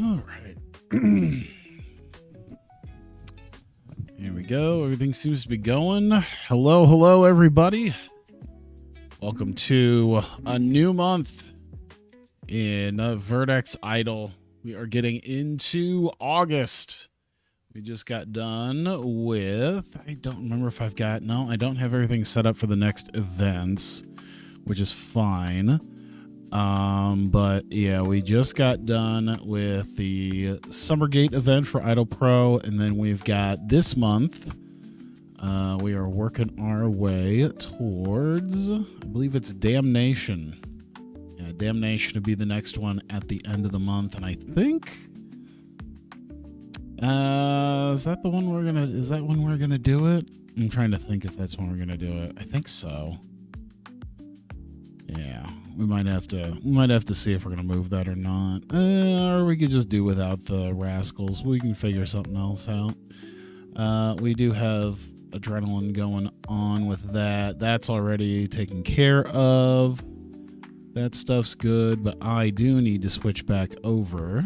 All right. Here we go. Everything seems to be going. Hello, everybody. Welcome to a new month in VXI Idle. We are getting into August. We just got done with, I don't remember if I don't have everything set up for the next events, which is fine. But yeah, we just got done with the Summergate event for Idle Pro, and then we've got this month, we are working our way towards, I believe it's Damnation. Yeah, Damnation would be the next one at the end of the month, and I think, is that when we're gonna do it? I'm trying to think if that's when we're gonna do it. I think so. Yeah, we might have to see if we're gonna move that or not, or we could just do without the rascals. We can figure something else out. We do have adrenaline going on with that. That's already taken care of. That stuff's good, but I do need to switch back over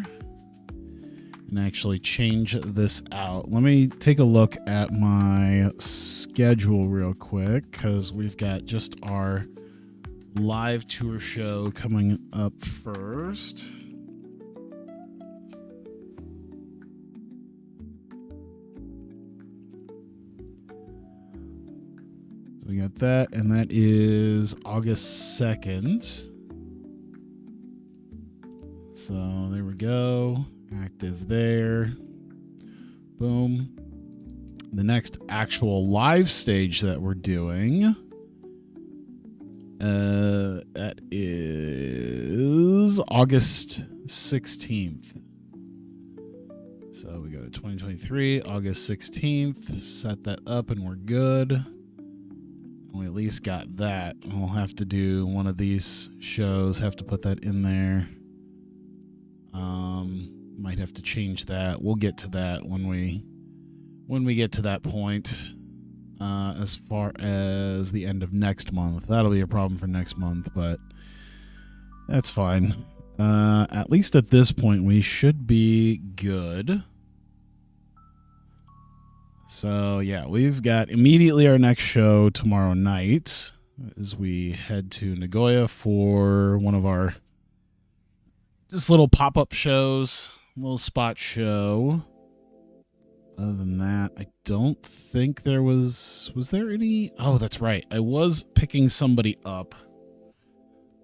and actually change this out. Let me take a look at my schedule real quick, because we've got just our live tour show coming up first. So we got that, and that is August 2nd. So there we go. Active there. Boom. The next actual live stage that we're doing, that is August 16th. So we go to 2023, August 16th, set that up, and we're good. We at least got that. We'll have to do one of these shows, have to put that in there. Might have to change that. We'll get to that when we get to that point. As far as the end of next month, that'll be a problem for next month, but that's fine. At least at this point, we should be good. So yeah, we've got immediately our next show tomorrow night as we head to Nagoya for one of our just little pop-up shows, little spot show. Other than that, I don't think there was there any? Oh, that's right. I was picking somebody up.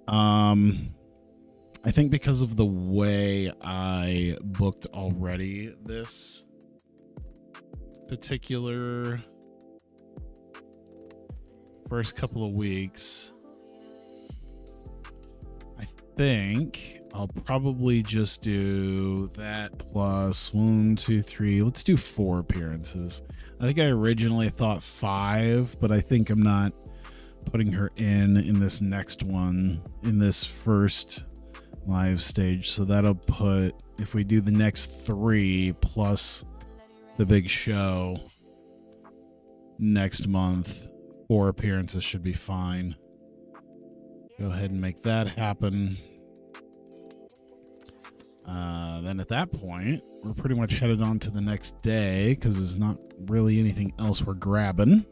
I think because of the way I booked already this particular first couple of weeks, I think I'll probably just do that plus 1, 2, 3. Let's do 4 appearances. I think I originally thought 5, but I think I'm not putting her in this next one, in this first live stage. So that'll put, if we do the next 3 plus the big show next month, 4 appearances should be fine. Go ahead and make that happen. Then at that point, we're pretty much headed on to the next day, because there's not really anything else we're grabbing.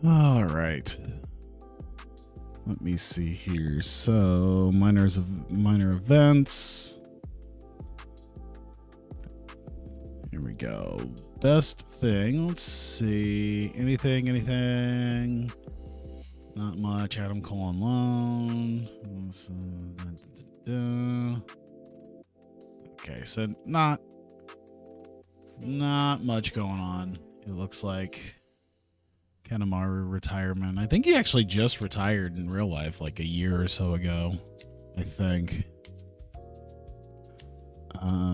All right. Let me see here. So minor events. go. Best thing. Let's see. Anything. Not much. Adam Cole on loan. Okay, so not much going on. It looks like Kanemaru retirement. I think he actually just retired in real life like a year or so ago, I think.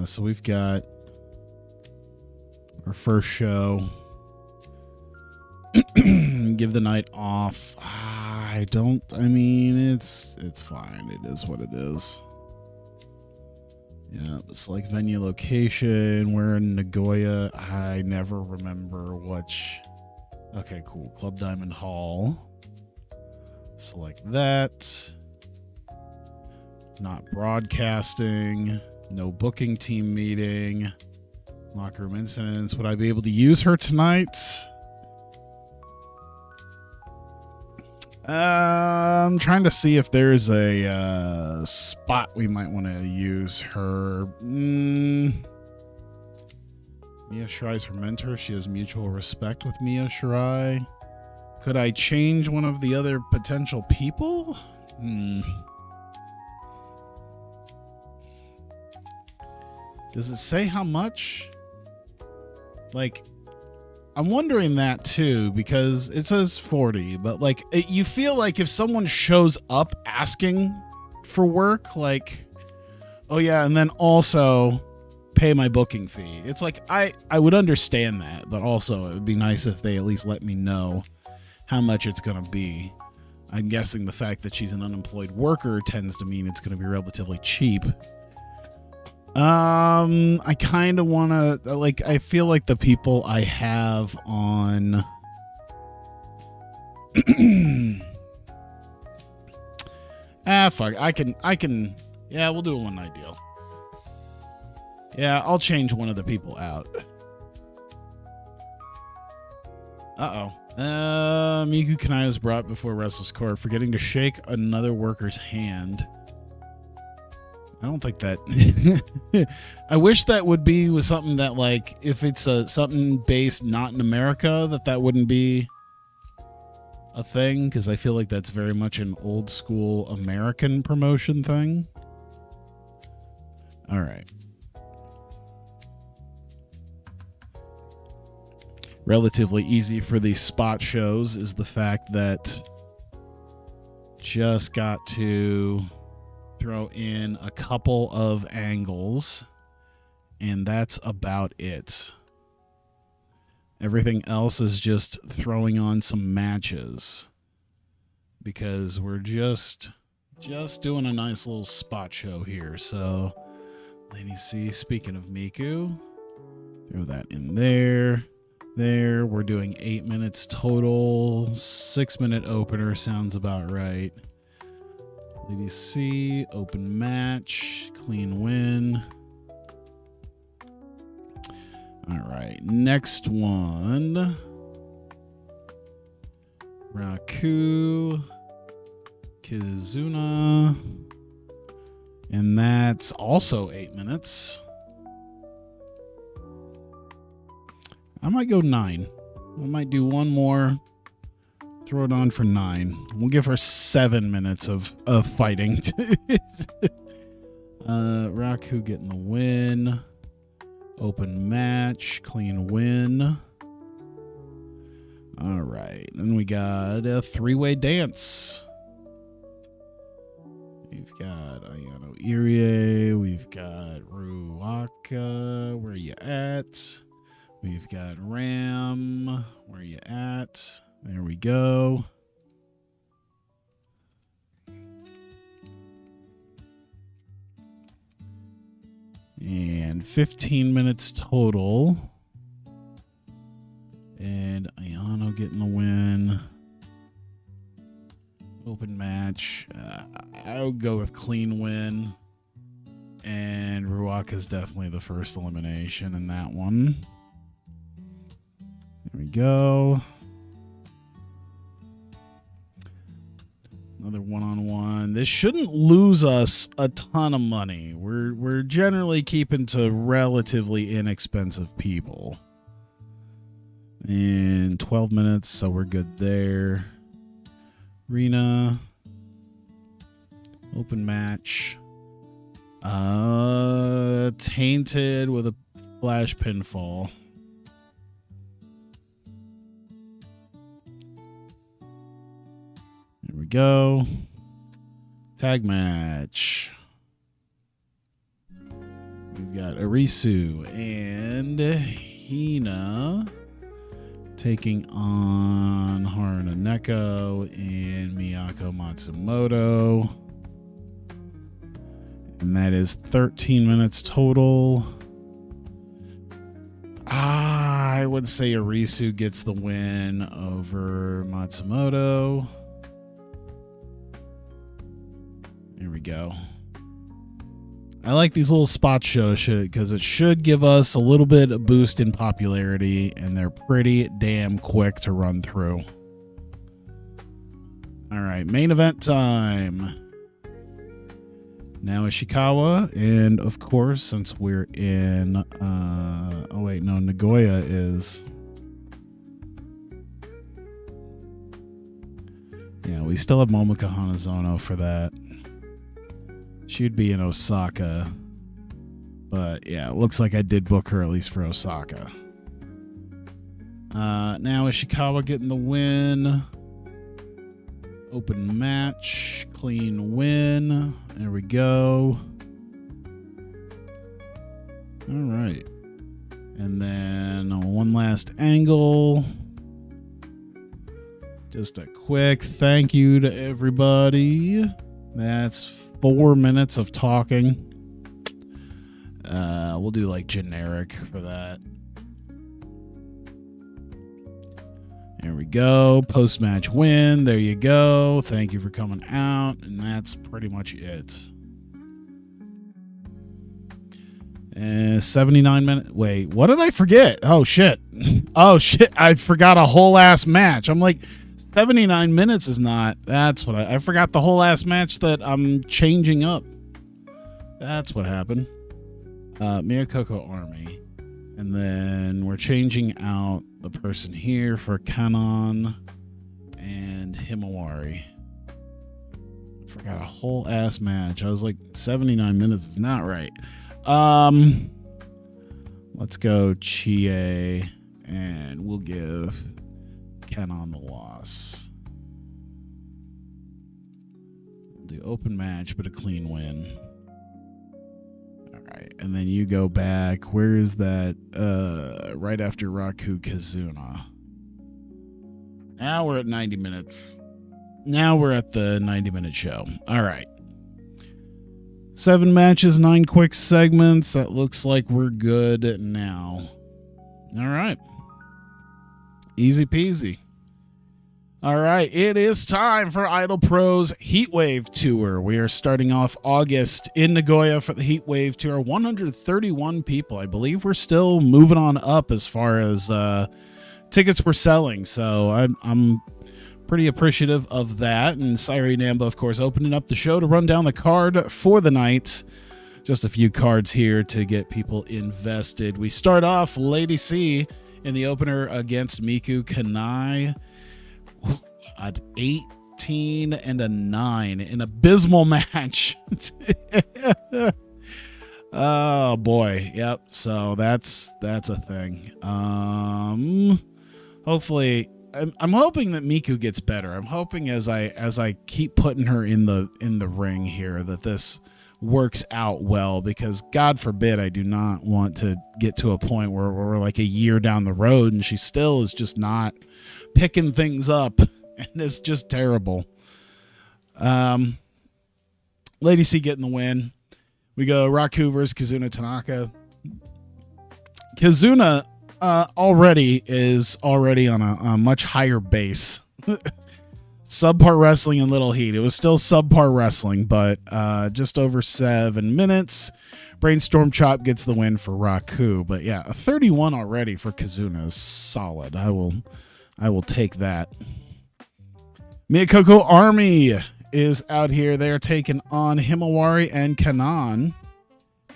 So we've got our first show. Give the night off. I mean, it's fine. It is what it is. Yeah, it's like venue location. We're in Nagoya. I never remember which. Okay, cool. Club Diamond Hall. Select that. Not broadcasting. No booking team meeting. Locker room incidents. Would I be able to use her tonight? I'm trying to see if there's a spot we might want to use her. Mia Shirai's her mentor. She has mutual respect with Mia Shirai. Could I change one of the other potential people? Does it say how much? Like, I'm wondering that too, because it says 40, but like you feel like if someone shows up asking for work, like, oh yeah, and then also pay my booking fee. It's like I would understand that, but also it would be nice if they at least let me know how much it's going to be. I'm guessing the fact that she's an unemployed worker tends to mean it's going to be relatively cheap. I kind of want to, like, I feel like the people I have on fuck, I can, yeah, we'll do a one night deal. Yeah, I'll change one of the people out. Miku Kanai is brought before Restless Court, forgetting to shake another worker's hand. I don't think that. I wish that would be with something that, like, if it's something based not in America, that wouldn't be a thing, because I feel like that's very much an old school American promotion thing. All right. Relatively easy for these spot shows is the fact that just got to throw in a couple of angles, and that's about it. Everything else is just throwing on some matches, because we're just doing a nice little spot show here. So, Lady C, speaking of Miku, throw that in there. We're doing 8 minutes total. 6-minute opener sounds about right. Lady C, open match, clean win. All right, next one. Raku, Kizuna. And that's also 8 minutes. I might go 9. I might do one more. Throw it on for 9. We'll give her 7 minutes of fighting. Raku getting the win. Open match. Clean win. All right. Then we got a 3-way dance. We've got Ayano Irie. We've got Ruaka. Where you at? We've got Ram. Where you at? There we go. And 15 minutes total. And Ayano getting the win. Open match. I would go with clean win. And Ruaka's definitely the first elimination in that one. There we go. Another one-on-one. this shouldn't lose us a ton of money. We're generally keeping to relatively inexpensive people. And 12 minutes, so we're good there. Arena. Open match. Tainted with a flash pinfall. There we go. Tag match. We've got Arisu and Hina taking on Haruna Neko and Miyako Matsumoto. And that is 13 minutes total. I would say Arisu gets the win over Matsumoto. Here we go. I like these little spot show shit because it should give us a little bit of boost in popularity, and they're pretty damn quick to run through. All right, main event time. Now Ishikawa, and of course, since we're in, oh wait, no, Nagoya is. Yeah, we still have Momoko Hanazono for that. She'd be in Osaka. But yeah, it looks like I did book her at least for Osaka. Now Ishikawa getting the win. Open match. Clean win. There we go. All right. And then one last angle. Just a quick thank you to everybody. That's 4 minutes of talking. We'll do like generic for that. There we go. Post-match win. There you go. Thank you for coming out. And that's pretty much it. 79 minutes. Wait, what did I forget? Oh, shit. Oh, shit. I forgot a whole ass match. I'm like, 79 minutes is not. That's what I forgot the whole ass match that I'm changing up. That's what happened. Miyakoko Army. And then we're changing out the person here for Kanon and Himawari. Forgot a whole ass match. I was like, 79 minutes is not right. Let's go Chie, and we'll give Kanon the loss. We'll do open match, but a clean win. All right, and then you go back. Where is that? Right after Raku Kazuna. Now we're at 90 minutes. Now we're at the 90-minute show. All right. 7 matches, 9 quick segments. That looks like we're good now. All right. Easy peasy. All right. It is time for Idol Pro's Heatwave Tour. We are starting off August in Nagoya for the Heatwave Tour. 131 people. I believe we're still moving on up as far as tickets we're selling. So I'm pretty appreciative of that. And Sairi Namba, of course, opening up the show to run down the card for the night. Just a few cards here to get people invested. We start off Lady C in the opener against Miku Kanai at 18 and a 9. An abysmal match. Oh boy. Yep. So that's a thing. Hopefully I'm hoping that Miku gets better. I'm hoping as I keep putting her in the ring here that this works out well, because God forbid I do not want to get to a point where we're like a year down the road and she still is just not picking things up, and it's just terrible. Lady C getting the win. We go Raku versus Kazuna Tanaka. Kazuna already on a much higher base. Subpar wrestling in Little Heat. It was still subpar wrestling, but just over 7 minutes. Brainstorm Chop gets the win for Raku. But yeah, a 31 already for Kazuna is solid. I will take that. Miyakoko Army is out here. They're taking on Himawari and Kanan.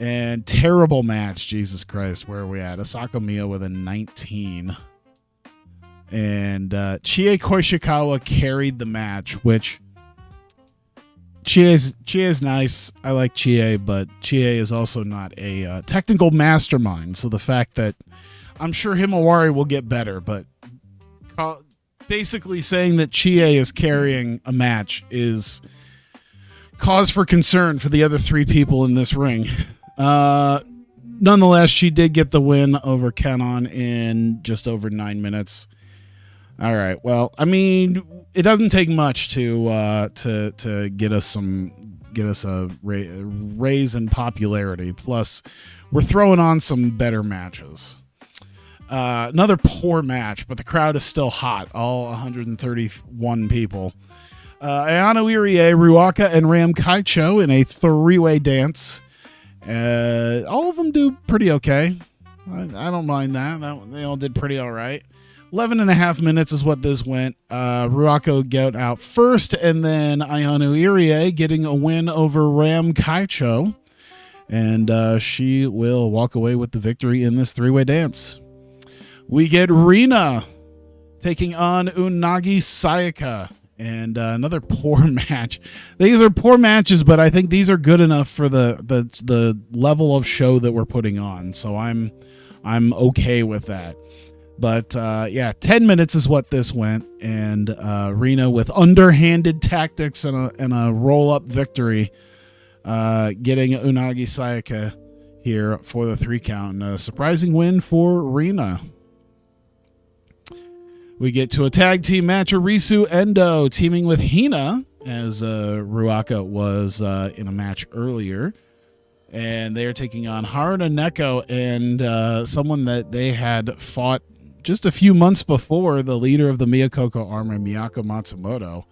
And terrible match. Jesus Christ, where are we at? Asako Miya with a 19. And Chie Koishikawa carried the match, which Chie is nice. I like Chie, but Chie is also not a technical mastermind. So the fact that I'm sure Himawari will get better, but basically saying that Chie is carrying a match is cause for concern for the other three people in this ring. Nonetheless, she did get the win over Kanon in just over 9 minutes. All right. Well, I mean, it doesn't take much to get us a raise in popularity. Plus, we're throwing on some better matches. Another poor match, but the crowd is still hot. All 131 people. Ayano Irie, Ruaka, and Ram Kaicho in a three-way dance. All of them do pretty okay. I don't mind that. They all did pretty all right. 11 and a half minutes is what this went. Ruako got out first, and then Ayano Irie getting a win over Ram Kaicho. And she will walk away with the victory in this three-way dance. We get Rina taking on Unagi Sayaka. And another poor match. These are poor matches, but I think these are good enough for the level of show that we're putting on. So I'm okay with that. But yeah, 10 minutes is what this went, and Rina with underhanded tactics and a roll-up victory, getting Unagi Sayaka here for the 3 count. And a surprising win for Rina. We get to a tag team match. Arisu Endo teaming with Hina, as Ruaka was in a match earlier. And they are taking on Haruna Neko and someone that they had fought just a few months before, the leader of the Miyakoko Army, Miyako Matsumoto.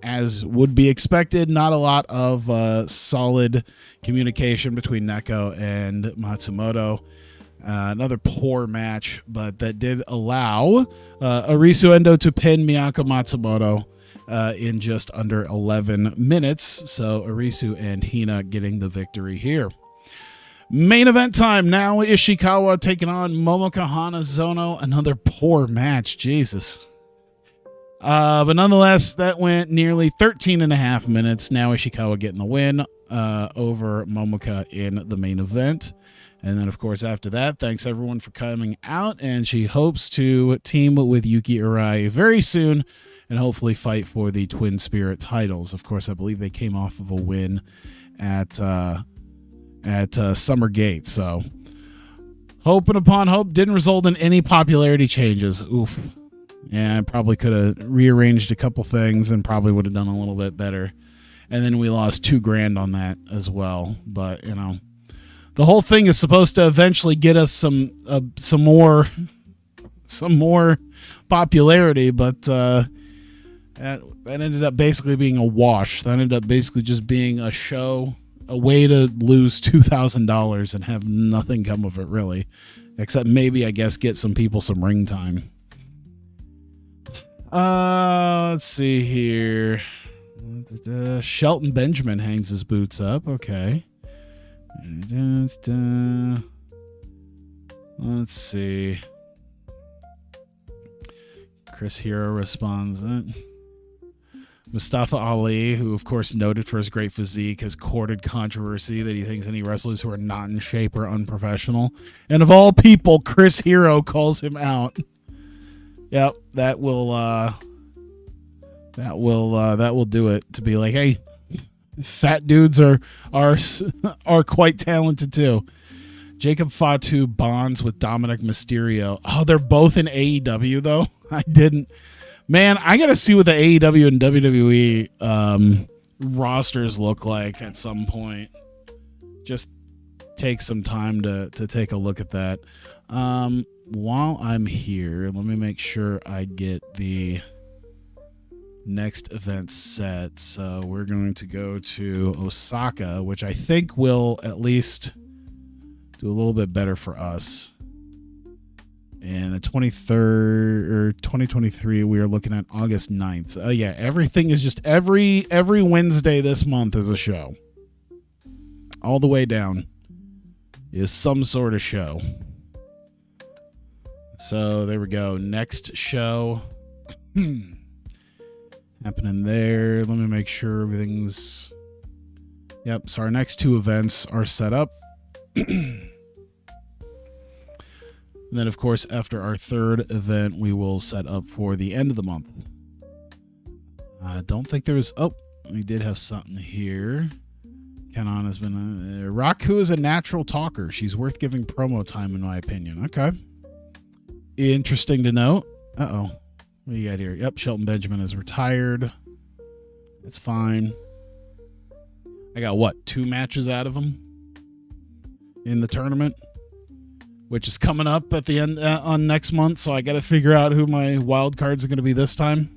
As would be expected, not a lot of solid communication between Neko and Matsumoto. Another poor match, but that did allow Arisu Endo to pin Miyako Matsumoto in just under 11 minutes. So Arisu and Hina getting the victory here. Main event time. Now Ishikawa taking on Momoka Hanazono. Another poor match. Jesus. But nonetheless, that went nearly 13 and a half minutes. Now Ishikawa getting the win over Momoka in the main event. And then, of course, after that, thanks everyone for coming out. And she hopes to team with Yuki Arai very soon and hopefully fight for the Twin Spirit titles. Of course, I believe they came off of a win at Summer Gate. So, hoping upon hope didn't result in any popularity changes. Oof. Yeah, I probably could have rearranged a couple things and probably would have done a little bit better. And then we lost $2,000 on that as well. But, you know, the whole thing is supposed to eventually get us some more popularity, but that ended up basically being a wash. That ended up basically just being a show, a way to lose $2,000 and have nothing come of it, really, except maybe, I guess, get some people some ring time. Let's see here. Shelton Benjamin hangs his boots up. Okay. Let's see. Chris Hero responds. Mustafa Ali, who of course noted for his great physique, has courted controversy that he thinks any wrestlers who are not in shape are unprofessional. And of all people, Chris Hero calls him out. Yep, that will do it. To be like, hey, fat dudes are quite talented too. Jacob Fatu bonds with Dominic Mysterio. Oh, they're both in AEW though. I didn't. Man, I gotta see what the AEW and WWE rosters look like at some point. Just take some time to take a look at that. While I'm here, let me make sure I get the next event set. So we're going to go to Osaka, which I think will at least do a little bit better for us. And the 23rd or year 2023. We are looking at August 9th. Yeah, everything is just every Wednesday this month is a show. All the way down is some sort of show. So there we go. Next show happening there. Let me make sure everything's... Yep, so our next two events are set up. And then, of course, after our third event, we will set up for the end of the month. I don't think there was... Oh, we did have something here. Kenon has been... Raku is a natural talker. She's worth giving promo time, in my opinion. Okay. Interesting to note. Uh-oh. What do you got here? Yep, Shelton Benjamin is retired. It's fine. I got, what, 2 matches out of him in the tournament, which is coming up at the end on next month, so I got to figure out who my wild cards are going to be this time.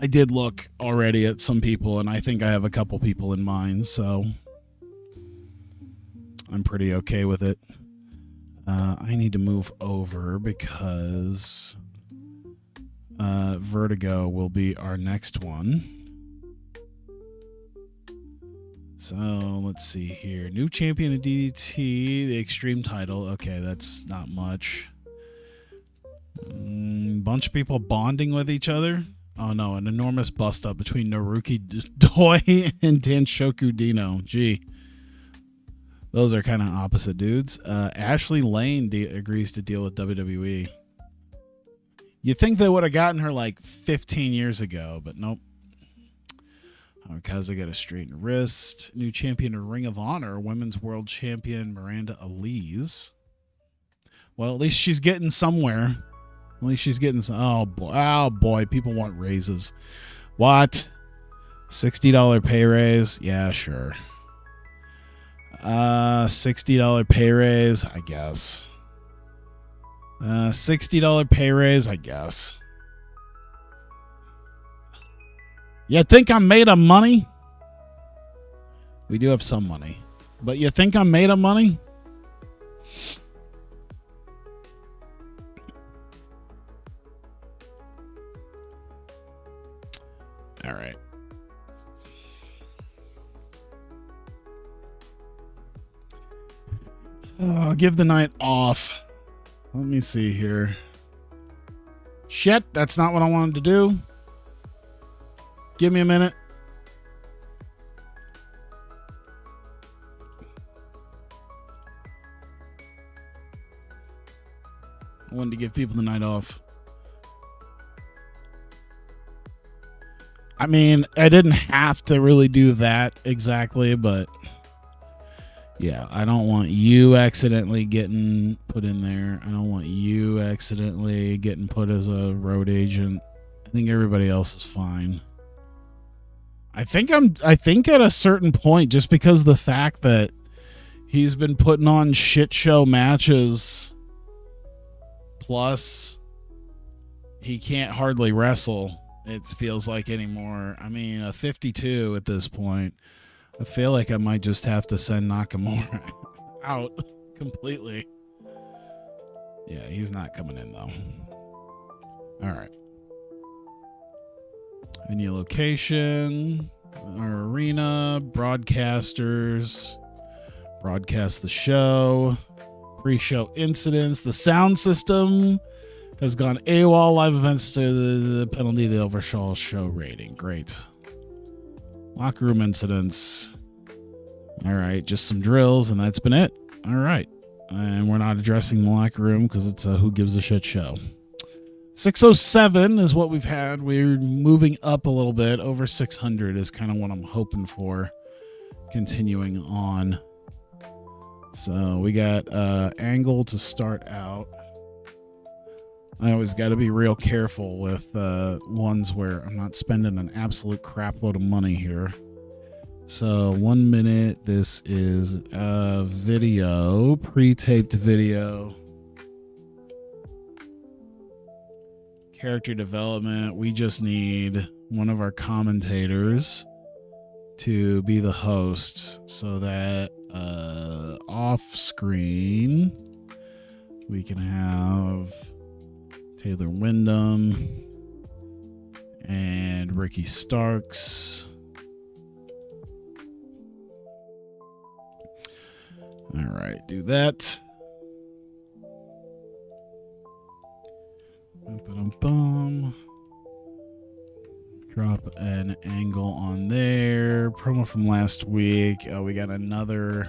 I did look already at some people, and I think I have a couple people in mind, so I'm pretty okay with it. I need to move over because Vertigo will be our next one. So let's see here. New champion of DDT, the Extreme title. Okay, that's not much. Bunch of people bonding with each other. Oh no, an enormous bust up between Naruki Doi and Danshoku Dino. Gee. Those are kind of opposite dudes. Ashley Lane agrees to deal with WWE. You'd think they would have gotten her like 15 years ago, but nope. Kaza got a straightened wrist. New champion of Ring of Honor, Women's World Champion Miranda Elise. Well, at least she's getting somewhere. At least she's getting some. Oh boy, people want raises. What? $60 pay raise? Yeah, sure. $60 pay raise, I guess. $60 pay raise, I guess. You think I'm made of money? We do have some money. But you think I'm made of money? All right. I'll give the night off. Let me see here. Shit, that's not what I wanted to do. Give me a minute. I wanted to give people the night off. I mean, I didn't have to really do that exactly, but yeah, I don't want you accidentally getting put in there. I don't want you accidentally getting put as a road agent. I think everybody else is fine. I think at a certain point, just because of the fact that he's been putting on shit show matches, plus he can't hardly wrestle, it feels like anymore. I mean, a 52 at this point. I feel like I might just have to send Nakamura out completely. Yeah, he's not coming in, though. All right. Venue location, our arena, broadcasters, broadcast the show, pre-show incidents. The sound system has gone AWOL. Live events to the penalty of the overall show rating. Great. Locker room incidents. All right, just some drills, and that's been it. All right. And we're not addressing the locker room because it's a who gives a shit show. 607 is what we've had. We're moving up a little bit. Over 600 is kind of what I'm hoping for. Continuing on. So we got Angle to start out. I always got to be real careful with ones where I'm not spending an absolute crap load of money here. So 1 minute. This is a video, pre-taped video. Character development. We just need one of our commentators to be the host so that off screen We can have Taylor Wyndham and Ricky Starks. All right, do that. Bum. Drop an angle on there. Promo from last week. Oh, we got another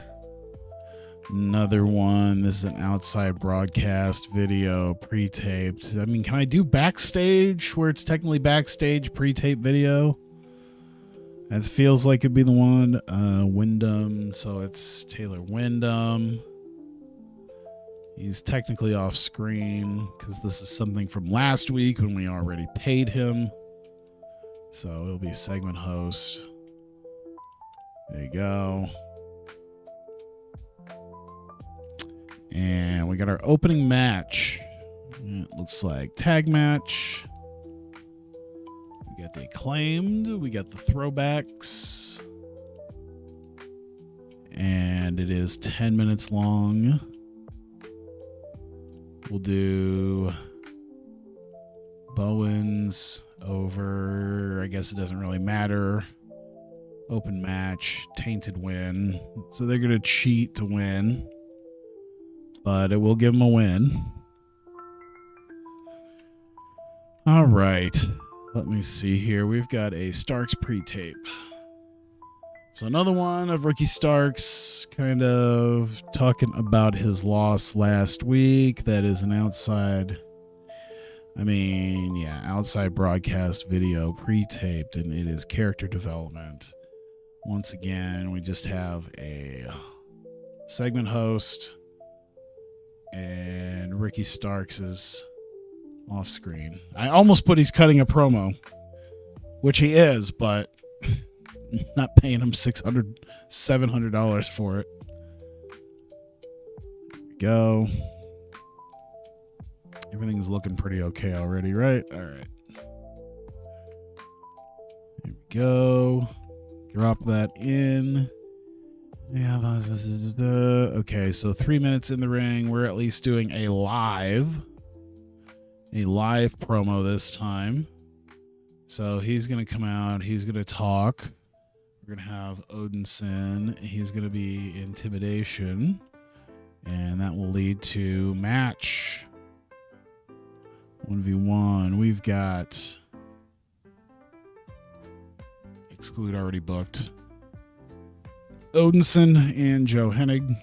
one. This is an outside broadcast video, pre-taped. I mean, can I do backstage where it's technically backstage pre-taped video? That feels like it'd be the one. Wyndham, so it's Taylor Wyndham. He's technically off screen because this is something from last week when we already paid him. So it'll be segment host. There you go. And we got our opening match. It looks like tag match. We got the Acclaimed. We got the Throwbacks. And it is 10 minutes long. We'll do Bowens over. I guess it doesn't really matter. Open match. Tainted win. So they're going to cheat to win. But it will give them a win. All right. Let me see here. We've got a Starks pre-tape. So another one of Ricky Starks kind of talking about his loss last week. That is an outside broadcast video pre-taped, and it is character development. Once again, we just have a segment host, and Ricky Starks is off screen. I almost put he's cutting a promo, which he is, but not paying him $600, $700 for it. There we go. Everything's looking pretty okay already, right? All right. There we go. Drop that in. Yeah. Okay, so 3 minutes in the ring. We're at least doing a live promo this time. So he's going to come out. He's going to talk. We're going to have Odinson. He's going to be intimidation. And that will lead to match. 1v1. We've got exclude already booked. Odinson and Joe Hennig.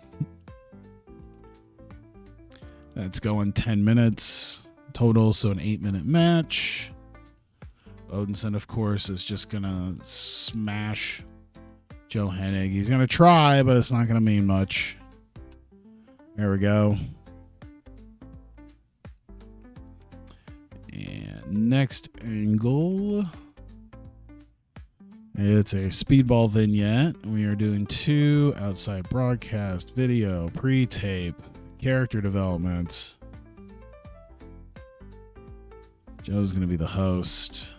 That's going 10 minutes total, so an 8-minute match. Odinson, of course, is just going to smash Joe Hennig. He's going to try, but it's not going to mean much. There we go. And next angle. It's a speedball vignette. We are doing 2 outside broadcast video, pre-tape, character developments. Joe's going to be the host.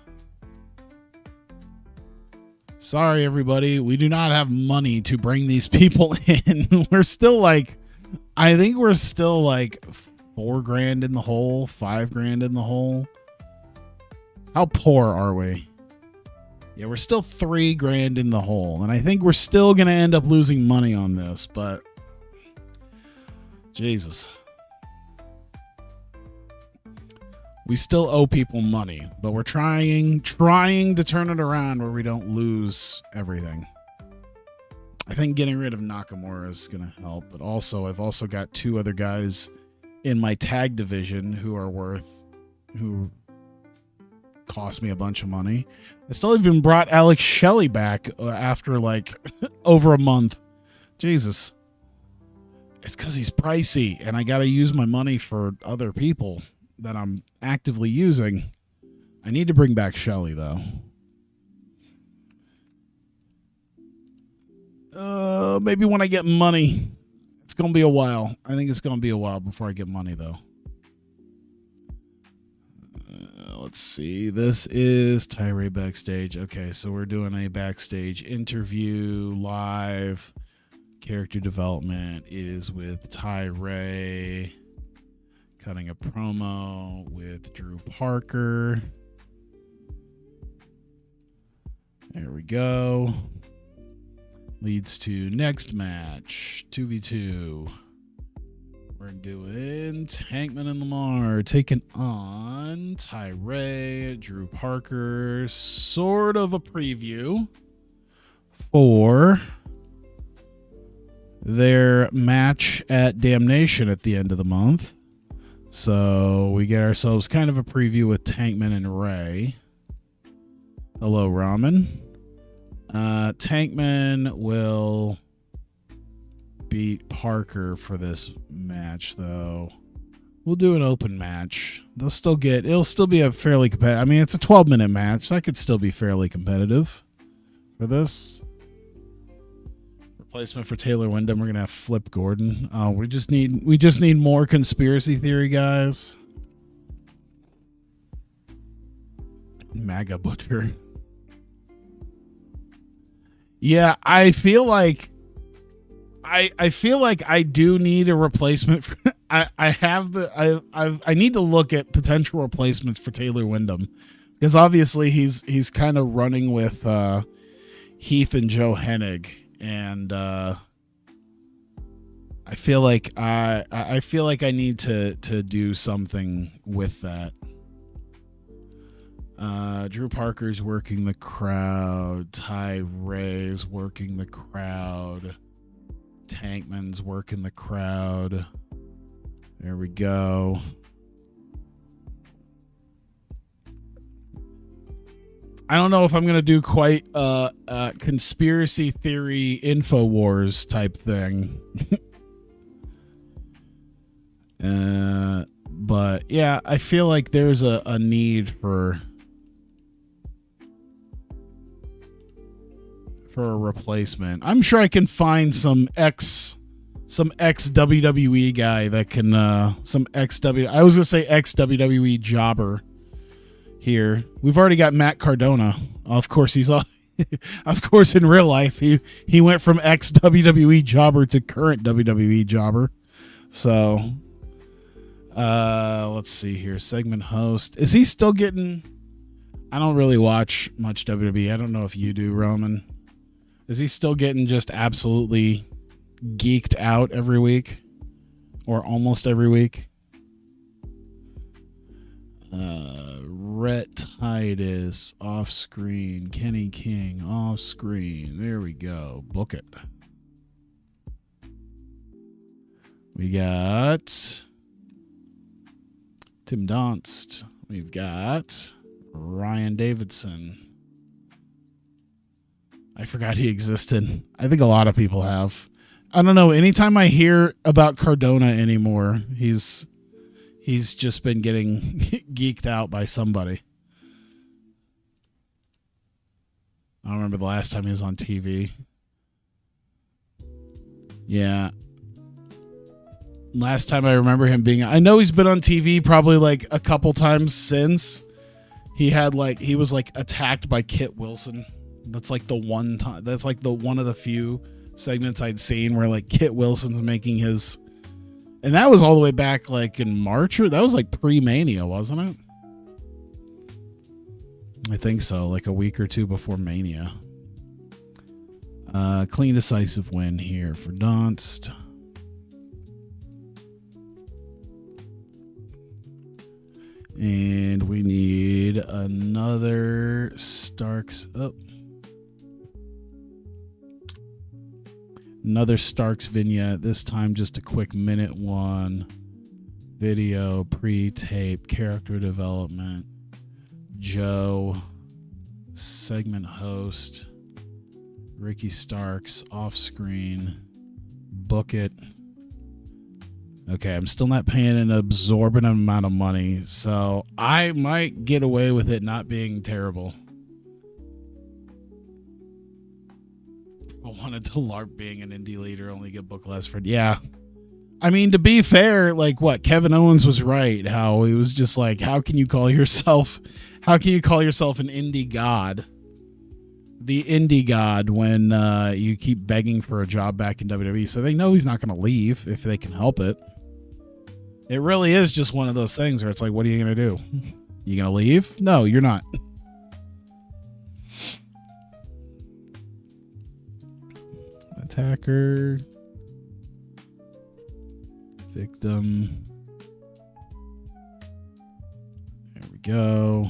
Sorry, everybody. We do not have money to bring these people in. We're still like, I think we're still like $4,000 in the hole, $5,000 in the hole. How poor are we? Yeah, we're still $3,000 in the hole, and I think we're still going to end up losing money on this, but Jesus. We still owe people money, but we're trying to turn it around where we don't lose everything. I think getting rid of Nakamura is going to help, but also I've also got 2 other guys in my tag division who cost me a bunch of money. I still even brought Alex Shelley back after like over a month. Jesus. It's because he's pricey and I got to use my money for other people that I'm actively using. I need to bring back Shelley though. Maybe when I get money. It's going to be a while. I think it's going to be a while before I get money though. Let's see. This is Tyree backstage. Okay, so we're doing a backstage interview live. Character development is with Tyree. cutting a promo with Drew Parker. There we go. Leads to next match, 2v2. We're doing Tankman and Lamar taking on Tyree, Drew Parker. Sort of a preview for their match at Damnation at the end of the month. So we get ourselves kind of a preview with Tankman and Ray. Hello, Ramen. Tankman will beat Parker for this match, though. We'll do an open match. It'll still be a fairly competitive. I mean, it's a 12-minute match. That could still be fairly competitive for this. Replacement for Taylor Wyndham. We're gonna have Flip Gordon. Oh, we just need more conspiracy theory guys. MAGA Butcher. Yeah, I feel like I do need a replacement for I need to look at potential replacements for Taylor Wyndham, because obviously he's kind of running with Heath and Joe Hennig, and I feel like I need to do something with that. Drew Parker's working the crowd. Tyree's working the crowd. Tankman's working the crowd. There we go. I don't know if I'm going to do quite a conspiracy theory InfoWars type thing. But yeah, I feel like there's a need for a replacement. I'm sure I can find some ex WWE guy that can I was gonna say ex WWE jobber here. We've already got Matt Cardona. Of course of course in real life he went from ex WWE jobber to current WWE jobber. So let's see here. Segment host. Is he still getting... I don't really watch much WWE. I don't know if you do, Roman. Is he still getting just absolutely geeked out every week? Or almost every week? Rhett Titus off screen. Kenny King off screen. There we go. Book it. We got Tim Donst. We've got Ryan Davidson. I forgot he existed. I think a lot of people have. I don't know. Anytime I hear about Cardona anymore, he's just been getting geeked out by somebody. I don't remember the last time he was on TV. Yeah. Last time I remember him being... I know he's been on TV probably like a couple times since. He was attacked by Kit Wilson. That's like the one time. That's like the one of the few segments I'd seen where like Kit Wilson's making his... And that was all the way back like in March, or that was like pre-Mania, wasn't it? I think so, like a week or two before Mania. Clean, decisive win here for Donst. And we need another Starks. Oh. Another Starks vignette. This time just a quick minute one. Video, pre-tape, character development. Joe, segment host. Ricky Starks, off screen. Book it. Okay, I'm still not paying an absorbent amount of money, so I might get away with it not being terrible. I wanted to LARP being an indie leader, only get book less for... Yeah. I mean, to be fair, like what Kevin Owens was right, how he was just like, how can you call yourself an indie god? The indie god when you keep begging for a job back in WWE, so they know he's not going to leave if they can help it. It really is just one of those things where it's like, what are you going to do? You going to leave? No, you're not. Attacker. Victim. There we go.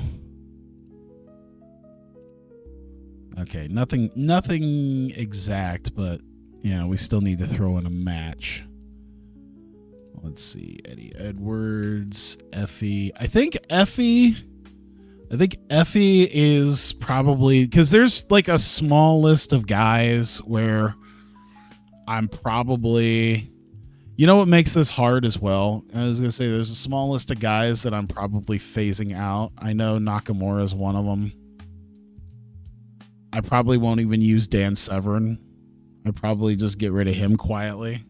Okay, nothing exact, but we still need to throw in a match. Let's see, Eddie Edwards, Effie. I think Effie is probably, because there's like a small list of guys where I'm probably, what makes this hard as well? I was going to say there's a small list of guys that I'm probably phasing out. I know Nakamura is one of them. I probably won't even use Dan Severn. I'd probably just get rid of him quietly.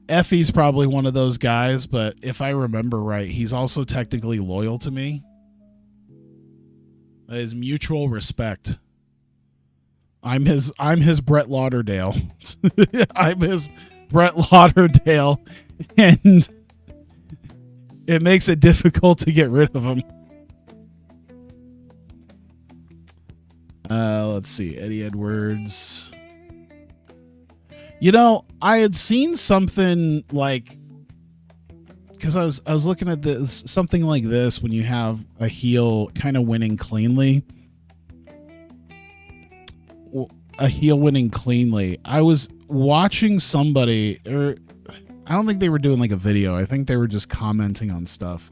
Effie's probably one of those guys, but if I remember right, he's also technically loyal to me. That is mutual respect. I'm his Brett Lauderdale. I'm his Brett Lauderdale, and it makes it difficult to get rid of him. Let's see, Eddie Edwards. I had seen something like, because I was looking at this, something like this when you have a heel kind of winning cleanly. A heel winning cleanly. I was watching somebody, or I don't think they were doing like a video. I think they were just commenting on stuff,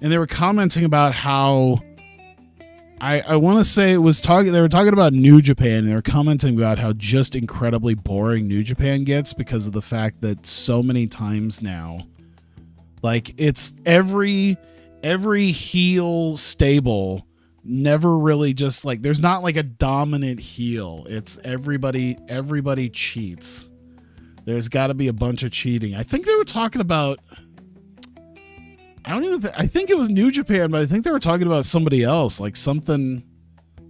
and they were commenting about how I want to say they were talking about New Japan, and they were commenting about how just incredibly boring New Japan gets because of the fact that so many times now, like, it's every heel stable never really just like, there's not like a dominant heel. It's everybody cheats. There's got to be a bunch of cheating. I think they were talking about, I think it was New Japan, but I think they were talking about somebody else, like something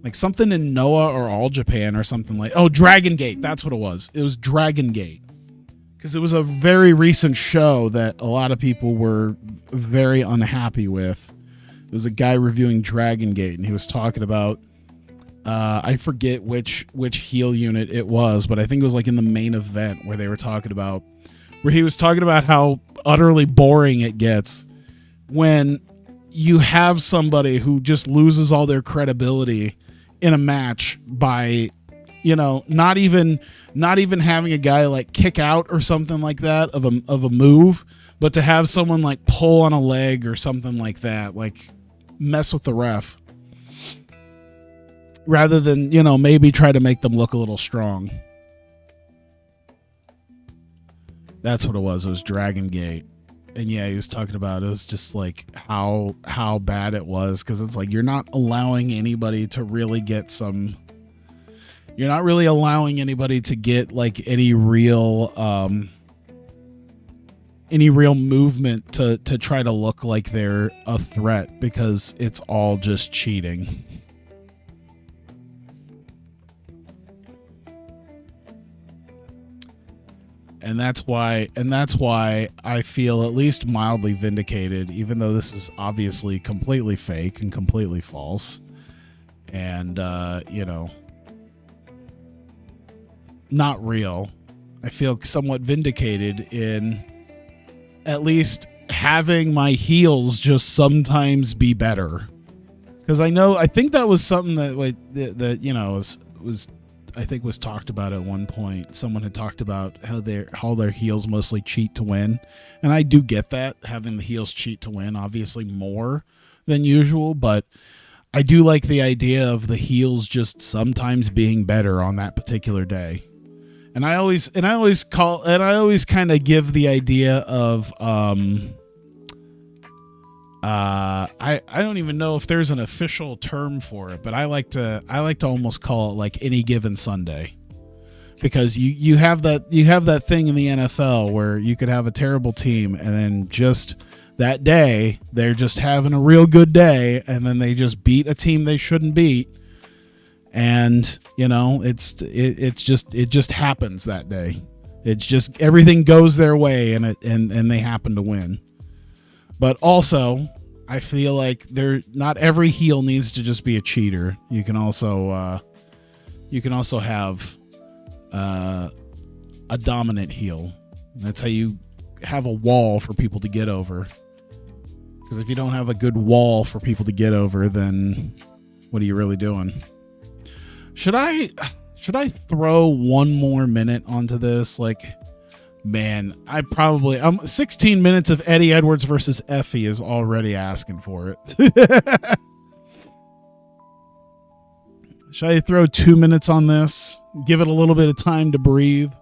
in Noah or All Japan or something like. Oh, Dragon Gate. That's what it was. It was Dragon Gate, because it was a very recent show that a lot of people were very unhappy with. It was a guy reviewing Dragon Gate, and he was talking about, I forget which heel unit it was, but I think it was like in the main event where he was talking about how utterly boring it gets when you have somebody who just loses all their credibility in a match by, not even having a guy like kick out or something like that of a move, but to have someone like pull on a leg or something like that, like mess with the ref, rather than, maybe try to make them look a little strong. That's what it was. It was Dragon Gate. And yeah, he was talking about, it was just like how bad it was, because it's like you're not allowing anybody to really get you're not really allowing anybody to get like any real movement to try to look like they're a threat, because it's all just cheating. And that's why I feel at least mildly vindicated, even though this is obviously completely fake and completely false. And, not real. I feel somewhat vindicated in at least having my heels just sometimes be better. Because I think that was something that was I think was talked about at one point. Someone had talked about how their heels mostly cheat to win. And I do get that, having the heels cheat to win, obviously more than usual, but I do like the idea of the heels just sometimes being better on that particular day. And I always kind of give the idea of I don't even know if there's an official term for it, but I like to almost call it like any given Sunday, because you have that thing in the NFL where you could have a terrible team, and then just that day they're just having a real good day, and then they just beat a team they shouldn't beat, and it just happens that day. It's just everything goes their way, and they happen to win. But also, I feel like not every heel needs to just be a cheater. You can also have a dominant heel. That's how you have a wall for people to get over. Because if you don't have a good wall for people to get over, then what are you really doing? Should I throw one more minute onto this? Like, man, 16 minutes of Eddie Edwards versus Effie is already asking for it. Should I throw 2 minutes on this? Give it a little bit of time to breathe.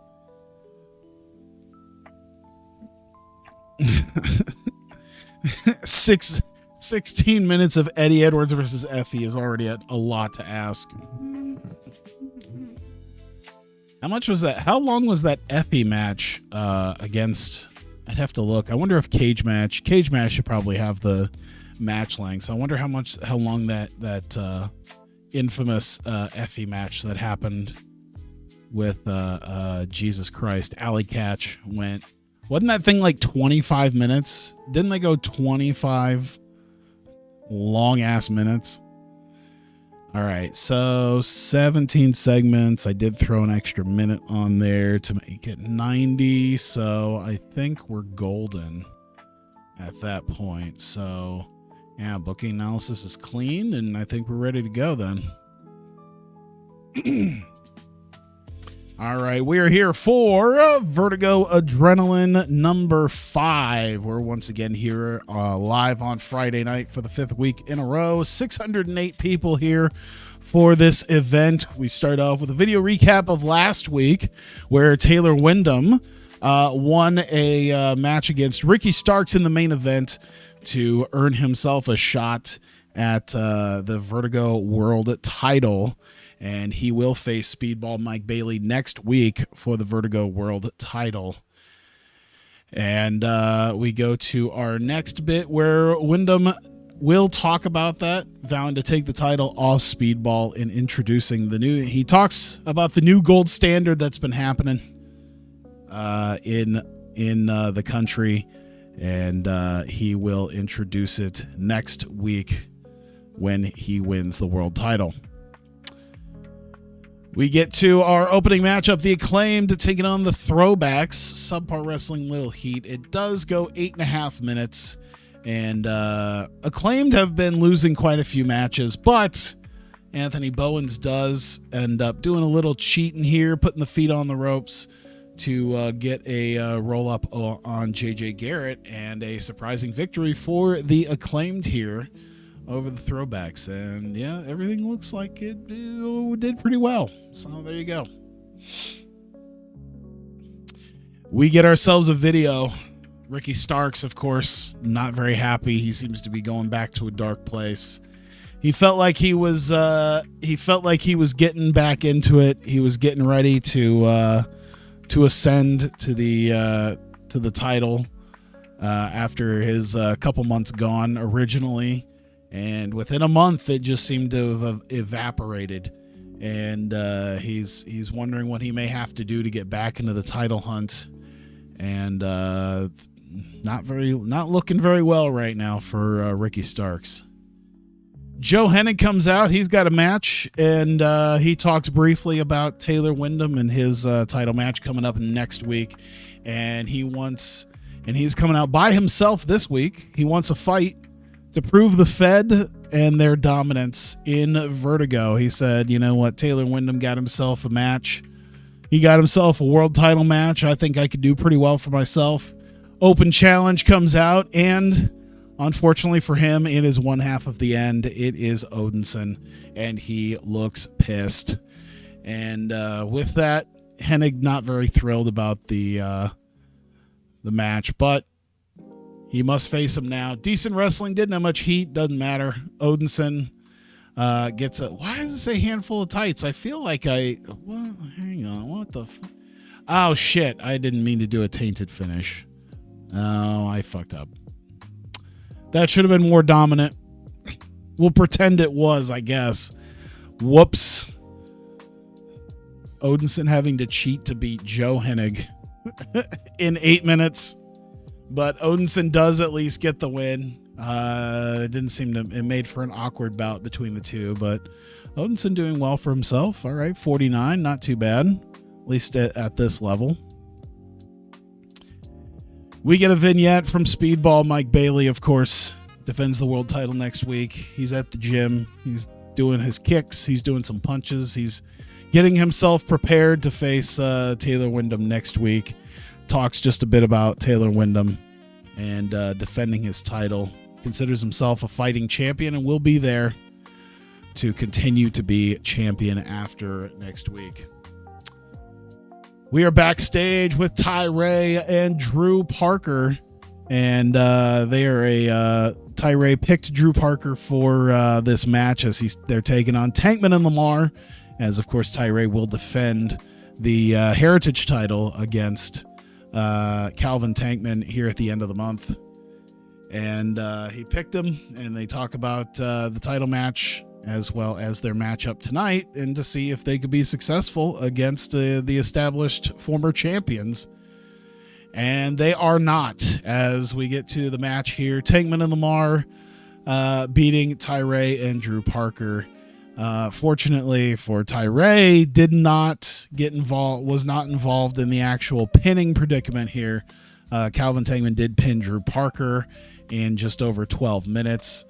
Six 16 minutes of Eddie Edwards versus Effie is already a lot to ask. How much was that? How long was that Effie match against? I'd have to look. I wonder if Cage Match should probably have the match length. So I wonder how long that infamous Effie match that happened with Jesus Christ, Alley Catch went. Wasn't that thing like 25 minutes? Didn't they go 25 long ass minutes? All right, so 17 segments. I did throw an extra minute on there to make it 90. So I think we're golden at that point. So yeah, booking analysis is clean, and I think we're ready to go then. All right, we are here for Vertigo Adrenaline number 5. We're once again here live on Friday night for the 5th week in a row. 608 people here for this event. We start off with a video recap of last week where Taylor Wyndham won a match against Ricky Starks in the main event to earn himself a shot at the Vertigo World Title. And he will face Speedball Mike Bailey next week for the Vertigo World Title. And we go to our next bit where Wyndham will talk about that, vowing to take the title off Speedball and introducing the new. He talks about the new gold standard that's been happening in the country, and he will introduce it next week when he wins the world title. We get to our opening matchup, the Acclaimed taking on the Throwbacks, Subpar Wrestling Little Heat. It does go 8.5 minutes, and Acclaimed have been losing quite a few matches, but Anthony Bowens does end up doing a little cheating here, putting the feet on the ropes to get a roll-up on JJ Garrett, and a surprising victory for the Acclaimed here over the Throwbacks. And yeah, everything looks like it did pretty well. So there you go. We get ourselves a video. Ricky Starks, of course, not very happy. He seems to be going back to a dark place. He felt like he was getting back into it. He was getting ready to ascend to the title after his couple months gone originally. And within a month, it just seemed to have evaporated. And he's wondering what he may have to do to get back into the title hunt. And not looking very well right now for Ricky Starks. Joe Hennig comes out. He's got a match, and he talks briefly about Taylor Wyndham and his title match coming up next week. And he's coming out by himself this week. He wants a fight to prove the Fed and their dominance in Vertigo. He said, you know what, Taylor Wyndham got himself a match. He got himself a world title match. I think I could do pretty well for myself. Open challenge comes out, and unfortunately for him, it is one half of the end. It is Odinson, and he looks pissed. And with that, Hennig not very thrilled about the match, but he must face him now. Decent wrestling, didn't have much heat, doesn't matter. Odinson gets a... Why does it say handful of tights? I feel like well, hang on, what the... Oh, shit, I didn't mean to do a tainted finish. Oh, I fucked up. That should have been more dominant. We'll pretend it was, I guess. Whoops. Odinson having to cheat to beat Joe Hennig in 8 minutes. But Odinson does at least get the win. It didn't seem to, it made for an awkward bout between the two, but Odinson doing well for himself. All right, 49, not too bad, at least at this level. We get a vignette from Speedball. Mike Bailey, of course, defends the world title next week. He's at the gym. He's doing his kicks. He's doing some punches. He's getting himself prepared to face Taylor Wyndham next week. Talks just a bit about Taylor Wyndham and defending his title. Considers himself a fighting champion and will be there to continue to be champion after next week. We are backstage with Ty Ray and Drew Parker, and they are Ty Ray picked Drew Parker for this match as they're taking on Tankman and Lamar, as of course Ty Ray will defend the Heritage title against Calvin Tankman here at the end of the month. And he picked him, and they talk about the title match as well as their matchup tonight, and to see if they could be successful against the established former champions. And they are not, as we get to the match here. Tankman and Lamar beating Ty Ray and Drew Parker. Fortunately for Ty Ray, did not get involved, was not involved in the actual pinning predicament here. Calvin Tankman did pin Drew Parker in just over 12 minutes.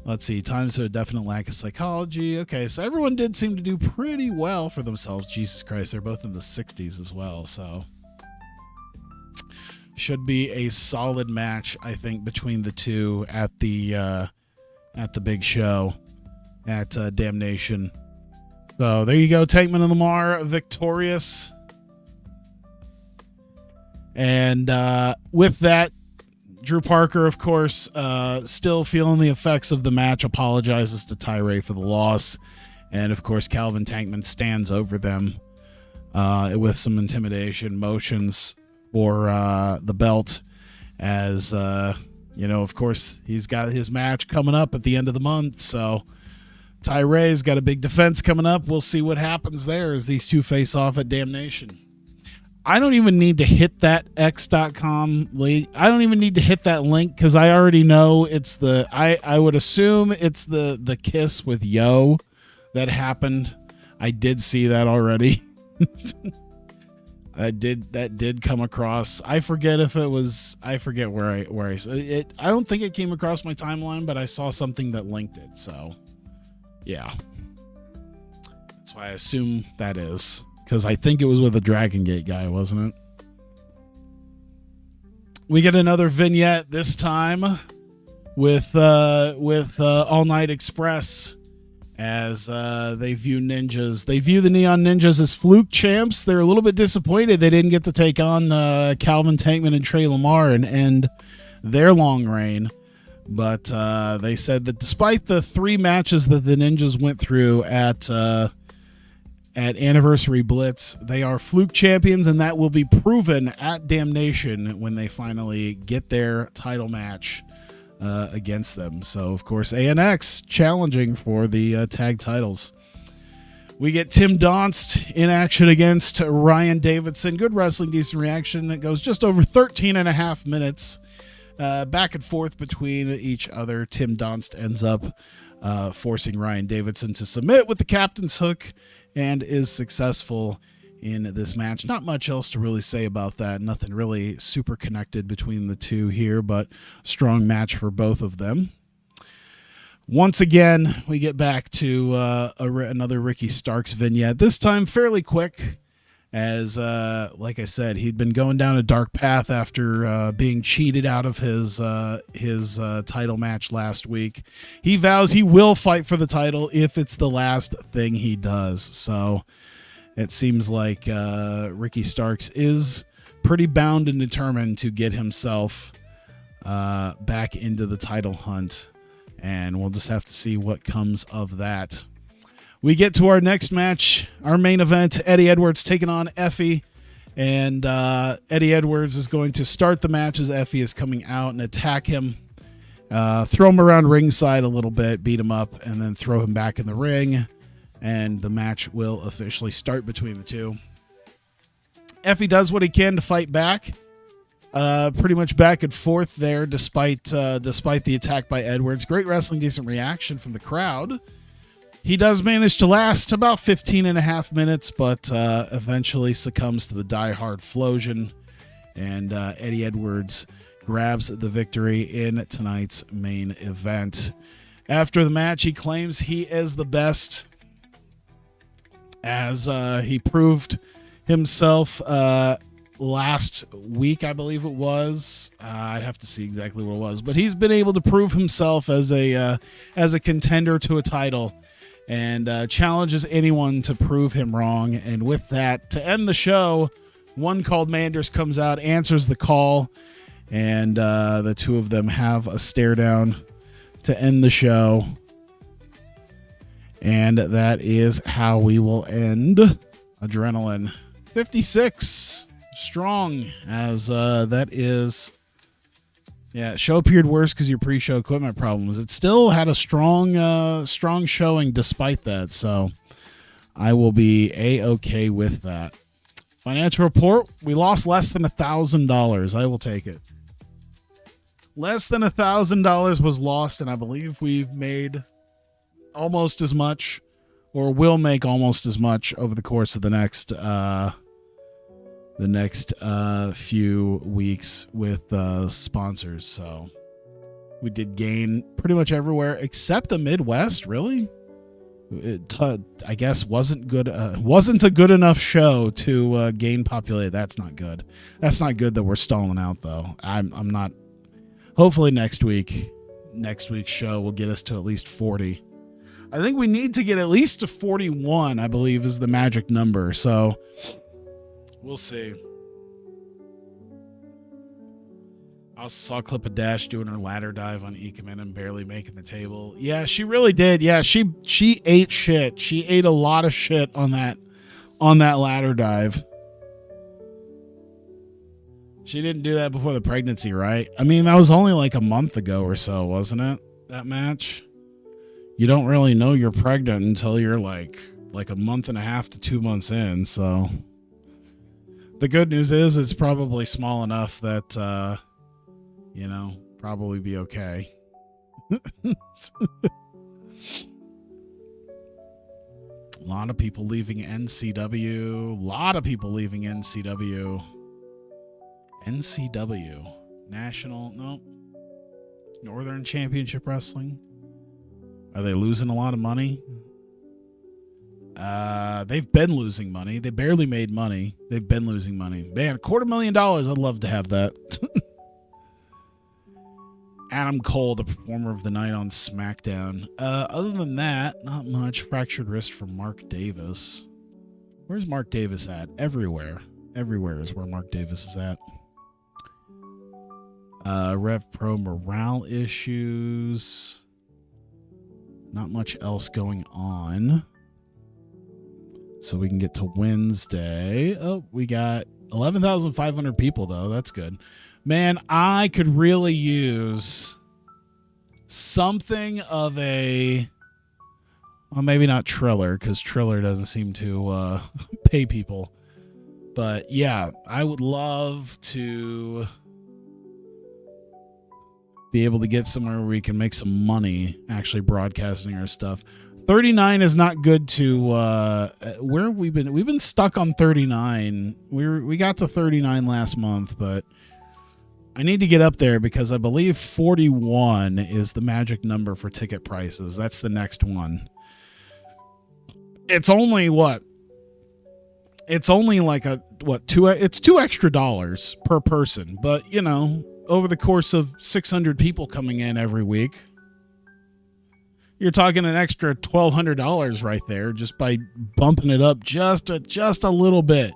Let's see, times to a definite lack of psychology. Okay, so everyone did seem to do pretty well for themselves. Jesus Christ, they're both in the 60s as well, so should be a solid match, I think, between the two at the big show at Damnation. So there you go, Tankman and Lamar victorious. And with that, Drew Parker, of course, still feeling the effects of the match, apologizes to Ty Ray for the loss. And, of course, Calvin Tankman stands over them with some intimidation motions for the belt. As, of course, he's got his match coming up at the end of the month. So Ty Ray's got a big defense coming up. We'll see what happens there as these two face off at Damnation. I don't even need to hit that x.com link. I don't even need to hit that link because I already know it's I would assume it's the kiss with Yo that happened. I did see that already. That did come across. I forget where I saw it. I don't think it came across my timeline, but I saw something that linked it. So yeah. That's why I assume that is. Because I think it was with a Dragon Gate guy, wasn't it? We get another vignette this time with All Night Express as they view ninjas. They view the Neon Ninjas as fluke champs. They're a little bit disappointed they didn't get to take on Calvin Tankman and Trey Lamar and end their long reign. But they said that despite the 3 matches that the Ninjas went through at Anniversary Blitz, they are fluke champions, and that will be proven at Damnation when they finally get their title match against them. So, of course, ANX challenging for the tag titles. We get Tim Donst in action against Ryan Davidson. Good wrestling, decent reaction. That goes just over 13 and a half minutes. Back and forth between each other. Tim Donst ends up forcing Ryan Davidson to submit with the captain's hook and is successful in this match. Not much else to really say about that. Nothing really super connected between the two here, but strong match for both of them. Once again, we get back to another Ricky Starks vignette, this time fairly quick, as, like I said, he'd been going down a dark path after being cheated out of his title match last week. He vows he will fight for the title if it's the last thing he does. So it seems like Ricky Starks is pretty bound and determined to get himself back into the title hunt. And we'll just have to see what comes of that. We get to our next match, our main event, Eddie Edwards taking on Effie. And Eddie Edwards is going to start the match as Effie is coming out and attack him. Throw him around ringside a little bit, beat him up, and then throw him back in the ring. And the match will officially start between the two. Effie does what he can to fight back. Pretty much back and forth there, despite the attack by Edwards. Great wrestling, decent reaction from the crowd. He does manage to last about 15 and a half minutes, but eventually succumbs to the die-hard Flosion, and Eddie Edwards grabs the victory in tonight's main event. After the match, he claims he is the best, as he proved himself last week, I believe it was. I'd have to see exactly what it was, but he's been able to prove himself as a contender to a title, and challenges anyone to prove him wrong. And with that, to end the show, one called Manders comes out, answers the call, and the two of them have a stare down to end the show. And that is how we will end Adrenaline 56 strong, as that is, yeah, show appeared worse because your pre-show equipment problems. It still had a strong showing despite that, so I will be a-okay with that. Financial report, we lost less than $1,000. I will take it. Less than $1,000 was lost, and I believe we've made almost as much, or will make almost as much over the course of the next few weeks with sponsors. So we did gain pretty much everywhere except the Midwest. Really, it I guess wasn't a good enough show to gain popularity. That's not good. That's not good that we're stalling out, though. I'm not. Hopefully next week's show will get us to at least 40. I think we need to get at least to 41, I believe, is the magic number. So we'll see. I also saw a clip of Dash doing her ladder dive on Ikemen and barely making the table. Yeah, she really did. Yeah, she ate shit. She ate a lot of shit on that ladder dive. She didn't do that before the pregnancy, right? I mean, that was only like a month ago or so, wasn't it? That match? You don't really know you're pregnant until you're like a month and a half to 2 months in. So the good news is it's probably small enough that, probably be okay. A lot of people leaving NCW. NCW. Northern Championship Wrestling. Are they losing a lot of money? They've been losing money. They barely made money. They've been losing money. Man, $250,000. I'd love to have that. Adam Cole, the performer of the night on SmackDown. Other than that, not much. Fractured wrist from Mark Davis. Where's Mark Davis at? Everywhere. Everywhere is where Mark Davis is at. Rev Pro morale issues. Not much else going on. So we can get to Wednesday. Oh, we got 11,500 people, though. That's good. Man, I could really use something of a... Well, maybe not Triller, because Triller doesn't seem to pay people. But, yeah, I would love to be able to get somewhere where we can make some money actually broadcasting our stuff. 39 is not good to where have we been? We've been stuck on 39. We got to 39 last month, but I need to get up there because I believe 41 is the magic number for ticket prices. That's the next one. It's only what? It's only like it's $2 extra per person, but you know, over the course of 600 people coming in every week, you're talking an extra $1,200 right there just by bumping it up just a little bit.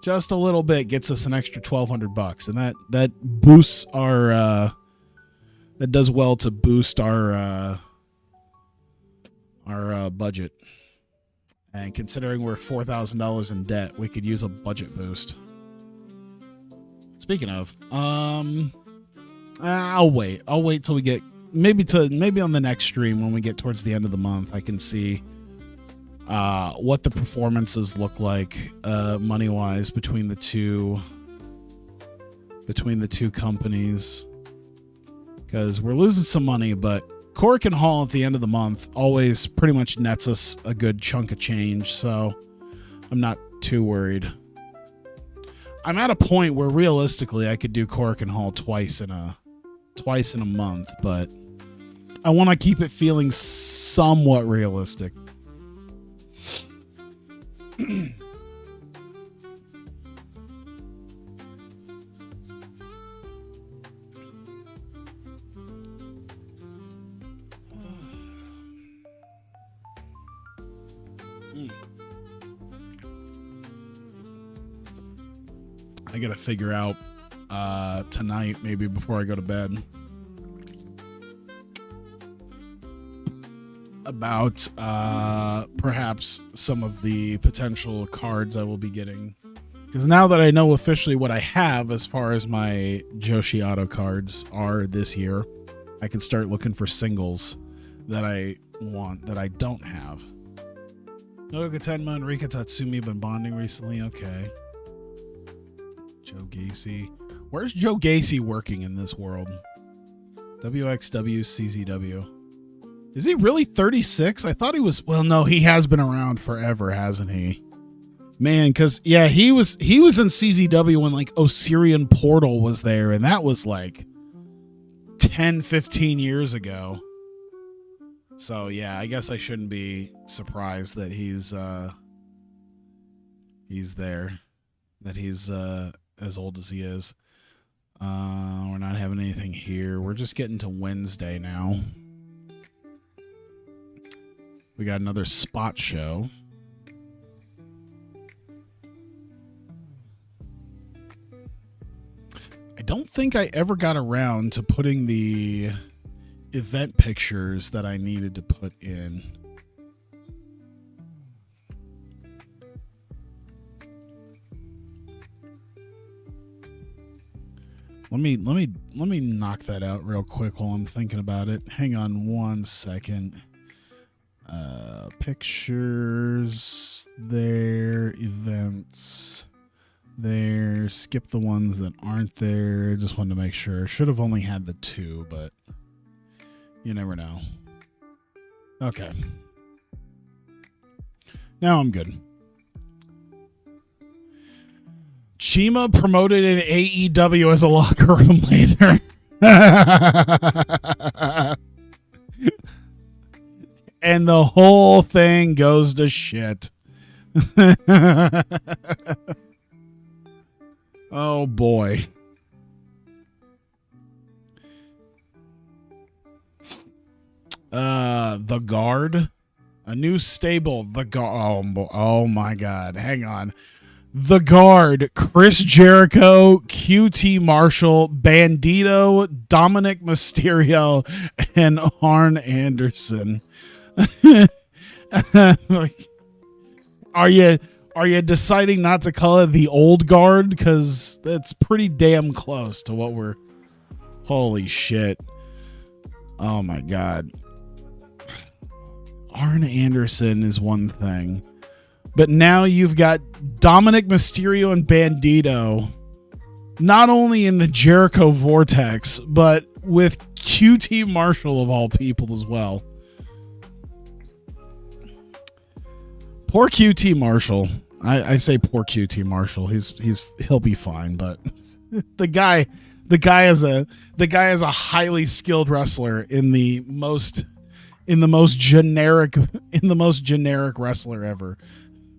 Just a little bit gets us an extra $1,200, and that boosts our that does well to boost our budget. And considering we're $4,000 in debt, we could use a budget boost. Speaking of, I'll wait till we get maybe on the next stream when we get towards the end of the month. I can see what the performances look like money wise between the two between the two companies because we're losing some money, but Cork and Hall at the end of the month always pretty much nets us a good chunk of change, so I'm not too worried. I'm at a point where realistically I could do Cork and Hall twice in a month, but I want to keep it feeling somewhat realistic. I gotta figure out tonight, maybe before I go to bed, about perhaps some of the potential cards I will be getting. Because now that I know officially what I have as far as my Joshi Auto cards are this year, I can start looking for singles that I want that I don't have. Noga Tenma and Rika Tatsumi been bonding recently. Okay. Joe Gacy. Where's Joe Gacy working in this world? WXW CZW. Is he really 36? I thought he was. Well, no, he has been around forever, hasn't he? Man, because yeah, he was in CZW when like Osirian Portal was there, and that was like 10, 15 years ago. So yeah, I guess I shouldn't be surprised that he's there, that he's as old as he is. We're not having anything here. We're just getting to Wednesday now. We got another spot show. I don't think I ever got around to putting the event pictures that I needed to put in. Let me knock that out real quick while I'm thinking about it. Hang on one second. Pictures there, events there, skip the ones that aren't there. Just wanted to make sure. Should have only had the 2, but you never know. Okay. Now I'm good. Chima promoted in AEW as a locker room leader. And the whole thing goes to shit. Oh boy. The Guard. A new stable. The Guard. Oh my god. Hang on. The Guard, Chris Jericho, QT Marshall, Bandito, Dominic Mysterio, and Arn Anderson. Like, are you deciding not to call it the Old Guard? Because that's pretty damn close to what we're... Holy shit. Oh my god. Arn Anderson is one thing. But now you've got Dominic Mysterio and Bandito, not only in the Jericho Vortex, but with QT Marshall of all people as well. Poor QT Marshall. I say poor QT Marshall. He'll be fine, but the guy is a highly skilled wrestler in the most generic wrestler ever.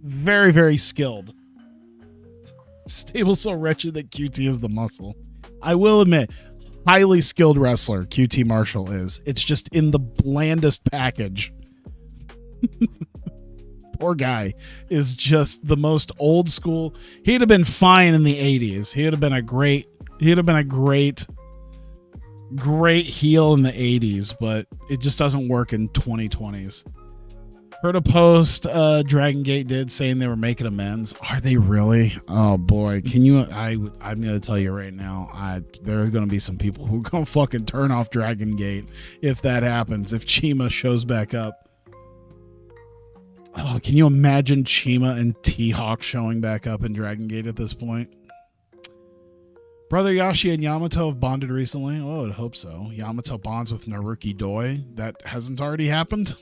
Very, very skilled. Stable so wretched that QT is the muscle. I will admit, highly skilled wrestler QT Marshall is. It's just in the blandest package. Poor guy is just the most old school. He'd have been fine in the 80s. He'd have been a great heel in the 80s, but it just doesn't work in 2020s. Heard a post Dragon Gate did saying they were making amends. Are they really? Oh boy, can you? I'm gonna tell you right now. There are gonna be some people who are gonna fucking turn off Dragon Gate if that happens. If Chima shows back up. Oh, can you imagine Chima and T-Hawk showing back up in Dragon Gate at this point? Brother Yashi and Yamato have bonded recently. Oh, I hope so. Yamato bonds with Naruki Doi. That hasn't already happened.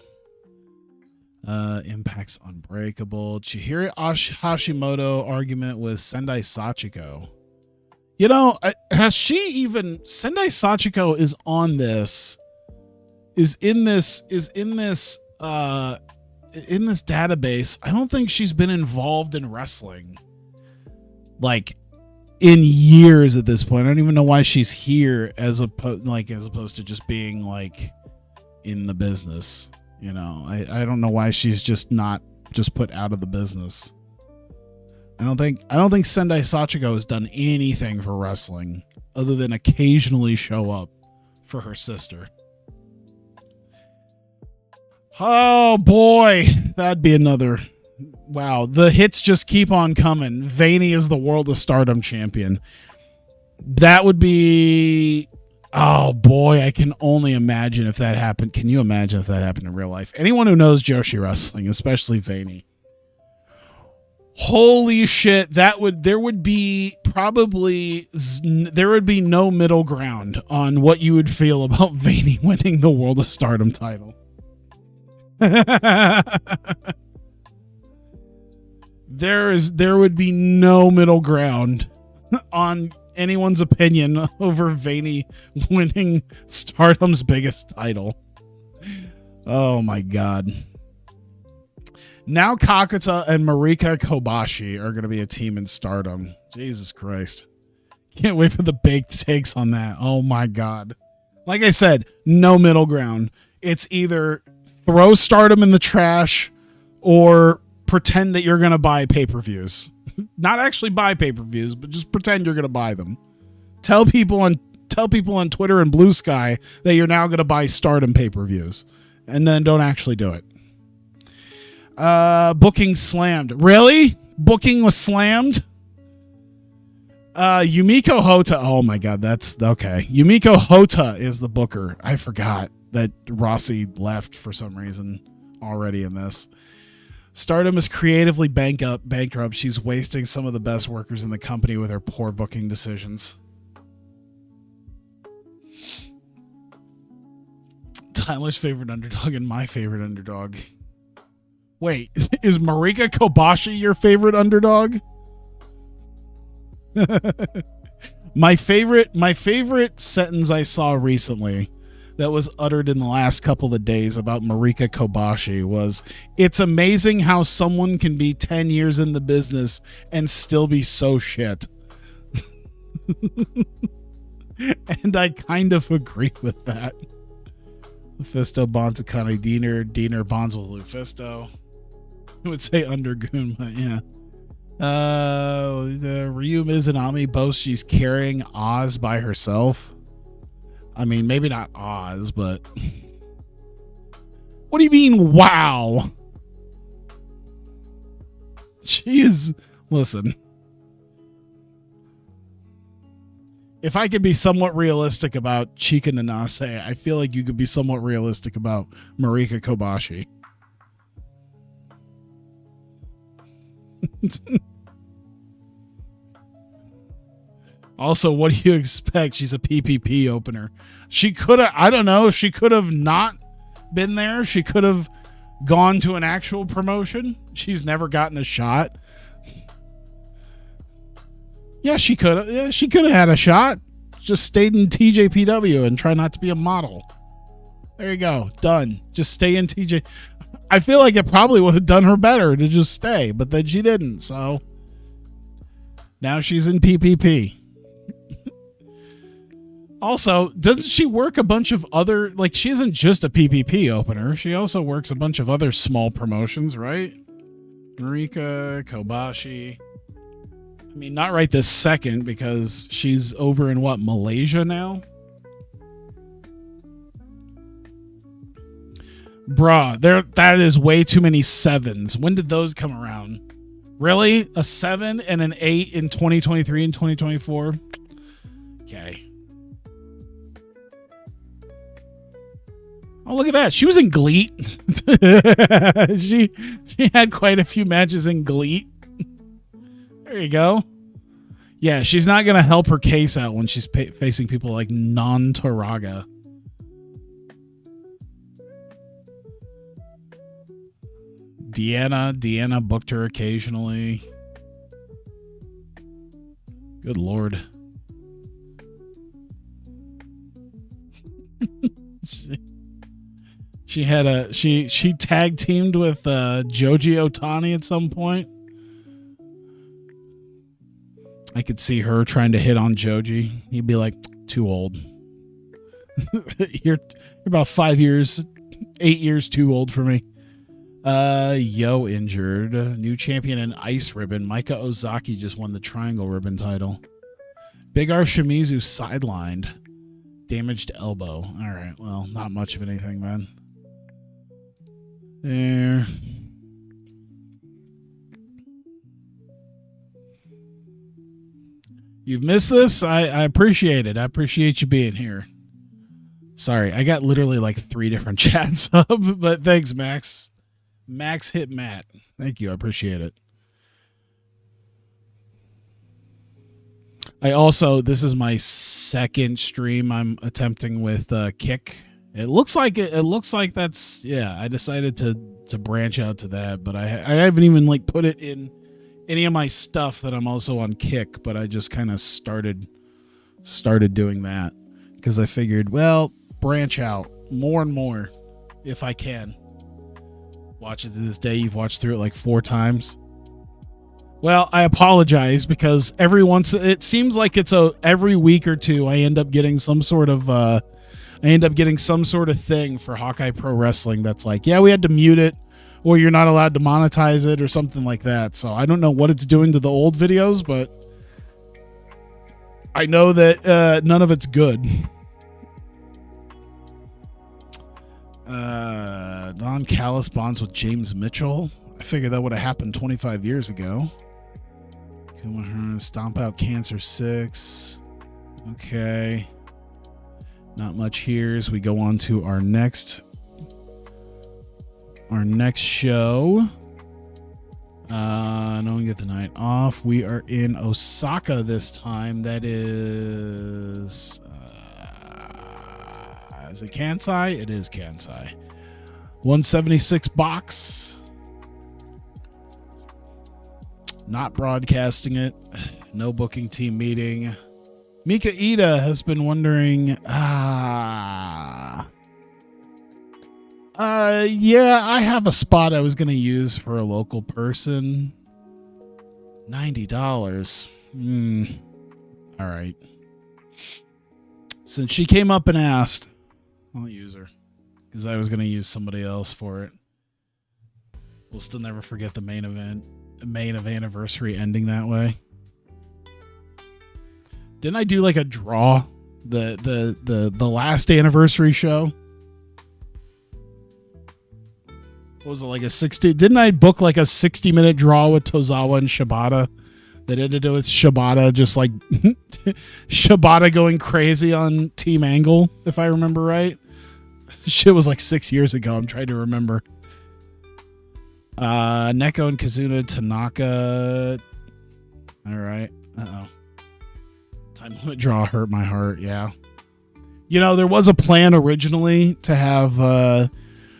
Impact's unbreakable. Chihiro Hashimoto argument with Sendai Sachiko. You know, has she even... Sendai Sachiko is on this... Is in this database. I don't think she's been involved in wrestling. Like... in years at this point. I don't even know why she's here as opposed to just being like in the business. You know, I don't know why she's just not just put out of the business. I don't think Sendai Sachiko has done anything for wrestling other than occasionally show up for her sister. Oh boy, that'd be another. Wow, the hits just keep on coming. Vaney is the World of Stardom champion. That would be... Oh, boy, I can only imagine if that happened. Can you imagine if that happened in real life? Anyone who knows Joshi Wrestling, especially Vaney. Holy shit, there would be no middle ground on what you would feel about Vaney winning the World of Stardom title. There would be no middle ground on anyone's opinion over Vaney winning Stardom's biggest title. Oh my god. Now Kakuta and Marika Kobashi are going to be a team in Stardom. Jesus Christ. Can't wait for the baked takes on that. Oh my god. Like I said, no middle ground. It's either throw Stardom in the trash or pretend that you're going to buy pay-per-views. Not actually buy pay-per-views, but just pretend you're going to buy them. Tell people on Twitter and Blue Sky that you're now going to buy Stardom pay-per-views, and then don't actually do it. Booking slammed. Really? Booking was slammed? Yumiko Hota. Oh my god, that's okay. Yumiko Hota is the booker. I forgot that Rossi left for some reason already in this. Stardom is creatively bankrupt. She's wasting some of the best workers in the company with her poor booking decisions. Tyler's favorite underdog and my favorite underdog. Wait, is Marika Kobashi your favorite underdog? My favorite sentence I saw recently that was uttered in the last couple of days about Marika Kobashi was, "It's amazing how someone can be 10 years in the business and still be so shit." And I kind of agree with that. Lufisto bonds with Connie Diener bonds with Lufisto. I would say Undergoon, but yeah. The Ryu Mizunami boasts she's carrying Oz by herself. I mean, maybe not Oz, but... What do you mean, wow? Jeez. Listen. If I could be somewhat realistic about Chika Nanase, I feel like you could be somewhat realistic about Marika Kobashi. Also, what do you expect? She's a PPP opener. She could have, I don't know, she could have not been there. She could have gone to an actual promotion. She's never gotten a shot. Yeah, she could have. Yeah, she could have had a shot. Just stayed in TJPW and try not to be a model. There you go. Done. Just stay in TJ. I feel like it probably would have done her better to just stay, but then she didn't. So now she's in PPP. Also, doesn't she work a bunch of other, like, she isn't just a PPP opener. She also works a bunch of other small promotions, right? Marika Kobashi. I mean, not right this second because she's over in what, Malaysia now? Bruh, that is way too many sevens. When did those come around? Really? A 7 and an 8 in 2023 and 2024? Okay. Oh, look at that. She was in GLEAT. she had quite a few matches in GLEAT. There you go. Yeah, she's not going to help her case out when she's facing people like Non-Toraga. Deanna booked her occasionally. Good Lord. She had she tag teamed with Joji Otani at some point. I could see her trying to hit on Joji. He'd be like, too old. You're about 8 years too old for me. Yo injured. New champion in Ice Ribbon. Mika Ozaki just won the Triangle Ribbon title. Big R Shimizu sidelined. Damaged elbow. All right. Well, not much of anything, man. There. You've missed this? I appreciate it. I appreciate you being here. Sorry, I got literally like 3 different chats up, but thanks, Max. Max hit Matt. Thank you. I appreciate it. This is my second stream I'm attempting with Kick. It looks like that's, yeah, I decided to branch out to that, but I haven't even like put it in any of my stuff that I'm also on Kick, but I just kind of started doing that because I figured, well, branch out more and more if I can. Watch it to this day. You've watched through it like 4 times. Well, I apologize because it seems like it's every week or two I end up getting some sort of thing for Hawkeye Pro Wrestling that's like, yeah, we had to mute it, or you're not allowed to monetize it, or something like that. So I don't know what it's doing to the old videos, but I know that none of it's good. Don Callis bonds with James Mitchell. I figured that would have happened 25 years ago. Stomp out Cancer 6. Okay. Not much here as we go on to our next show. No one get the night off. We are in Osaka this time. That is it Kansai? It is Kansai. 176 box. Not broadcasting it. No booking team meeting. Mika Ida has been wondering, yeah, I have a spot I was going to use for a local person. $90. All right. Since she came up and asked, I'll use her because I was going to use somebody else for it. We'll still never forget the main of Anniversary ending that way. Didn't I do like a draw the last Anniversary show? What was it, like a 60? Didn't I book like a 60-minute draw with Tozawa and Shibata that ended with Shibata just like Shibata going crazy on Team Angle, if I remember right? Shit was like 6 years ago. I'm trying to remember. Neko and Kazuna Tanaka. All right. Uh-oh. Time limit draw hurt my heart. Yeah. You know, there was a plan originally to have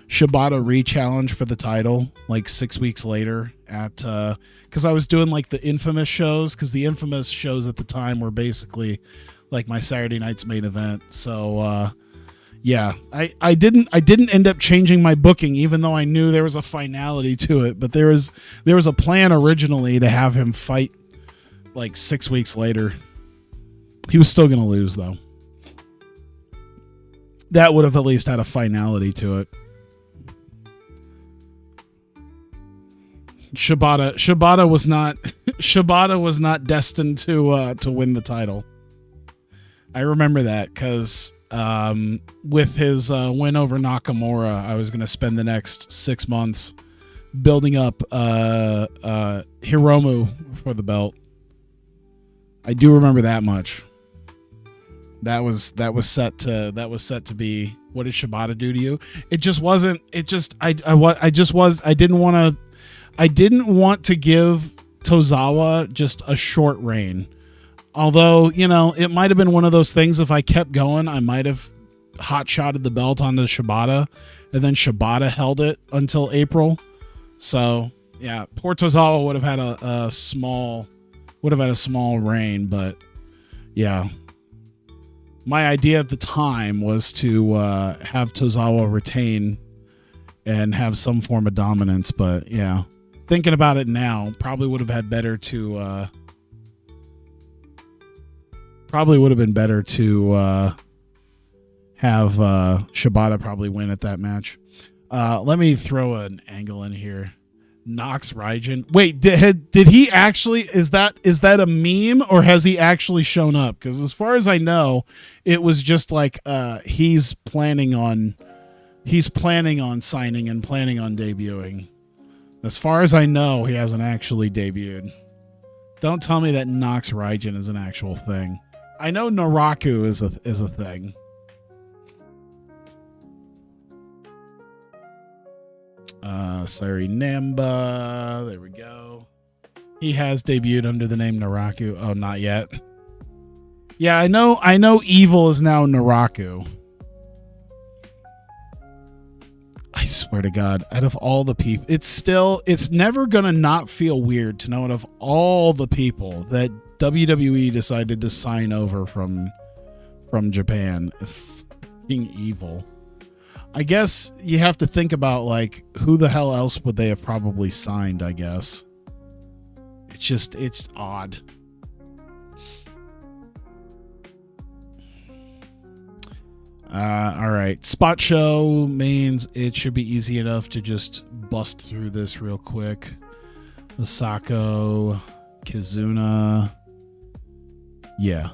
Shibata re-challenge for the title like 6 weeks later at because I was doing like the Infamous shows, because the Infamous shows at the time were basically like my Saturday night's main event. So yeah, I didn't end up changing my booking, even though I knew there was a finality to it. But there was a plan originally to have him fight like 6 weeks later. He was still going to lose, though. That would have at least had a finality to it. Shibata was not destined to win the title. I remember that because with his win over Nakamura, I was going to spend the next 6 months building up Hiromu for the belt. I do remember that much. That was set to be, what did Shibata do to you? It just wasn't. It just I didn't want to give Tozawa just a short reign. Although, you know, it might have been one of those things. If I kept going, I might have hot-shotted the belt onto Shibata, and then Shibata held it until April. So, yeah, poor Tozawa would have had a small reign, but yeah. My idea at the time was to have Tozawa retain and have some form of dominance, but yeah. Thinking about it now, probably would have been better to have Shibata probably win at that match. Let me throw an angle in here. Nox Raijin. Wait, did he actually? Is that a meme, or has he actually shown up? Because as far as I know, it was just like he's planning on signing and planning on debuting. As far as I know, he hasn't actually debuted. Don't tell me that Nox Raijin is an actual thing. I know Naraku is a thing. Sorry, Namba. There we go. He has debuted under the name Naraku. Oh, not yet. Yeah, I know Evil is now Naraku. I swear to God, out of all the people, it's never gonna not feel weird to know out of all the people that WWE decided to sign over from Japan. Fucking Evil. I guess you have to think about, like, who the hell else would they have probably signed, I guess. It's odd. All right. Spot show means it should be easy enough to just bust through this real quick. Osako, Kizuna. Yeah.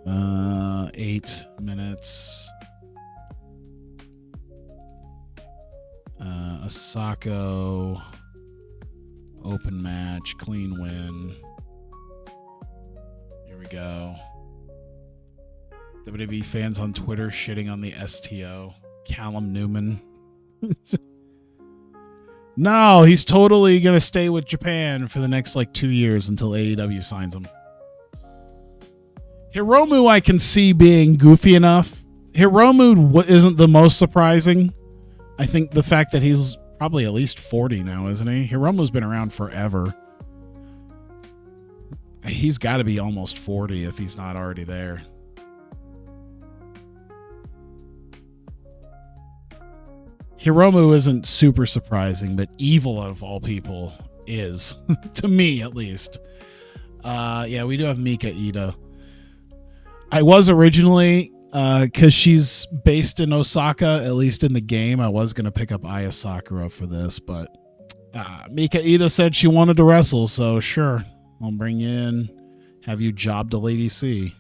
8 minutes. Osako. Open match. Clean win. Here we go. WWE fans on Twitter shitting on the STO. Callum Newman. No, he's totally going to stay with Japan for the next 2 years until AEW signs him. Hiromu I can see being goofy enough. Hiromu isn't the most surprising. I think the fact that he's probably at least 40 now, isn't he? Hiromu's been around forever. He's got to be almost 40 if he's not already there. Hiromu isn't super surprising, but Evil out of all people is, to me at least. Yeah, we do have Mika Ida. I was originally, because she's based in Osaka, at least in the game, I was going to pick up Aya Sakura for this, but Mika Ida said she wanted to wrestle, so sure, I'll bring you in, have you job to Lady C.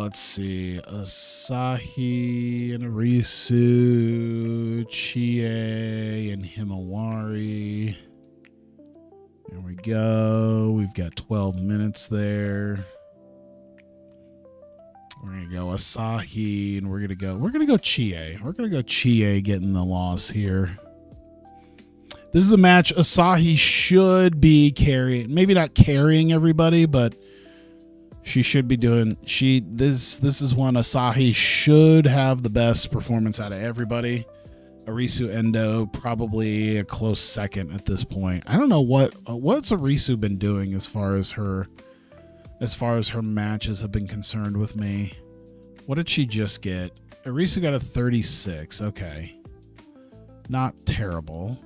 Let's see. Asahi and Arisu, Chie and Himawari. There we go. We've got 12 minutes there. We're gonna go Asahi, and we're gonna go Chie. We're gonna go Chie getting the loss here. This is a match Asahi should be carrying. Maybe not carrying everybody, but she should be doing. This is one Asahi should have the best performance out of everybody. Arisu Endo probably a close second at this point. I don't know what's Arisu been doing as far as her matches have been concerned with me. What did she just get? Arisu got a 36. Okay, not terrible.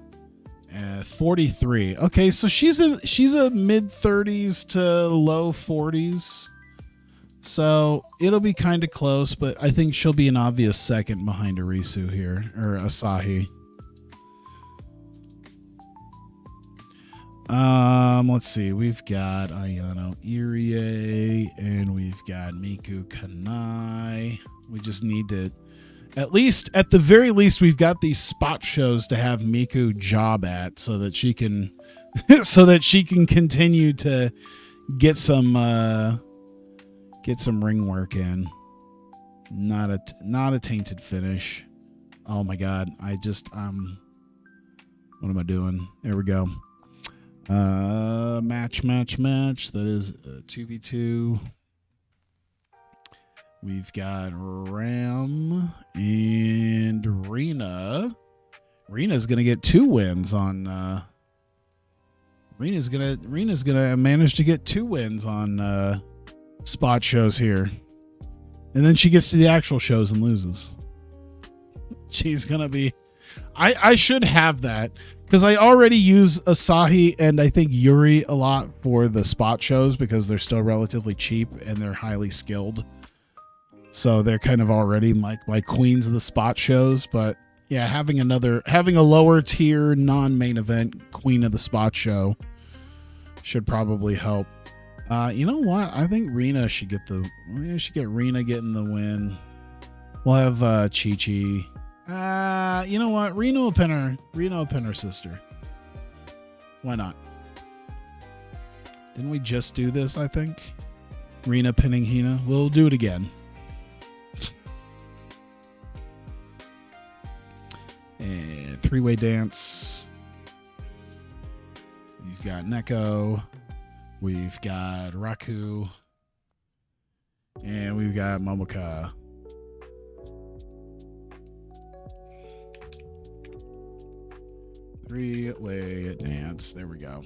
43. Okay, so she's a mid 30s to low 40s. So it'll be kind of close, but I think she'll be an obvious second behind Arisu here, or Asahi. Let's see. We've got Ayano Irie and we've got Miku Kanai. We just need to, at the very least, we've got these spot shows to have Miku job at so that she can continue to get some ring work in. Not a tainted finish. Oh my god. I just what am I doing? There we go. Match. That is 2v2. We've got Ram and Rena. Rena's gonna get 2 wins on Rena's gonna manage to get 2 wins on spot shows here. And then she gets to the actual shows and loses. She's gonna be I should have that because I already use Asahi and I think Yuri a lot for the spot shows because they're still relatively cheap and they're highly skilled. So they're kind of already my queens of the spot shows. But yeah, having a lower tier non-main event queen of the spot show should probably help. You know what? I think Rena should get Rena getting the win. We'll have Chi-Chi. You know what? Rena will pin her sister. Why not? Didn't we just do this, I think? Rena pinning Hina. We'll do it again. And 3-way dance. We've got Neko. We've got Raku. And we've got Momoka. Three-way dance. There we go.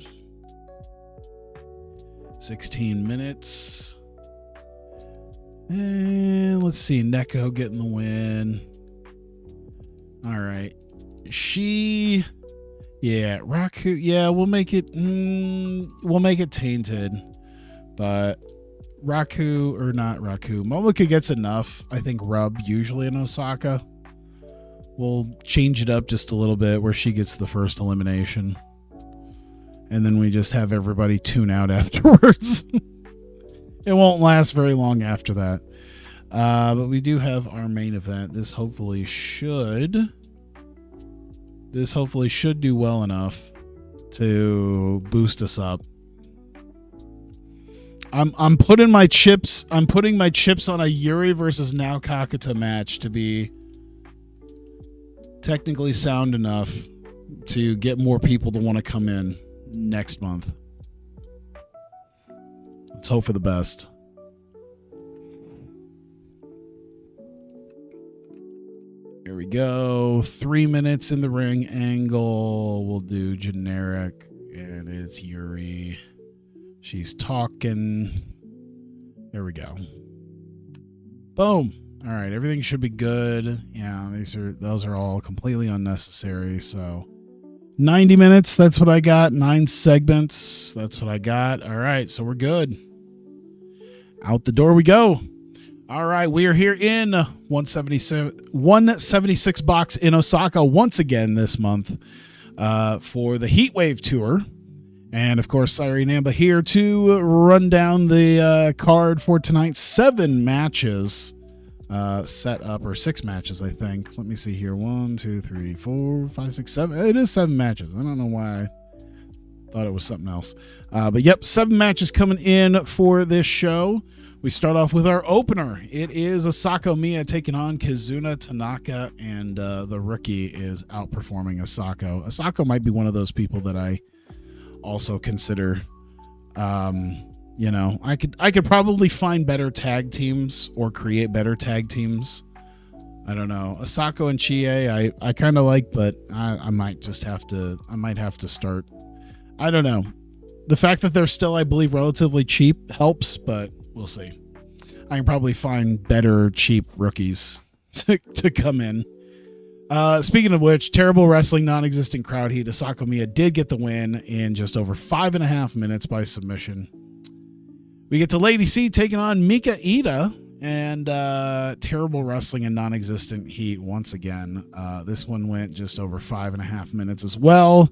16 minutes. And let's see. Neko getting the win. All right. Yeah, Raku. Yeah, we'll make it tainted. But Raku or not Raku. Momoka gets enough. I think rub usually in Osaka. We'll change it up just a little bit where she gets the first elimination. And then we just have everybody tune out afterwards. It won't last very long after that. But we do have our main event. This hopefully should do well enough to boost us up. I'm putting my chips on a Yuri versus Nao Kakata match to be technically sound enough to get more people to want to come in next month. Let's hope for the best. Here we go. 3 minutes in the ring angle. We'll do generic, and it's Yuri. She's talking. There we go. Boom. All right, everything should be good. Yeah, those are all completely unnecessary. So 90 minutes, that's what I got. 9 segments, that's what I got. All right, so we're good. Out the door we go. All right, we are here in 176 box in Osaka once again this month for the Heatwave Tour. And, of course, Sairi Namba here to run down the card for tonight's 7 matches set up, or 6 matches, I think. Let me see here. 1, 2, 3, 4, 5, 6, 7. It is 7 matches. I don't know why I thought it was something else. But, yep, 7 matches coming in for this show. We start off with our opener. It is Asako Miya taking on Kizuna Tanaka, and the rookie is outperforming Asako. Asako might be one of those people that I also consider. You know, I could probably find better tag teams or create better tag teams. I don't know. Asako and Chie, I kind of like, but I might have to start. I don't know. The fact that they're still, I believe, relatively cheap helps, but we'll see. I can probably find better cheap rookies to come in. Speaking of which, terrible wrestling, non-existent crowd heat. Asako Miya did get the win in just over 5.5 minutes by submission. We get to Lady C taking on Mika Ida, and terrible wrestling and non-existent heat once again. This one went just over 5.5 minutes as well.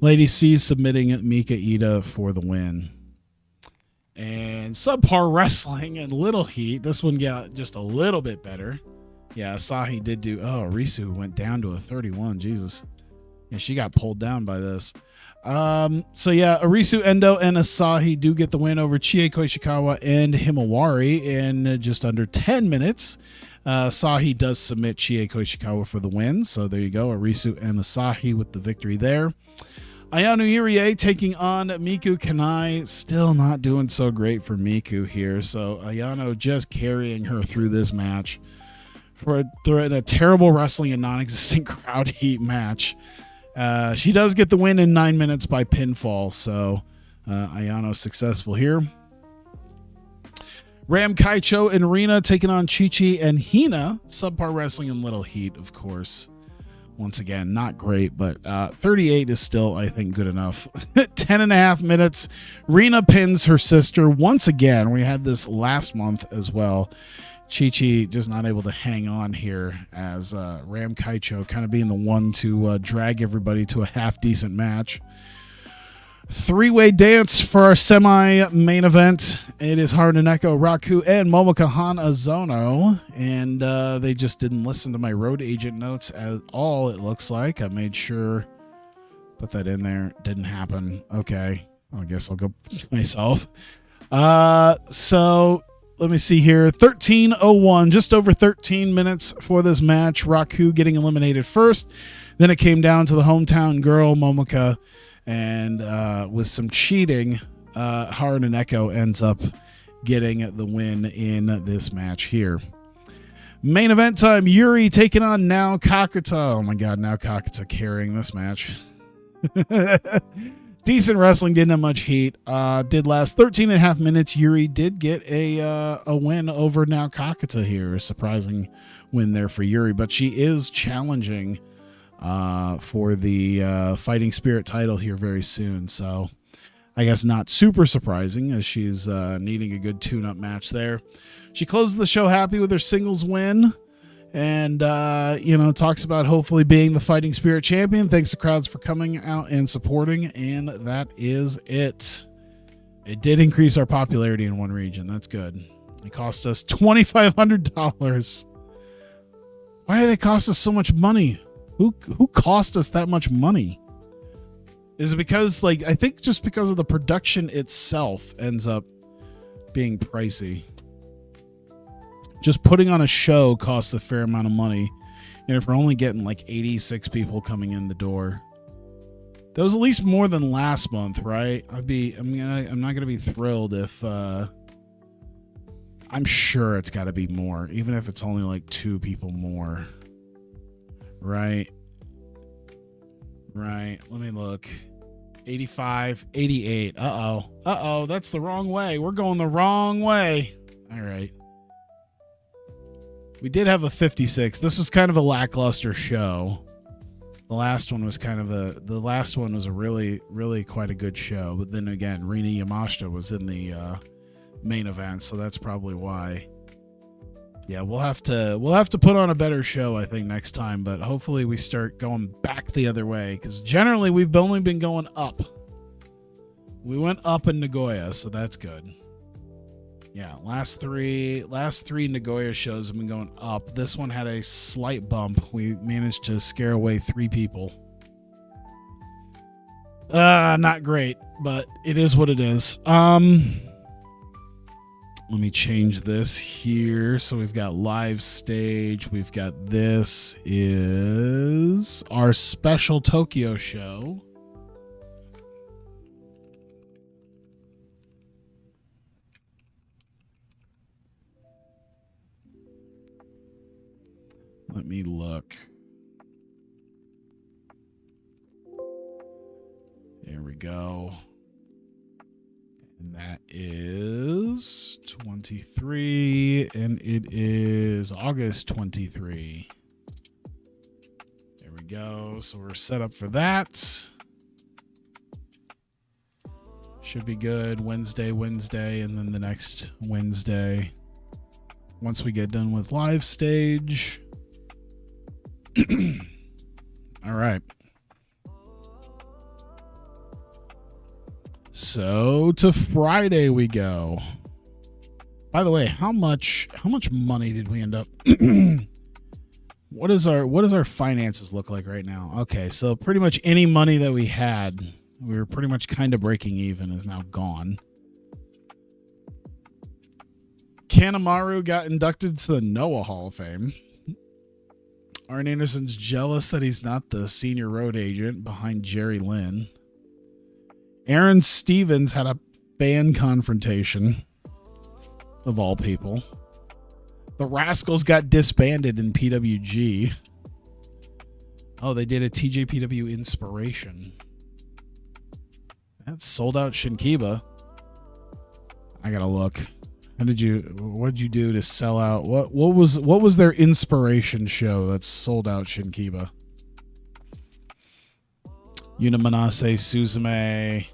Lady C submitting Mika Ida for the win. And subpar wrestling and little heat. This one got just a little bit better. Yeah, Asahi did do... Oh, Risu went down to a 31. Jesus. Yeah, she got pulled down by this. So yeah, Arisu, Endo, and Asahi do get the win over Chie Koishikawa and Himawari in just under 10 minutes. Asahi does submit Chie Koishikawa for the win. So there you go. Arisu and Asahi with the victory there. Ayano Irie taking on Miku Kanai. Still not doing so great for Miku here. So Ayano just carrying her through this match. They're in a terrible wrestling and non-existent crowd heat match. She does get the win in 9 minutes by pinfall. So Ayano successful here. Ram Kaicho and Rina taking on Chi-Chi and Hina. Subpar wrestling and little heat, of course. Once again, not great, but 38 is still, I think, good enough. 10.5 minutes. Rina pins her sister once again. We had this last month as well. Chi-Chi just not able to hang on here as Ram Kaicho kind of being the one to drag everybody to a half-decent match. Three-way dance for our semi-main event. It is Haruno Raku and Momoka Hanazono, and they just didn't listen to my road agent notes at all, it looks like. I made sure put that in there. Didn't happen. Okay. I guess I'll go myself. So let me see here. 13:01, just over 13 minutes for this match. Raku getting eliminated first. Then it came down to the hometown girl, Momoka. And with some cheating, Haruno ends up getting the win in this match here. Main event time, Yuri taking on Nao Kakuta. Oh my god, Nao Kakuta carrying this match. Decent wrestling, didn't have much heat. Did last 13.5 minutes. Yuri did get a win over Nao Kakuta here. A surprising win there for Yuri, but she is challenging for the Fighting Spirit title here very soon. So I guess not super surprising as she's needing a good tune-up match there. She closes the show happy with her singles win and, talks about hopefully being the Fighting Spirit champion. Thanks to crowds for coming out and supporting. And that is it. It did increase our popularity in one region. That's good. It cost us $2,500. Why did it cost us so much money? Who cost us that much money? Is it because, I think just because of the production itself ends up being pricey. Just putting on a show costs a fair amount of money. And if we're only getting 86 people coming in the door, that was at least more than last month, right? I'm not going to be thrilled if, I'm sure it's got to be more, even if it's only 2 people more. Right. Let me look. 85, 88. Uh-oh. That's the wrong way. We're going the wrong way. All right. We did have a 56. This was kind of a lackluster show. The last one was a really, really quite a good show. But then again, Rina Yamashita was in the main event, so that's probably why. Yeah, we'll have to put on a better show, I think, next time. But hopefully we start going back the other way, because generally we've only been going up. We went up in Nagoya, so that's good. Yeah, last three Nagoya shows have been going up. This one had a slight bump. We managed to scare away 3 people. Not great, but it is what it is. Let me change this here. So we've got live stage. We've got this is our special Tokyo show. Let me look. There we go. And that is 23, and it is August 23. There we go. So we're set up for that. Should be good. Wednesday, and then the next Wednesday. Once we get done with live stage. All right. So to Friday we go. By the way, how much money did we end up? What does our finances look like right now? Okay, so pretty much any money that we had, we were pretty much kind of breaking even, is now gone. Kanemaru got inducted to the Noah Hall of Fame. Arn Anderson's jealous that he's not the senior road agent behind Jerry Lynn. Aaron Stevens had a fan confrontation, of all people. The Rascals got disbanded in PWG. Oh, they did a TJPW inspiration. That sold out Shinkiba. I gotta look. What'd you do to sell out? What was their inspiration show that sold out Shinkiba? Yunamanase Suzume,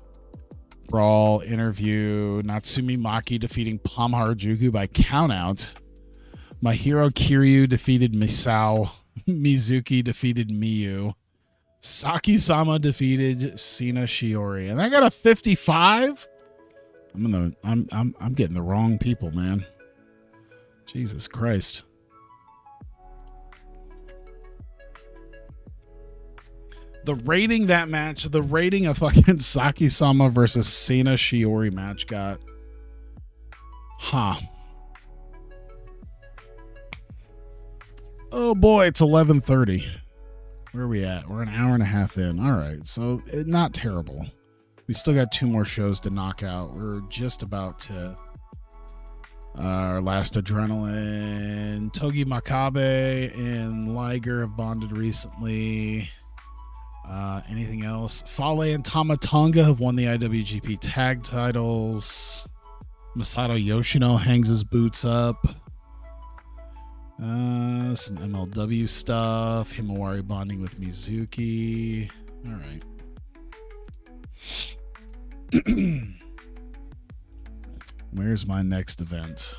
Brawl, interview, Natsumi Maki defeating Palm Harajuku by countout. Mahiro Kiryu defeated Misao. Mizuki defeated Miyu. Saki-sama defeated Sina Shiori. And I got a 55? I'm getting the wrong people, man. Jesus Christ. The rating that match, the rating of fucking Saki-sama versus Sina Shiori match got. Oh boy, it's 11:30. Where are we at? We're an hour and a half in. All right, so not terrible. We still got 2 more shows to knock out. We're just about to our last Adrenaline. Togi Makabe and Liger have bonded recently. Anything else? Fale and Tamatonga have won the IWGP tag titles. Masato Yoshino hangs his boots up. Some MLW stuff. Himawari bonding with Mizuki. All right. Where's my next event?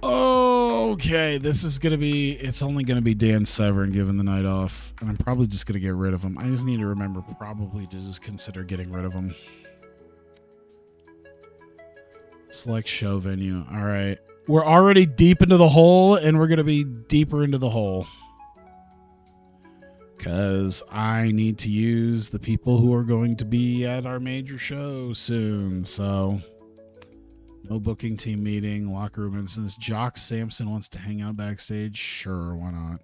Okay, this is going to be, it's only going to be Dan Severn given the night off. And I'm probably just going to get rid of him. I just need to remember probably to just consider getting rid of him. Select show venue. All right. We're already deep into the hole, and we're going to be deeper into the hole. Because I need to use the people who are going to be at our major show soon. So, no booking team meeting, locker room instance. Jock Sampson wants to hang out backstage. Sure, why not?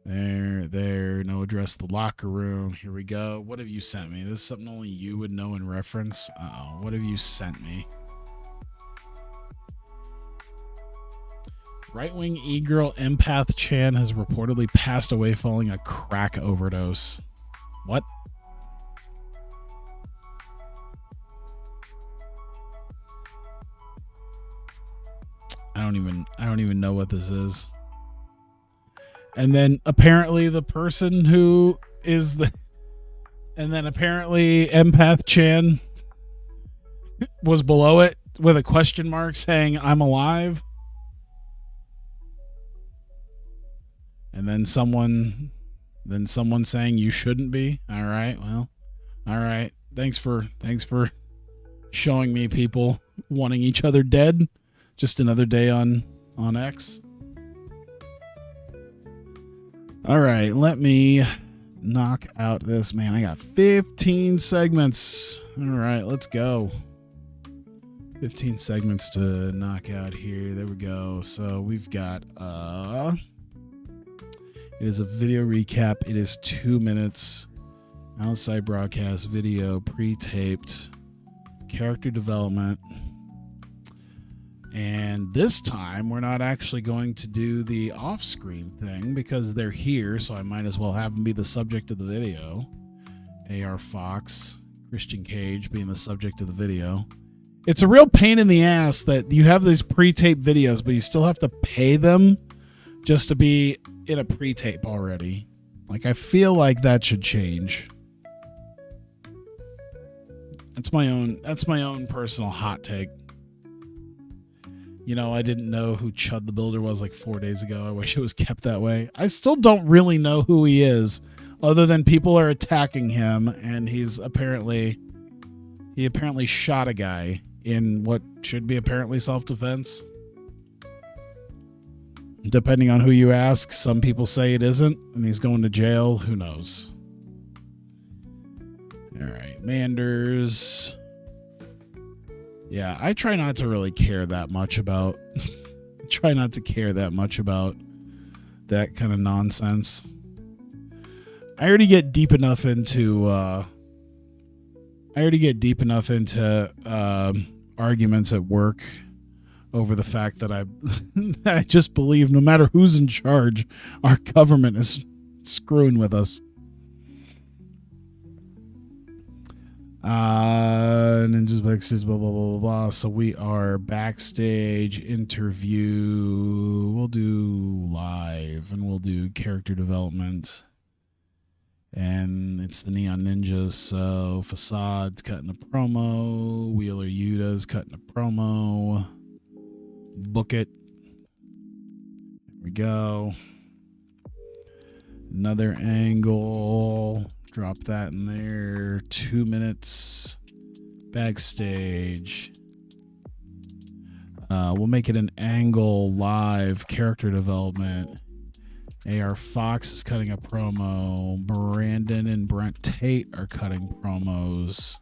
There. No address the locker room. Here we go. What have you sent me? This is something only you would know in reference. Uh-oh. What have you sent me? Right-wing e-girl Empath Chan has reportedly passed away following a crack overdose. What? I don't even know what this is. And then apparently the person who is the... And then apparently Empath Chan was below it with a question mark saying, I'm alive. And then someone saying you shouldn't be. All right. Well, all right. Thanks for showing me people wanting each other dead. Just another day on X. All right, let me knock out this. Man, I got 15 segments. All right, let's go. 15 segments to knock out here. There we go. So we've got it is a video recap. It is 2 minutes. Outside broadcast video, pre-taped, character development. And this time, we're not actually going to do the off-screen thing because they're here, so I might as well have them be the subject of the video. AR Fox, Christian Cage being the subject of the video. It's a real pain in the ass that you have these pre-taped videos, but you still have to pay them just to be in a pre-tape already. Like, I feel like that should change. That's my own personal hot take. You know, I didn't know who Chud the Builder was like 4 days ago. I wish it was kept that way. I still don't really know who he is, other than people are attacking him, and he apparently shot a guy in what should be apparently self-defense. Depending on who you ask, some people say it isn't, and he's going to jail. Who knows? All right, Manders. Yeah, I try not to really care that much about try not to care that much about that kind of nonsense. I already get deep enough into arguments at work over the fact that I just believe no matter who's in charge, our government is screwing with us. And then just backstage, blah, blah, blah, blah, blah. So we are backstage interview. We'll do live and we'll do character development. And it's the Neon Ninjas. So Facade's cutting a promo. Wheeler Yuta's cutting a promo. Book it. There we go. Another angle. Drop that in there. 2 minutes. Backstage. We'll make it an angle live character development. AR Fox is cutting a promo. Brandon and Brent Tate are cutting promos.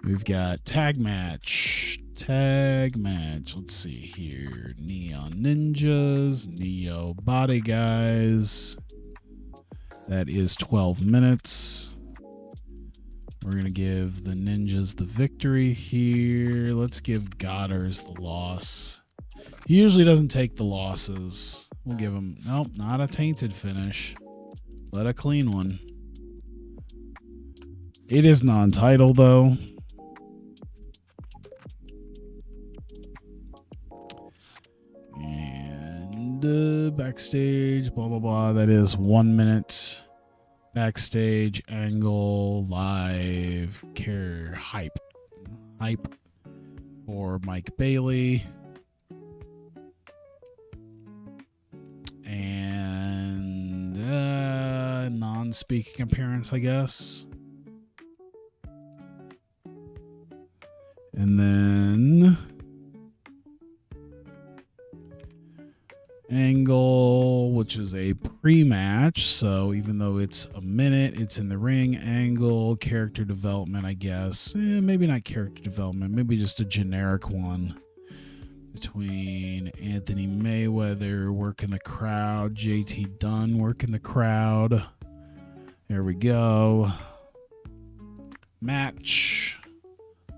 We've got tag match. Let's see here. Neon Ninjas, Neo Body Guys. That is 12 minutes. We're going to give the Ninjas the victory here. Let's give Godders the loss. He usually doesn't take the losses. We'll give him, nope, not a tainted finish, but a clean one. It is non-title though. And backstage, blah, blah, blah. That is 1 minute. Backstage, angle, live, care, hype for Mike Bailey. And non-speaking appearance, I guess. And then angle, which is a pre-match. So even though it's a minute, it's in the ring. Angle, character development, I guess. Maybe not character development. Maybe just a generic one. Between Anthony Mayweather working the crowd, JT Dunn working the crowd. There we go. Match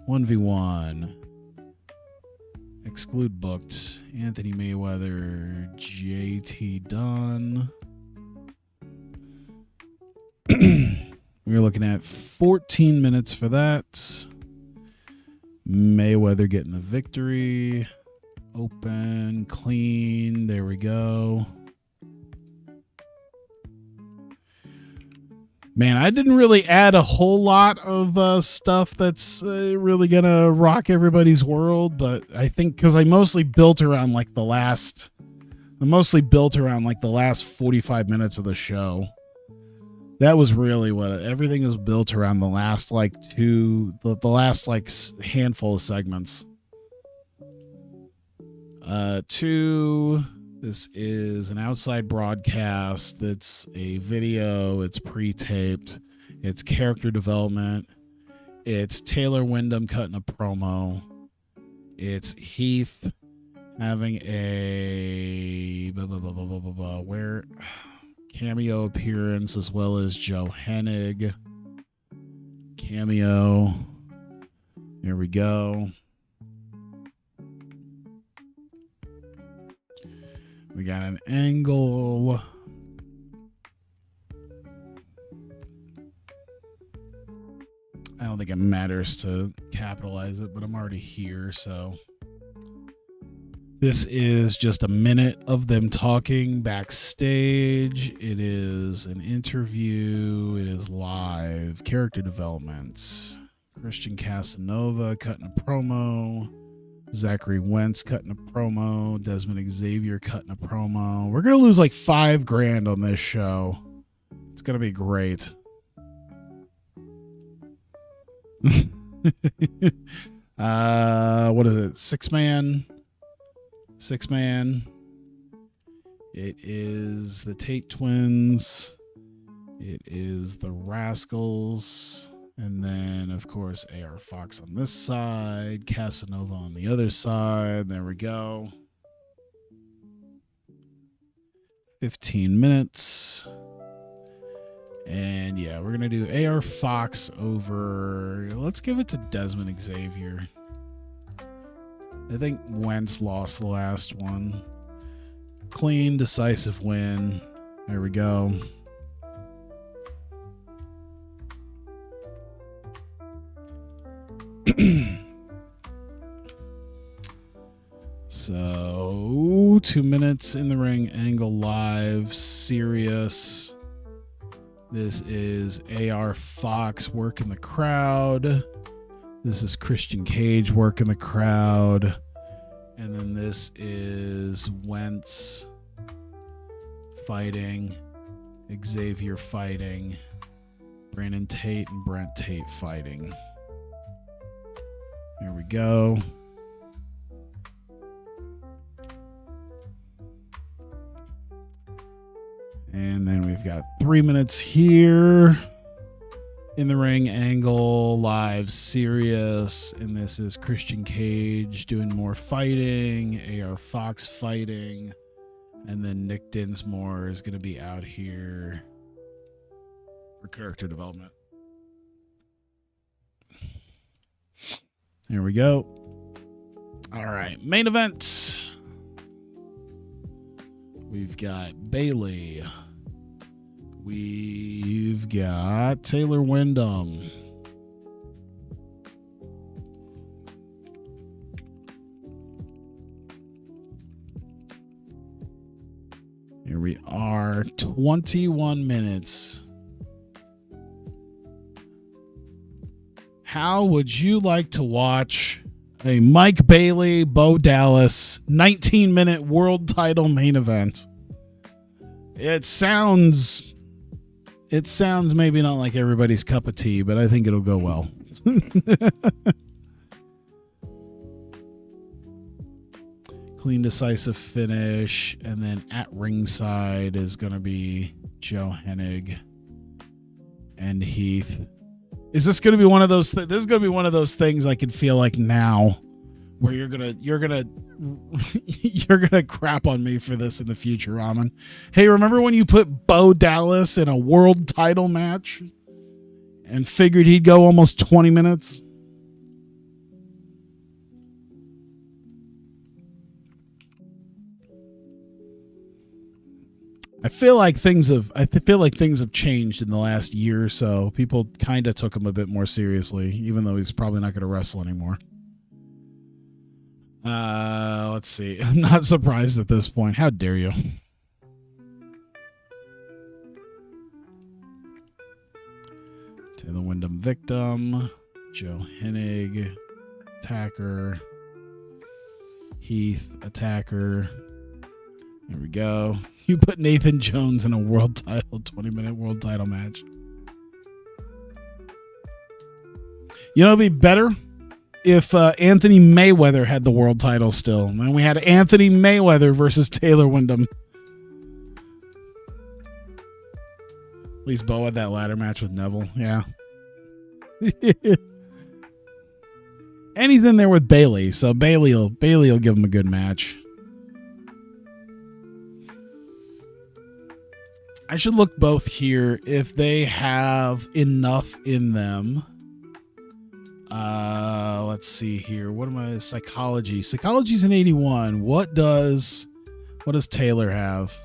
1v1. Exclude booked. Anthony Mayweather, JT Dunn. We're looking at 14 minutes for that. Mayweather getting the victory. Open, clean. There we go. Man, I didn't really add a whole lot of stuff that's really going to rock everybody's world, but I think because I mostly built around like the last 45 minutes of the show. That was really what everything is built around, the last handful of segments. This is an outside broadcast. That's a video. It's pre-taped. It's character development. It's Taylor Wyndham cutting a promo. It's Heath having a cameo appearance, as well as Joe Hennig cameo. There we go. We got an angle. I don't think it matters to capitalize it, but I'm already here, so. This is just a minute of them talking backstage. It is an interview. It is live. Character development. Christian Casanova cutting a promo. Zachary Wentz cutting a promo. Desmond Xavier cutting a promo. We're going to lose like $5,000 on this show. It's going to be great. What is it? Six man. It is the Tate twins. It is the Rascals. And then, of course, AR Fox on this side, Casanova on the other side. There we go. 15 minutes. And yeah, we're going to do AR Fox over. Let's give it to Desmond Xavier. I think Wentz lost the last one. Clean, decisive win. There we go. So 2 minutes in the ring, angle live, serious. This is AR Fox working the crowd. This is Christian Cage working the crowd. And then this is Wentz fighting, Xavier fighting, Brandon Tate and Brent Tate fighting. Here we go. And then we've got 3 minutes here in the ring, angle, live, serious. And this is Christian Cage doing more fighting, AR Fox fighting. And then Nick Dinsmore is going to be out here for character development. Here we go. All right, main event. We've got Bailey. We've got Taylor Wyndham. Here we are, 21 minutes. How would you like to watch a Mike Bailey, Bo Dallas 19-minute world title main event? It sounds maybe not like everybody's cup of tea, but I think it'll go well. Clean, decisive finish. And then at ringside is going to be Joe Hennig and Heath. Is this going to be one of those this is going to be one of those things I can feel like now where you're going to crap on me for this in the future, Ramen. Hey, remember when you put Bo Dallas in a world title match and figured he'd go almost 20 minutes? I feel like things have changed in the last year or so. People kind of took him a bit more seriously, even though he's probably not going to wrestle anymore. Let's see. I'm not surprised at this point. How dare you? Taylor Wyndham victim. Joe Hennig attacker. Heath attacker. There we go. You put Nathan Jones in a world title, 20-minute world title match. You know, it'd be better if Anthony Mayweather had the world title still. And we had Anthony Mayweather versus Taylor Wyndham. At least Bo had that ladder match with Neville. Yeah. And he's in there with Bailey. So Bailey will give him a good match. I should look both here if they have enough in them. Let's see here. What am I? Psychology. Psychology's an 81. What does Taylor have?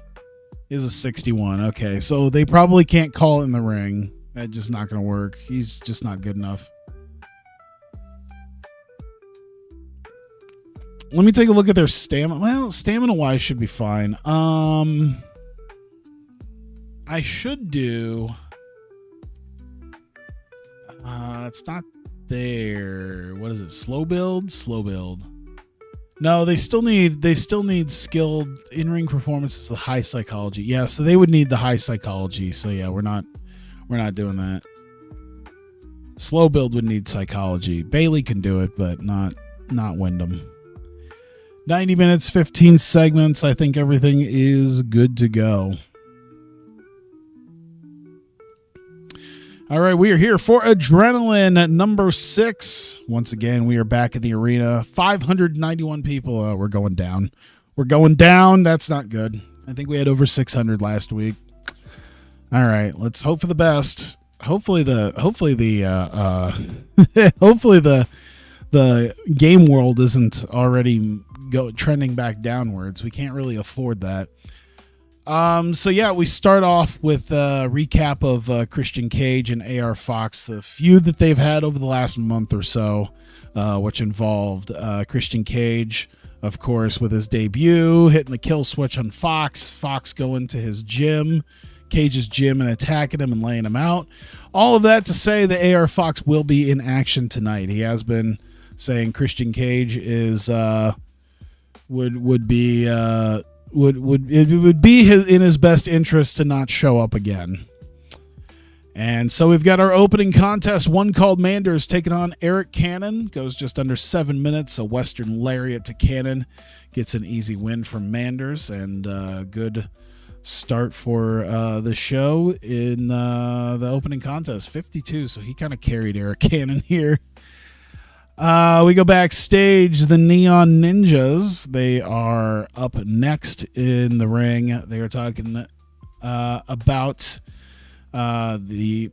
Is a 61. Okay, so they probably can't call it in the ring. That's just not going to work. He's just not good enough. Let me take a look at their stamina. Well, stamina-wise should be fine. I should do. It's not there. What is it? Slow build. No, they still need skilled in-ring performances. The high psychology. Yeah, so they would need the high psychology. So yeah, we're not doing that. Slow build would need psychology. Bailey can do it, but not Wyndham. 90 minutes, 15 segments. I think everything is good to go. All right, we are here for Adrenaline number 6. Once again, we are back in the arena. 591 people. We're going down. We're going down. That's not good. I think we had over 600 last week. All right, let's hope for the best. Hopefully the game world isn't already trending back downwards. We can't really afford that. So yeah, we start off with a recap of Christian Cage and AR Fox, the feud that they've had over the last month or so, which involved Christian Cage, of course, with his debut, hitting the kill switch on Fox, Fox going to his gym, Cage's gym, and attacking him and laying him out. All of that to say that AR Fox will be in action tonight. He has been saying Christian Cage is would be in his best interest to not show up again. And so we've got our opening contest, one called Manders taking on Eric Cannon. Goes just under 7 minutes. A Western Lariat to Cannon gets an easy win from Manders, and good start for the show in the opening contest, 52. So he kind of carried Eric Cannon here. We go backstage. The Neon Ninjas, they are up next in the ring. They are talking about they're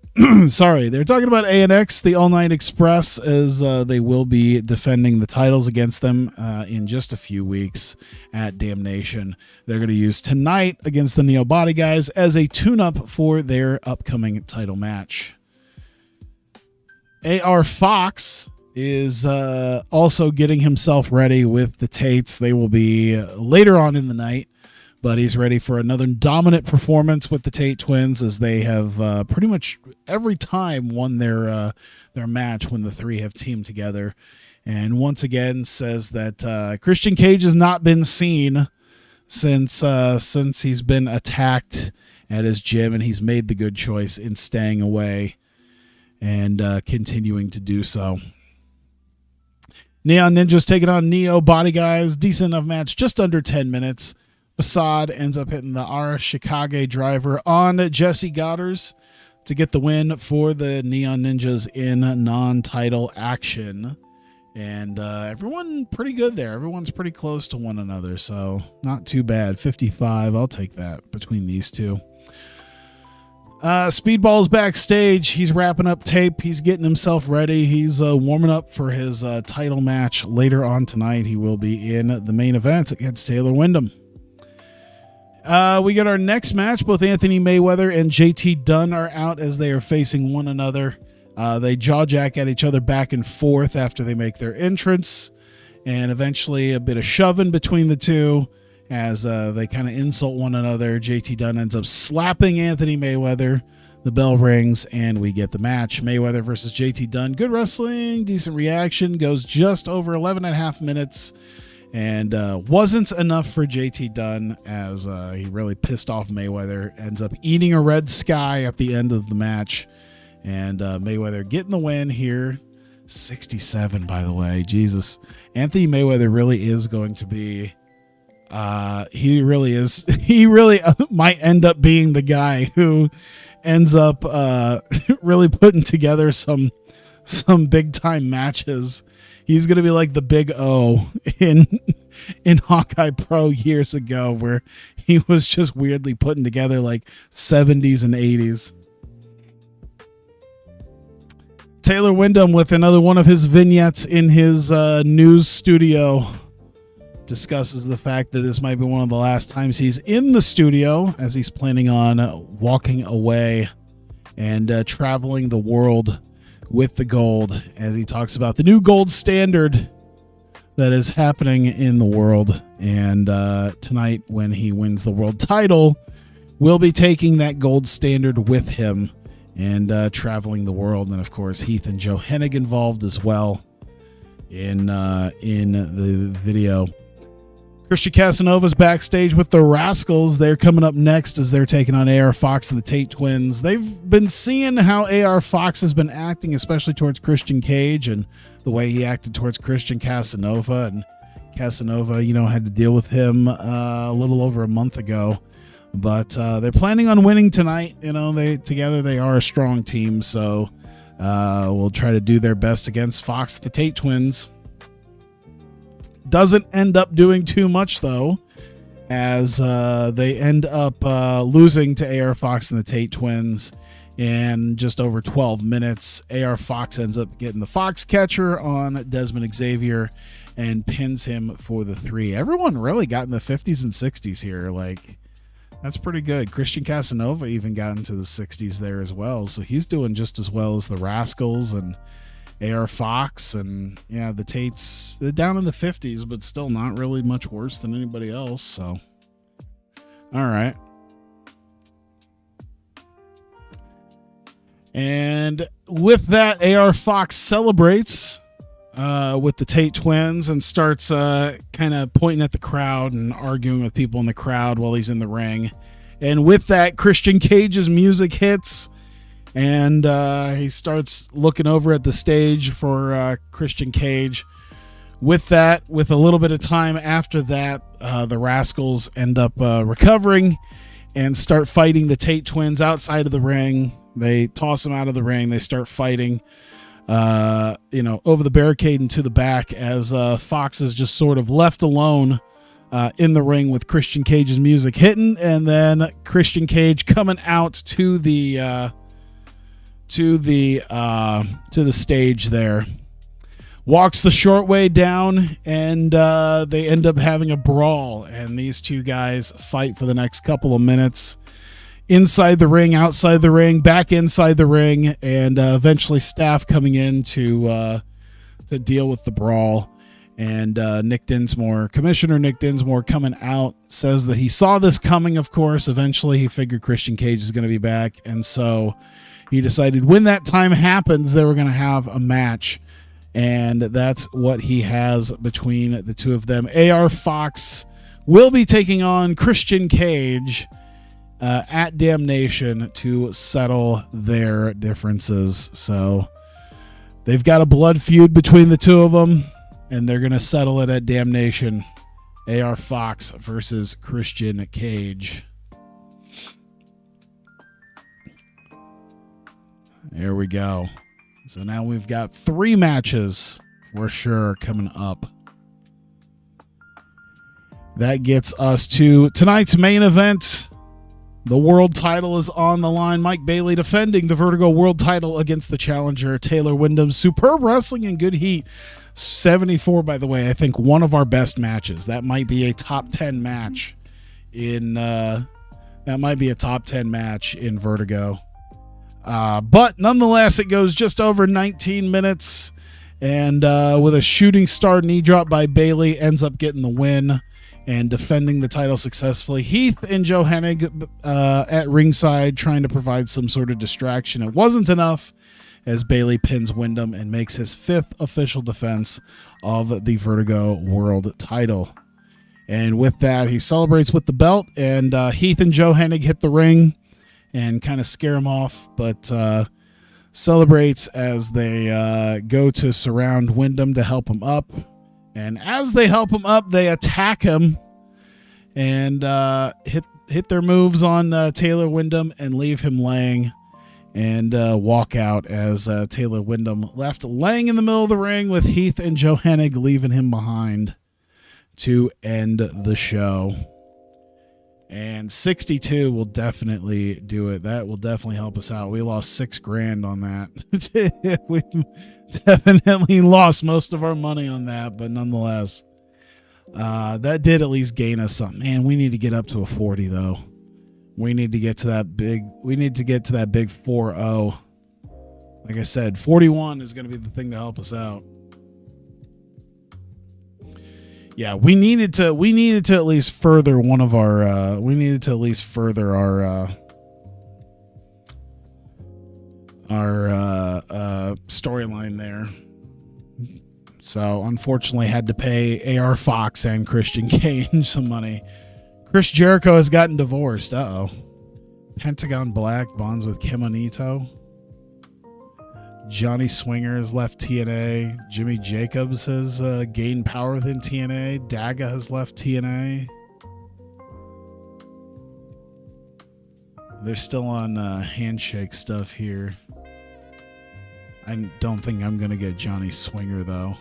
talking about ANX, the All Night Express, as they will be defending the titles against them in just a few weeks at Damnation. They're going to use tonight against the Neo Body Guys as a tune-up for their upcoming title match. AR Fox is also getting himself ready with the Tates. They will be later on in the night, but he's ready for another dominant performance with the Tate twins, as they have pretty much every time won their match when the three have teamed together. And once again says that Christian Cage has not been seen since he's been attacked at his gym, and he's made the good choice in staying away and continuing to do so. Neon Ninjas taking on Neo Body Guys. Decent enough match, just under 10 minutes. Facade ends up hitting the Arashikage driver on Jesse Godders to get the win for the Neon Ninjas in non-title action. And everyone pretty good there. Everyone's pretty close to one another, so not too bad. 55, I'll take that between these two. Speedball's backstage. He's wrapping up tape. He's getting himself ready. He's warming up for his title match later on tonight. He will be in the main event against Taylor Wyndham. We got our next match. Both Anthony Mayweather and JT Dunn are out as they are facing one another. They jawjack at each other back and forth after they make their entrance, and eventually a bit of shoving between the two as they kind of insult one another. JT Dunn ends up slapping Anthony Mayweather. The bell rings, and we get the match. Mayweather versus JT Dunn. Good wrestling, decent reaction. Goes just over 11 and a half minutes, and wasn't enough for JT Dunn, as he really pissed off Mayweather. Ends up eating a red sky at the end of the match, and Mayweather getting the win here. 67, by the way. Jesus. Anthony Mayweather really is going to be... he really is. He really might end up being the guy who ends up really putting together some big time matches. He's going to be like the Big O in Hawkeye Pro years ago, where he was just weirdly putting together like 70s and 80s. Taylor Wyndham with another one of his vignettes in his news studio discusses the fact that this might be one of the last times he's in the studio, as he's planning on walking away and traveling the world with the gold, as he talks about the new gold standard that is happening in the world. And tonight, when he wins the world title, we'll be taking that gold standard with him and traveling the world. And of course, Heath and Joe Hennig involved as well in the video. Christian Casanova's backstage with the Rascals. They're coming up next as they're taking on AR Fox and the Tate twins. They've been seeing how AR Fox has been acting, especially towards Christian Cage, and the way he acted towards Christian Casanova. And Casanova, had to deal with him a little over a month ago. But they're planning on winning tonight. You know, they are a strong team, so we'll try to do their best against Fox the Tate twins. Doesn't end up doing too much, though, as they end up losing to AR Fox and the Tate twins in just over 12 minutes. AR Fox ends up getting the Fox catcher on Desmond Xavier and pins him for the 3. Everyone really got in the 50s and 60s here. Like, that's pretty good. Christian Casanova even got into the 60s there as well. So he's doing just as well as the Rascals and AR Fox. And yeah, the Tates, they're down in the 50s, but still not really much worse than anybody else. So, all right. And with that, AR Fox celebrates with the Tate twins and starts kind of pointing at the crowd and arguing with people in the crowd while he's in the ring. And with that, Christian Cage's music hits, and he starts looking over at the stage for Christian Cage. With that, with a little bit of time after that, the Rascals end up recovering and start fighting the Tate twins outside of the ring. They toss them out of the ring. They start fighting over the barricade and to the back as Fox is just sort of left alone in the ring with Christian Cage's music hitting, and then Christian Cage coming out to the stage there, walks the short way down, and they end up having a brawl, and these two guys fight for the next couple of minutes. Inside the ring, outside the ring, back inside the ring, and eventually staff coming in to deal with the brawl. And Commissioner Nick Dinsmore coming out, says that he saw this coming, of course. Eventually, he figured Christian Cage is going to be back, and so he decided when that time happens, they were going to have a match, and that's what he has between the two of them. AR Fox will be taking on Christian Cage at Damnation to settle their differences. So they've got a blood feud between the two of them, and they're going to settle it at Damnation. AR Fox versus Christian Cage. There we go. So now we've got 3 matches for sure coming up. That gets us to tonight's main event. The world title is on the line. Mike Bailey defending the Vertigo World Title against the challenger, Taylor Wyndham. Superb wrestling and good heat. 74, by the way, I think one of our best matches. That might be a top 10 match in Vertigo. But nonetheless, it goes just over 19 minutes. And with a shooting star knee drop by Bailey, ends up getting the win and defending the title successfully. Heath and Joe Hennig at ringside trying to provide some sort of distraction. It wasn't enough, as Bailey pins Wyndham and makes his 5th official defense of the Vertigo World Title. And with that, he celebrates with the belt, and Heath and Joe Hennig hit the ring and kind of scare him off, but celebrates as they go to surround Wyndham to help him up. And as they help him up, they attack him and hit their moves on Taylor Wyndham and leave him laying, and walk out as Taylor Wyndham left laying in the middle of the ring with Heath and Joe Hennig leaving him behind to end the show. And 62 will definitely do it. That will definitely help us out. We lost $6,000 on that. We definitely lost most of our money on that, but nonetheless, that did at least gain us something. Man, we need to get up to a 40 though. We need to get to that big 4-0. Like I said, 41 is going to be the thing to help us out. Yeah, we needed to at least further one of our storyline there. So unfortunately had to pay AR Fox and Christian Cage some money. Chris Jericho has gotten divorced. Pentagon Black bonds with Kim Onito. Johnny Swinger has left TNA. Jimmy Jacobs has gained power within TNA. Daga has left TNA. They're still on handshake stuff here. I don't think I'm going to get Johnny Swinger, though.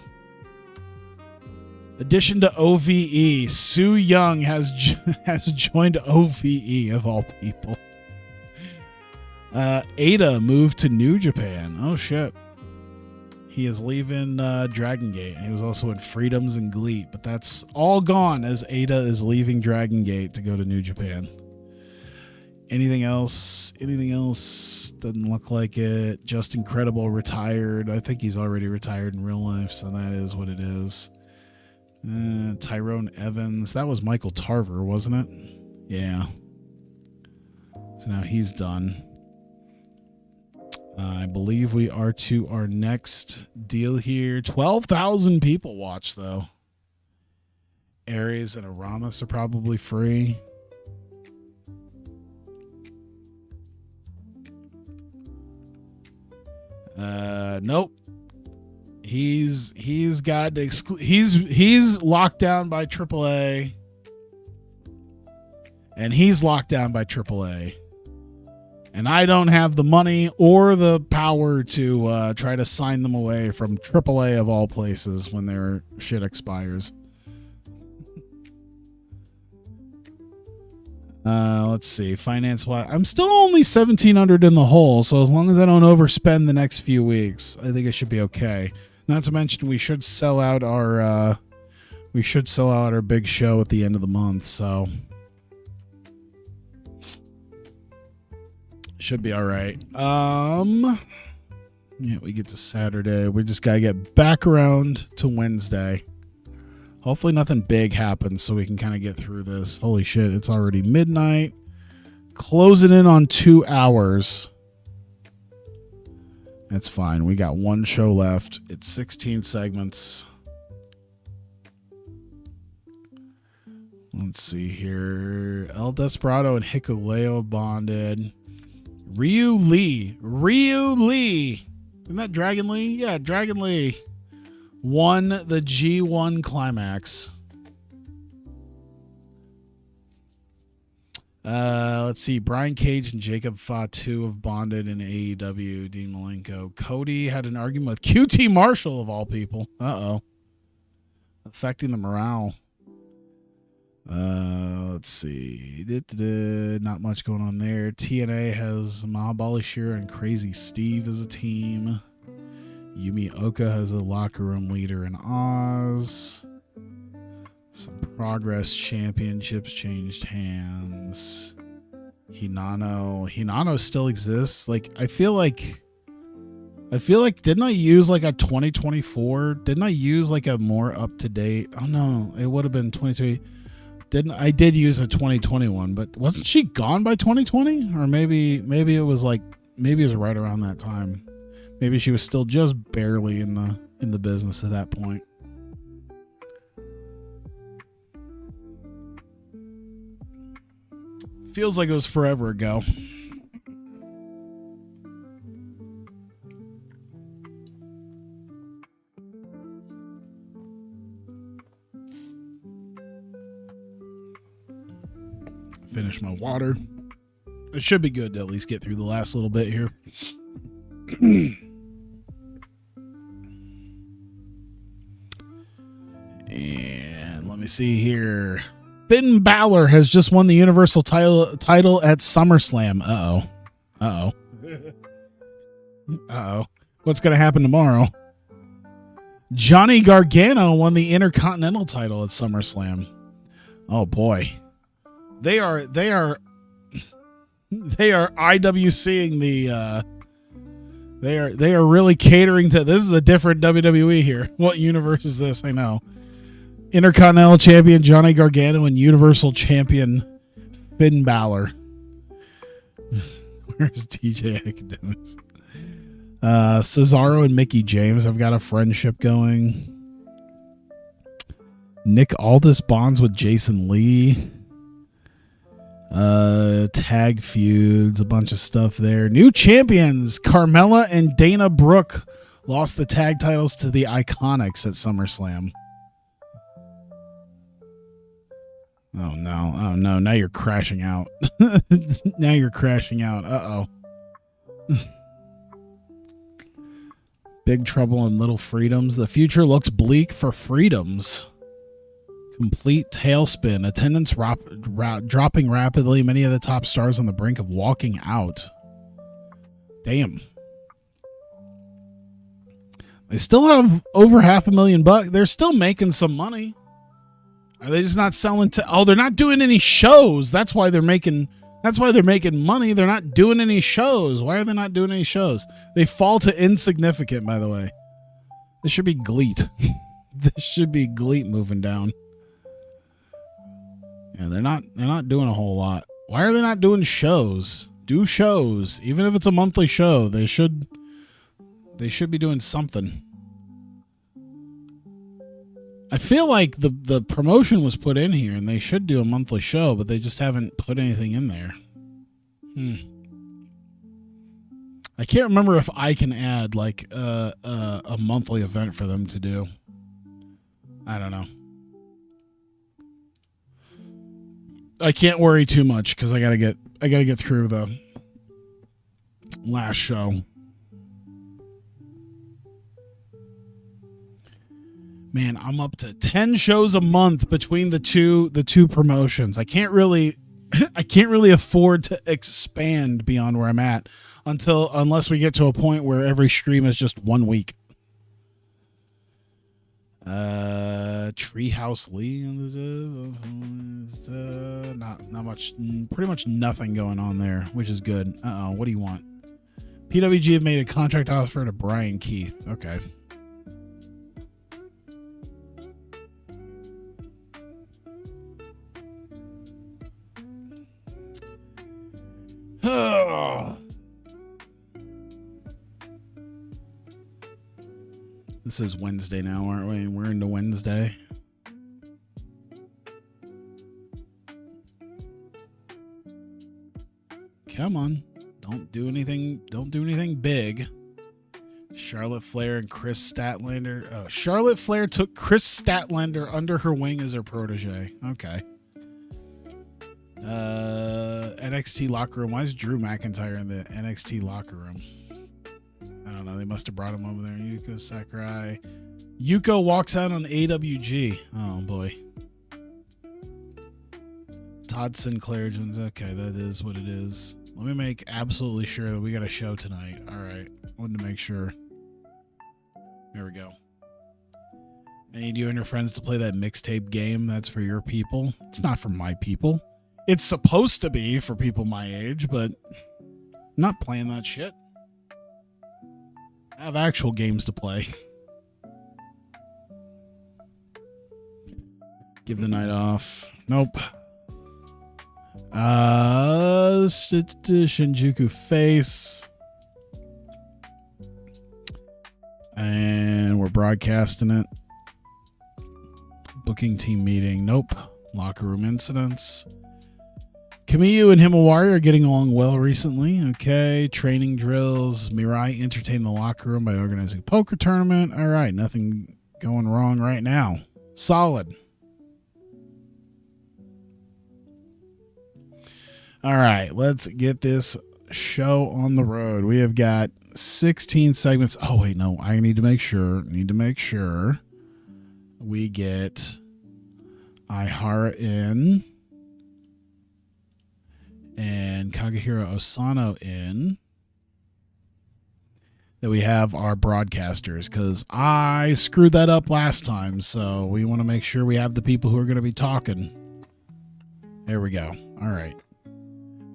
Addition to OVE, Su Yung has joined OVE, of all people. Ada moved to New Japan. Oh, shit. He is leaving Dragon Gate. He was also in Freedoms and Gleet, but that's all gone as Ada is leaving Dragon Gate to go to New Japan. Anything else? Anything else? Doesn't look like it. Just Incredible retired. I think he's already retired in real life, so that is what it is. Tyrone Evans. That was Michael Tarver, wasn't it? Yeah. So now he's done. I believe we are to our next deal here. 12,000 people watch, though. Aries and Aramis are probably free. Nope. He's got to he's locked down by AAA, and he's locked down by AAA, and I don't have the money or the power to try to sign them away from AAA of all places when their shit expires. Let's see. Finance wise, I'm still only 1,700 in the hole, so as long as I don't overspend the next few weeks, I think it should be okay. Not to mention, we should sell out our big show at the end of the month, so should be all right. Yeah, we get to Saturday. We just gotta get back around to Wednesday. Hopefully nothing big happens so we can kind of get through this. Holy shit, it's already midnight. Closing in on 2 hours. That's fine. We got one show left. It's 16 segments. Let's see here. El Desperado and Hikuleo bonded. Ryu Lee. Isn't that Dragon Lee? Yeah, Dragon Lee. Won the G1 Climax. Let's see. Brian Cage and Jacob Fatu have bonded in AEW. Dean Malenko. Cody had an argument with QT Marshall, of all people. Uh-oh. Affecting the morale. Let's see. Not much going on there. TNA has Mahabali Shira and Crazy Steve as a team. Yumi Oka has a locker room leader in Oz. Some Progress Championships changed hands. Hinano still exists. Like, I feel like didn't I use like a 2024? Didn't I use like a more up to date? Oh no, it would have been 2020. I did use a 2021, but wasn't she gone by 2020? Or maybe it was right around that time. Maybe she was still just barely in the business at that point. Feels like it was forever ago. Finish my water. It should be good to at least get through the last little bit here. And let me see here. Finn Balor has just won the Universal title at SummerSlam. Uh-oh. What's going to happen tomorrow? Johnny Gargano won the Intercontinental title at SummerSlam. Oh boy. They are IWCing the they are really catering to, this is a different WWE here. What universe is this? I know. Intercontinental Champion Johnny Gargano and Universal Champion Finn Balor. Where's DJ Academics? Cesaro and Mickey James have got a friendship going. Nick Aldis bonds with Jason Lee. Tag feuds, a bunch of stuff there. New champions, Carmella and Dana Brooke lost the tag titles to the Iconics at SummerSlam. Oh no. Oh no. Now you're crashing out. Now you're crashing out. Uh-oh. Big Trouble in Little Freedoms. The future looks bleak for freedoms. Complete tailspin. Attendance dropping rapidly. Many of the top stars on the brink of walking out. Damn. They still have over $500,000. They're still making some money. Are they just not selling they're not doing any shows. That's why they're making money. They're not doing any shows. Why are they not doing any shows? They fall to insignificant, by the way. This should be GLEAT. This should be GLEAT moving down. Yeah, they're not doing a whole lot. Why are they not doing shows? Do shows. Even if it's a monthly show, they should be doing something. I feel like the promotion was put in here and they should do a monthly show, but they just haven't put anything in there. I can't remember if I can add like a monthly event for them to do. I don't know. I can't worry too much because I gotta get through the last show. Man, I'm up to 10 shows a month between the two promotions. I can't really afford to expand beyond where I'm at unless we get to a point where every stream is just 1 week. Treehouse Lee, not much, pretty much nothing going on there, which is good. What do you want? PWG have made a contract offer to Brian Keith. Okay. This is Wednesday now, aren't we? We're into Wednesday. Come on. Don't do anything big. Charlotte Flair and Chris Statlander. Oh, Charlotte Flair took Chris Statlander under her wing as her protege. Okay. NXT locker room. Why is Drew McIntyre in the NXT locker room? I don't know. They must have brought him over there. Yuko Sakurai. Yuko walks out on AWG. Oh boy. Todd Sinclair Jones. Okay, that is what it is. Let me make absolutely sure that we got a show tonight. All right. Wanted to make sure. There we go. I need you and your friends to play that mixtape game. That's for your people. It's not for my people. It's supposed to be for people my age, but I'm not playing that shit. I have actual games to play. Give the night off. Nope. Shinjuku Face. And we're broadcasting it. Booking team meeting. Nope. Locker room incidents. Kamiyu and Himawari are getting along well recently. Okay. Training drills. Mirai entertained the locker room by organizing a poker tournament. All right. Nothing going wrong right now. Solid. All right. Let's get this show on the road. We have got 16 segments. Oh, wait. No. I need to make sure we get Aihara in and Kaguhiro Osano in, that we have our broadcasters, because I screwed that up last time, so we want to make sure we have the people who are going to be talking. There we go. All right.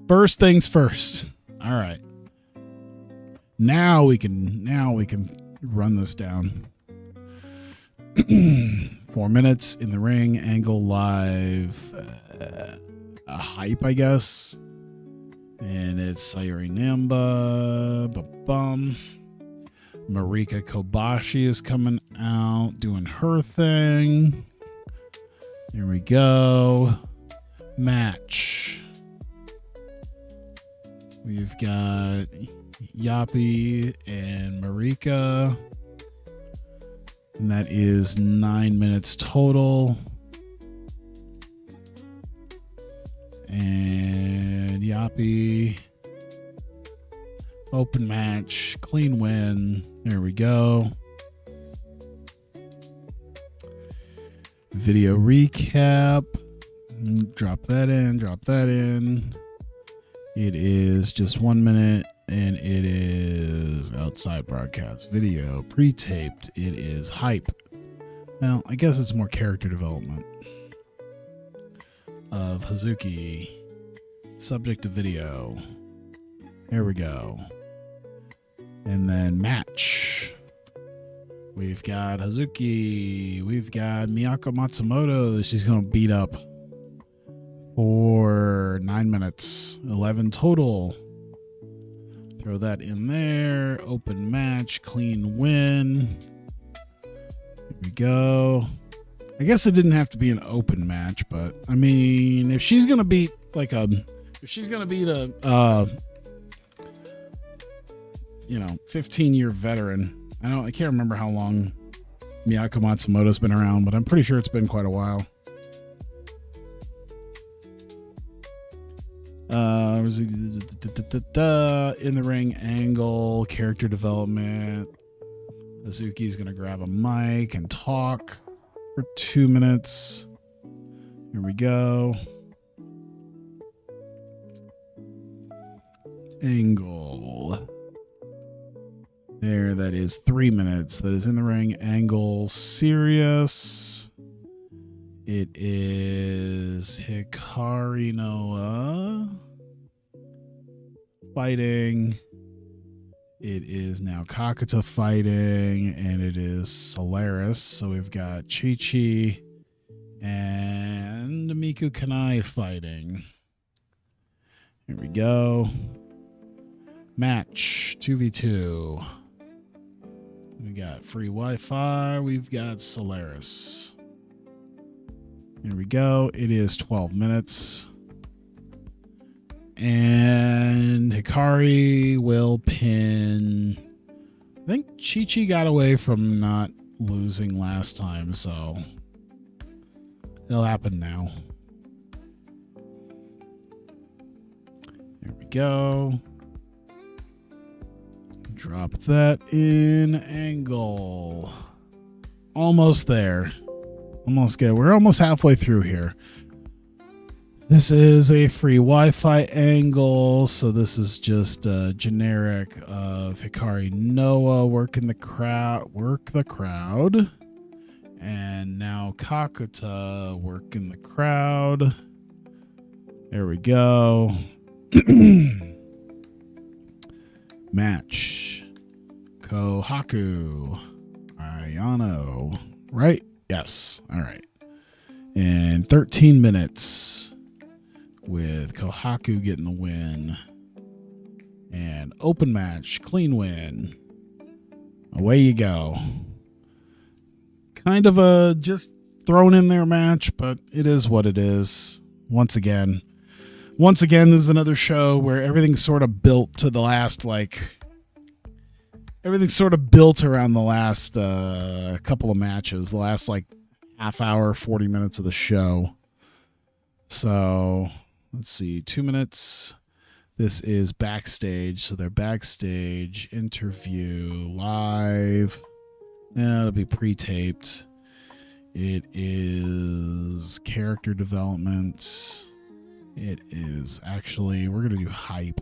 First things first. All right. Now we can run this down. 4 minutes in the ring, Angle live, a hype, I guess. And it's Sayuri Namba. Ba-bum. Marika Kobashi is coming out, doing her thing. Here we go. Match. We've got Yappy and Marika. And that is 9 minutes total. Copy. Open match. Clean win. There we go. Video recap. Drop that in. Drop that in. It is just 1 minute, and it is outside broadcast video. Pre-taped. It is hype. Well, I guess it's more character development of Hazuki. Subject to video. Here we go. And then match. We've got Hazuki. We've got Miyako Matsumoto. She's going to beat up for 9 minutes. 11 total. Throw that in there. Open match. Clean win. Here we go. I guess it didn't have to be an open match, but I mean, if she's going to beat like a 15-year veteran. I can't remember how long Miyako Matsumoto's been around, but I'm pretty sure it's been quite a while. In the ring angle, character development. Hazuki's gonna grab a mic and talk for 2 minutes. Here we go. Angle. There, that is 3 minutes. That is in the ring angle. Serious. It is Hikari Noa fighting. It is now Kakuta fighting, and it is Solaris. So we've got Chi-Chi and Miku Kanai fighting. Here we go. Match 2v2. We got free Wi-Fi. We've got Solaris. Here we go. It is 12 minutes. And Hikari will pin. I think Chi-Chi got away from not losing last time, so it'll happen now. Here we go. Drop that in angle. Almost there. Almost good. We're almost halfway through here. This is a free Wi-Fi angle, so this is just a generic of Hikari Noa work the crowd. And now Kakuta working the crowd. There we go. Match. Kohaku. Ayano. Right? Yes. All right. And 13 minutes with Kohaku getting the win. And open match. Clean win. Away you go. Kind of a just thrown in there match, but it is what it is. Once again, this is another show where everything's sort of built to the last, everything's sort of built around the last couple of matches, the last half hour, 40 minutes of the show. So let's see, 2 minutes. This is backstage. So they're backstage interview live. It'll be pre-taped. It is character development. It is actually, we're going to do hype.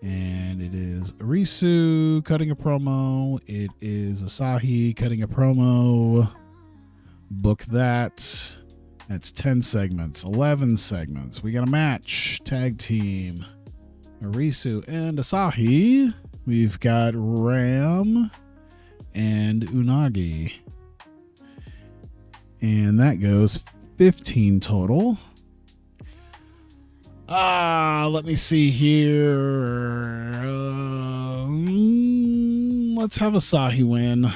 And it is Arisu cutting a promo. It is Asahi cutting a promo. Book that. That's 10 segments, 11 segments. We got a match. Tag team. Arisu and Asahi. We've got Ram and Unagi. And that goes 15 total. Let me see here. Let's have Asahi win.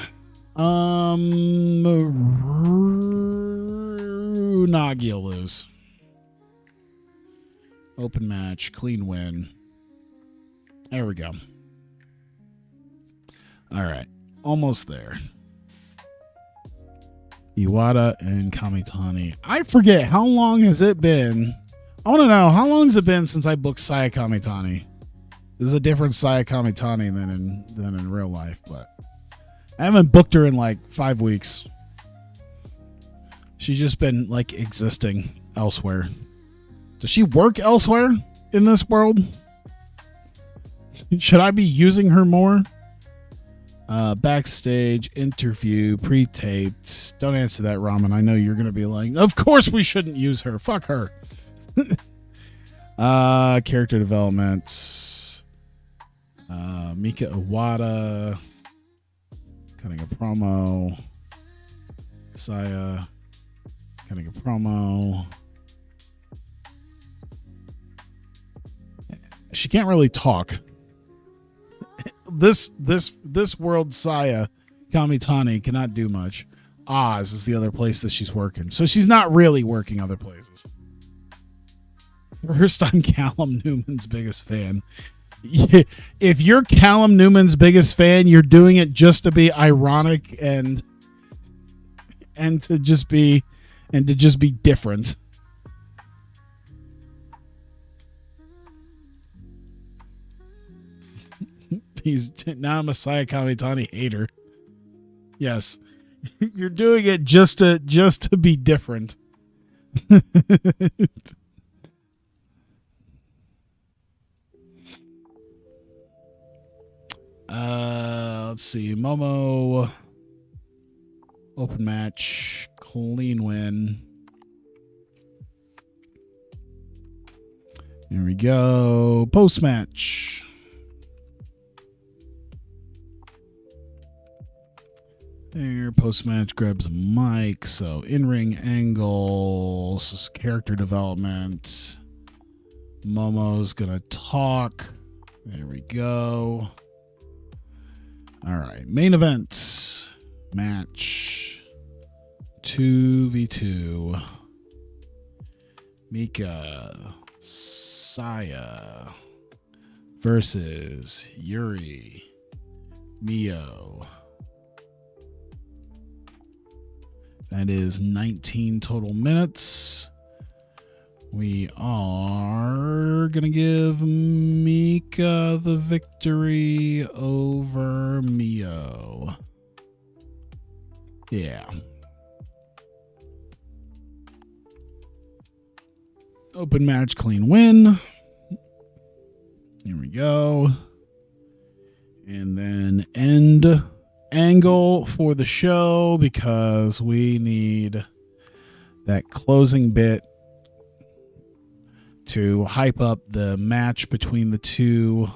Unagi will lose. Open match, clean win. There we go. All right, almost there. Iwata and Kamitani. I forget, how long has it been? I want to know, how long has it been since I booked Saya Kamitani? This is a different Saya Kamitani than in real life, but I haven't booked her in like 5 weeks. She's just been like existing elsewhere. Does she work elsewhere in this world? Should I be using her more? Backstage interview, pre-taped. Don't answer that, Ramen. I know you're going to be like, of course we shouldn't use her. Fuck her. Character developments. Mika Iwata. Cutting a promo. Saya. Cutting a promo. She can't really talk. This world Saya Kamitani cannot do much. Oz is the other place that she's working. So she's not really working other places. First, I'm Callum Newman's biggest fan. If you're Callum Newman's biggest fan, you're doing it just to be ironic and to just be different. Now I'm a Saya Kamitani hater. Yes. You're doing it just to be different. Let's see. Momo. Open match. Clean win. There we go. Post match. There, post-match grabs a mic. So, in-ring angles, character development. Momo's gonna talk. There we go. All right, main event. Match 2v2. Mika Saya versus Yuri Mio. That is 19 total minutes. We are going to give Mika the victory over Mio. Yeah. Open match, clean win. Here we go. And then end angle for the show because we need that closing bit to hype up the match between the two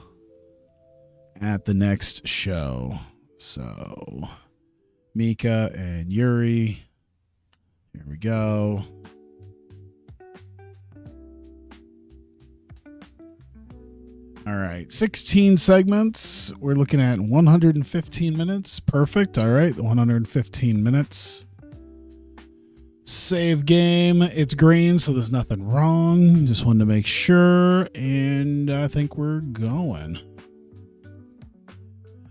at the next show. So Mika and Yuri. Here we go. All right, 16 segments. We're looking at 115 minutes. Perfect. All right, 115 minutes. Save game. It's green, so there's nothing wrong. Just wanted to make sure, and I think we're going.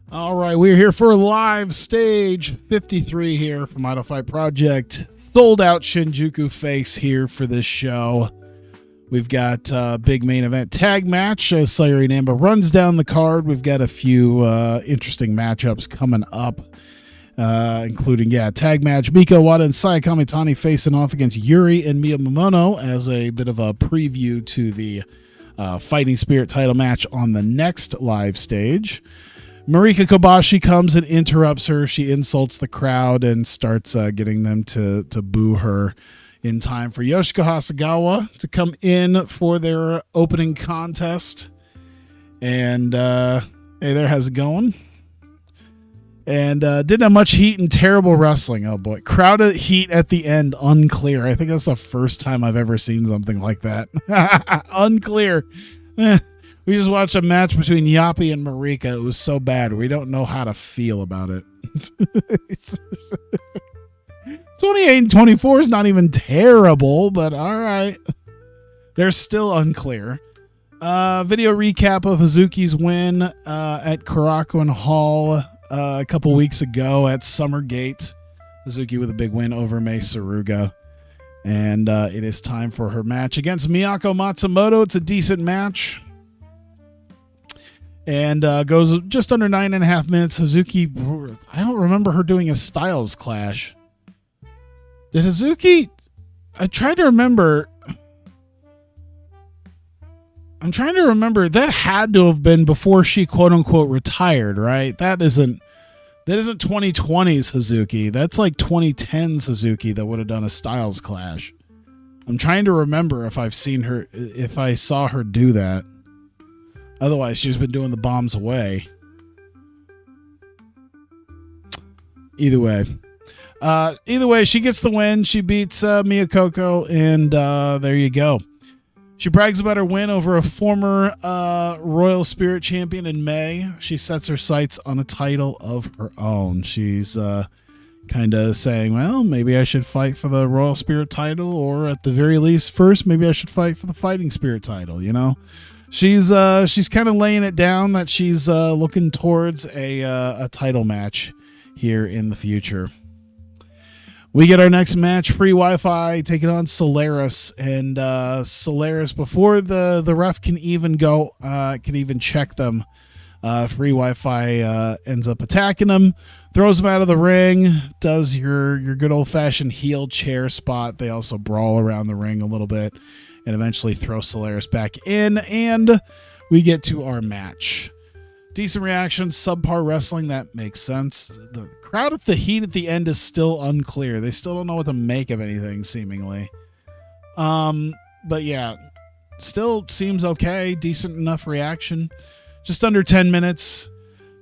All right, we're here for live stage 53 here from Idol Fight Project. Sold out Shinjuku face here for this show. We've got a big main event tag match as Sayuri Namba runs down the card. We've got a few interesting matchups coming up, including, tag match. Mika Iwata and Saya Kamitani facing off against Yuri and Miya Momono as a bit of a preview to the Fighting Spirit title match on the next live stage. Marika Kobashi comes and interrupts her. She insults the crowd and starts getting them to boo her in time for Yoshiko Hasegawa to come in for their opening contest. And hey there, how's it going? And didn't have much heat and terrible wrestling. Oh boy, crowded heat at the end, unclear. I think that's the first time I've ever seen something like that. Unclear. We just watched a match between Yappy and Marika. It was so bad. We don't know how to feel about it. 28 and 24 is not even terrible, but all right. They're still unclear. Video recap of Hazuki's win at Korakuen Hall a couple weeks ago at Summergate. Hazuki with a big win over Mei Saruga. And it is time for her match against Miyako Matsumoto. It's a decent match. And goes just under 9.5 minutes. Hazuki, I don't remember her doing a Styles Clash. Did Hazuki... I tried to remember... I'm trying to remember. That had to have been before she quote-unquote retired, right? That isn't 2020's Hazuki. That's like 2010's Hazuki that would have done a Styles Clash. I'm trying to remember if I saw her do that. Otherwise, she's been doing the bombs away. Either way, she gets the win. She beats Miyako, and there you go. She brags about her win over a former Royal Spirit champion in May. She sets her sights on a title of her own. She's kind of saying, well, maybe I should fight for the Royal Spirit title, or at the very least, first, maybe I should fight for the Fighting Spirit title, you know? She's kind of laying it down that she's looking towards a title match here in the future. We get our next match, Free Wi-Fi taking on Solaris, and Solaris, before the ref can even check them, Free Wi-Fi ends up attacking them, throws them out of the ring, does your good old-fashioned heel chair spot. They also brawl around the ring a little bit, and eventually throw Solaris back in, and we get to our match. Decent reaction, subpar wrestling, that makes sense. The crowd at the heat at the end is still unclear. They still don't know what to make of anything, seemingly. But yeah, still seems okay. Decent enough reaction. Just under 10 minutes.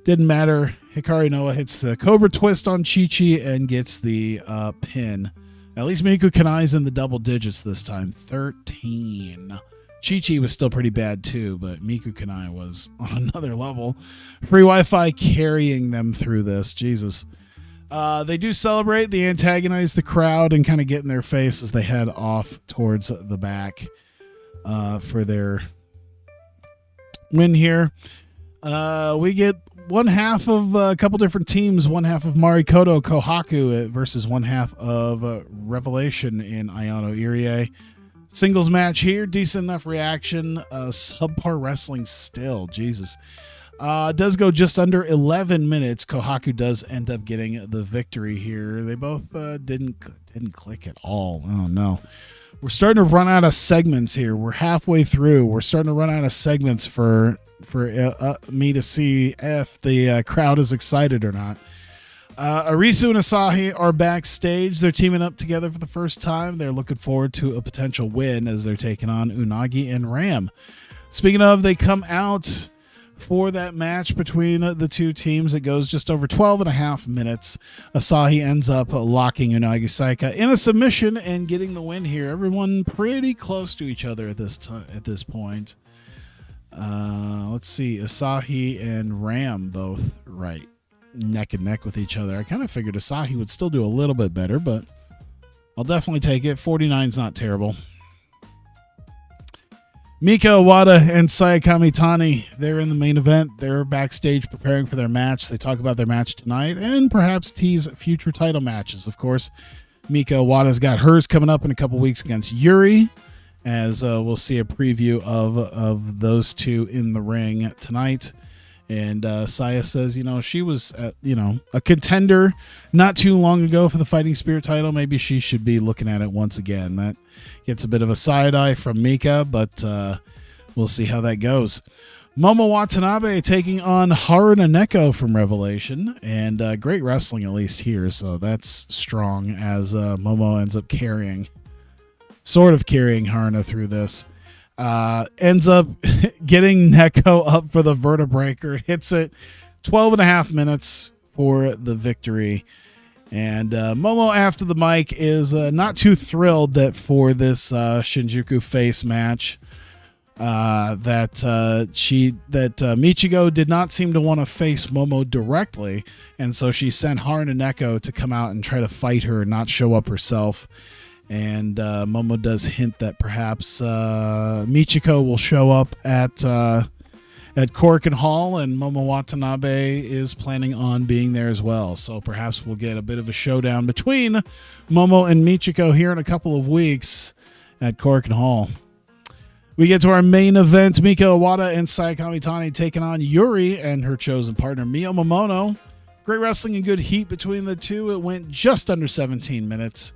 Didn't matter. Hikari Noa hits the Cobra Twist on Chi-Chi and gets the pin. At least Miku Kanai's in the double digits this time. 13. Chi-Chi was still pretty bad too, but Miku Kanai was on another level. Free Wi-Fi carrying them through this. Jesus. They do celebrate. They antagonize the crowd and kind of get in their face as they head off towards the back for their win here. We get one half of a couple different teams. One half of Marikoto Kohaku versus one half of Revelation in Ayano Irie. Singles match here, decent enough reaction. Subpar wrestling still, Jesus. Does go just under 11 minutes. Kohaku does end up getting the victory here. They both didn't click at all. Oh no, we're starting to run out of segments here. We're halfway through. We're starting to run out of segments for me to see if the crowd is excited or not. Arisu and Asahi are backstage. They're teaming up together for the first time. They're looking forward to a potential win as they're taking on Unagi and Ram. Speaking of, they come out for that match between the two teams. It goes just over 12.5 minutes. Asahi ends up locking Unagi Saika in a submission and getting the win here. Everyone pretty close to each other at this point. Let's see. Asahi and Ram both right neck and neck with each other. I kind of figured Asahi would still do a little bit better, but I'll definitely take it. 49's not terrible. Mika Iwata and Sayakami Tani, they're in the main event. They're backstage preparing for their match. They talk about their match tonight and perhaps tease future title matches. Of course, Mika Iwata's got hers coming up in a couple weeks against Yuri, as we'll see a preview of those two in the ring tonight. And Saya says, she was, a contender not too long ago for the Fighting Spirit title. Maybe she should be looking at it once again. That gets a bit of a side eye from Mika, but we'll see how that goes. Momo Watanabe taking on Haruna Neko from Revelation, and great wrestling at least here. So that's strong as Momo ends up sort of carrying Haruna through this. Ends up getting Neko up for the vertebreaker, hits it. 12.5 minutes for the victory. And Momo after the mic is not too thrilled that for this Shinjuku face match that Michigo did not seem to want to face Momo directly, and so she sent Haruna Neko to come out and try to fight her and not show up herself. And Momo does hint that perhaps Michiko will show up at at Korakuen Hall, and Momo Watanabe is planning on being there as well. So perhaps we'll get a bit of a showdown between Momo and Michiko here in a couple of weeks at Korakuen Hall. We get to our main event. Mika Iwata and Sayaka Mitani taking on Yuri and her chosen partner, Mio Momono. Great wrestling and good heat between the two. It went just under 17 minutes.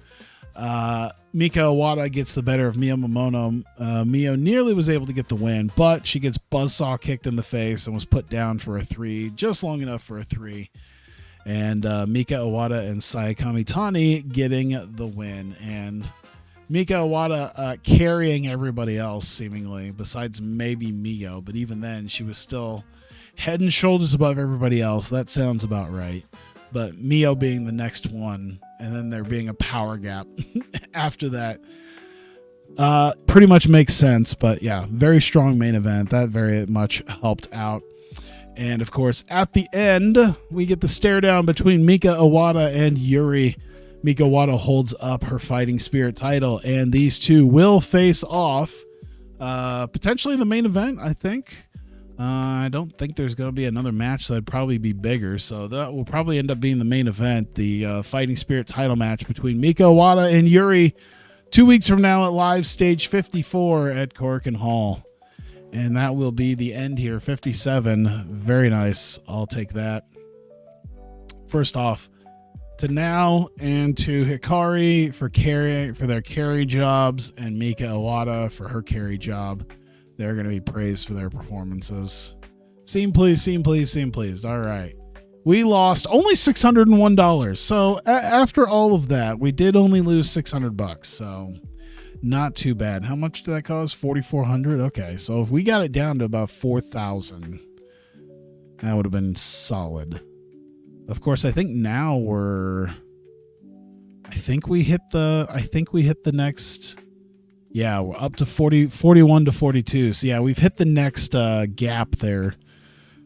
Mika Iwata gets the better of Mio Momono. Mio nearly was able to get the win, but she gets buzzsaw kicked in the face and was put down for a 3, just long enough for a 3. And Mika Iwata and Sayaka Mitani getting the win. And Mika Iwata carrying everybody else, seemingly, besides maybe Mio. But even then, she was still head and shoulders above everybody else. That sounds about right. But Mio being the next one, and then there being a power gap after that, pretty much makes sense. But yeah, very strong main event. That very much helped out. And of course, at the end, we get the stare down between Mika Iwata and Yuri. Mika Iwata holds up her Fighting Spirit title, and these two will face off potentially in the main event, I think. I don't think there's going to be another match that'd probably be bigger, so that will probably end up being the main event, the Fighting Spirit title match between Mika Iwata and Yuri 2 weeks from now at Live Stage 54 at Korakuen Hall. And that will be the end here, 57. Very nice. I'll take that. First off, to Now and to Hikari for their carry jobs, and Mika Iwata for her carry job. They're going to be praised for their performances. Scene please, scene please, scene pleased. All right. We lost only $601. So after all of that, we did only lose $600. So not too bad. How much did that cost? $4,400. Okay. So if we got it down to about 4,000, that would have been solid. Of course, I think now I think we hit the next, yeah, we're up to 41 to 42. So yeah, we've hit the next gap there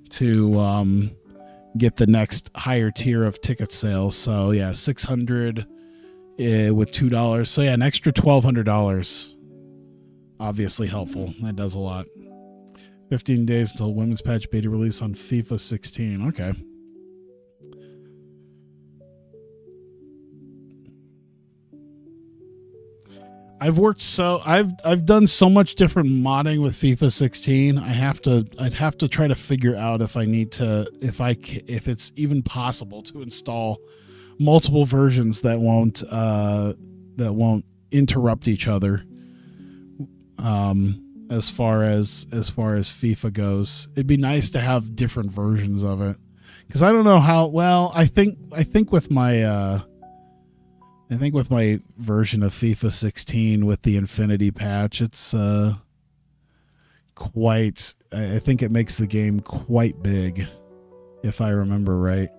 to get the next higher tier of ticket sales. So yeah, 600 with $2. So yeah, an extra $1,200. Obviously helpful. That does a lot. 15 days until women's patch beta release on FIFA 16. Okay. I've done so much different modding with FIFA 16. I'd have to try to figure out if if it's even possible to install multiple versions that won't interrupt each other. As far as FIFA goes, it'd be nice to have different versions of it, because I don't know how well. I think with my version of FIFA 16 with the Infinity patch, it's quite. I think it makes the game quite big, if I remember right.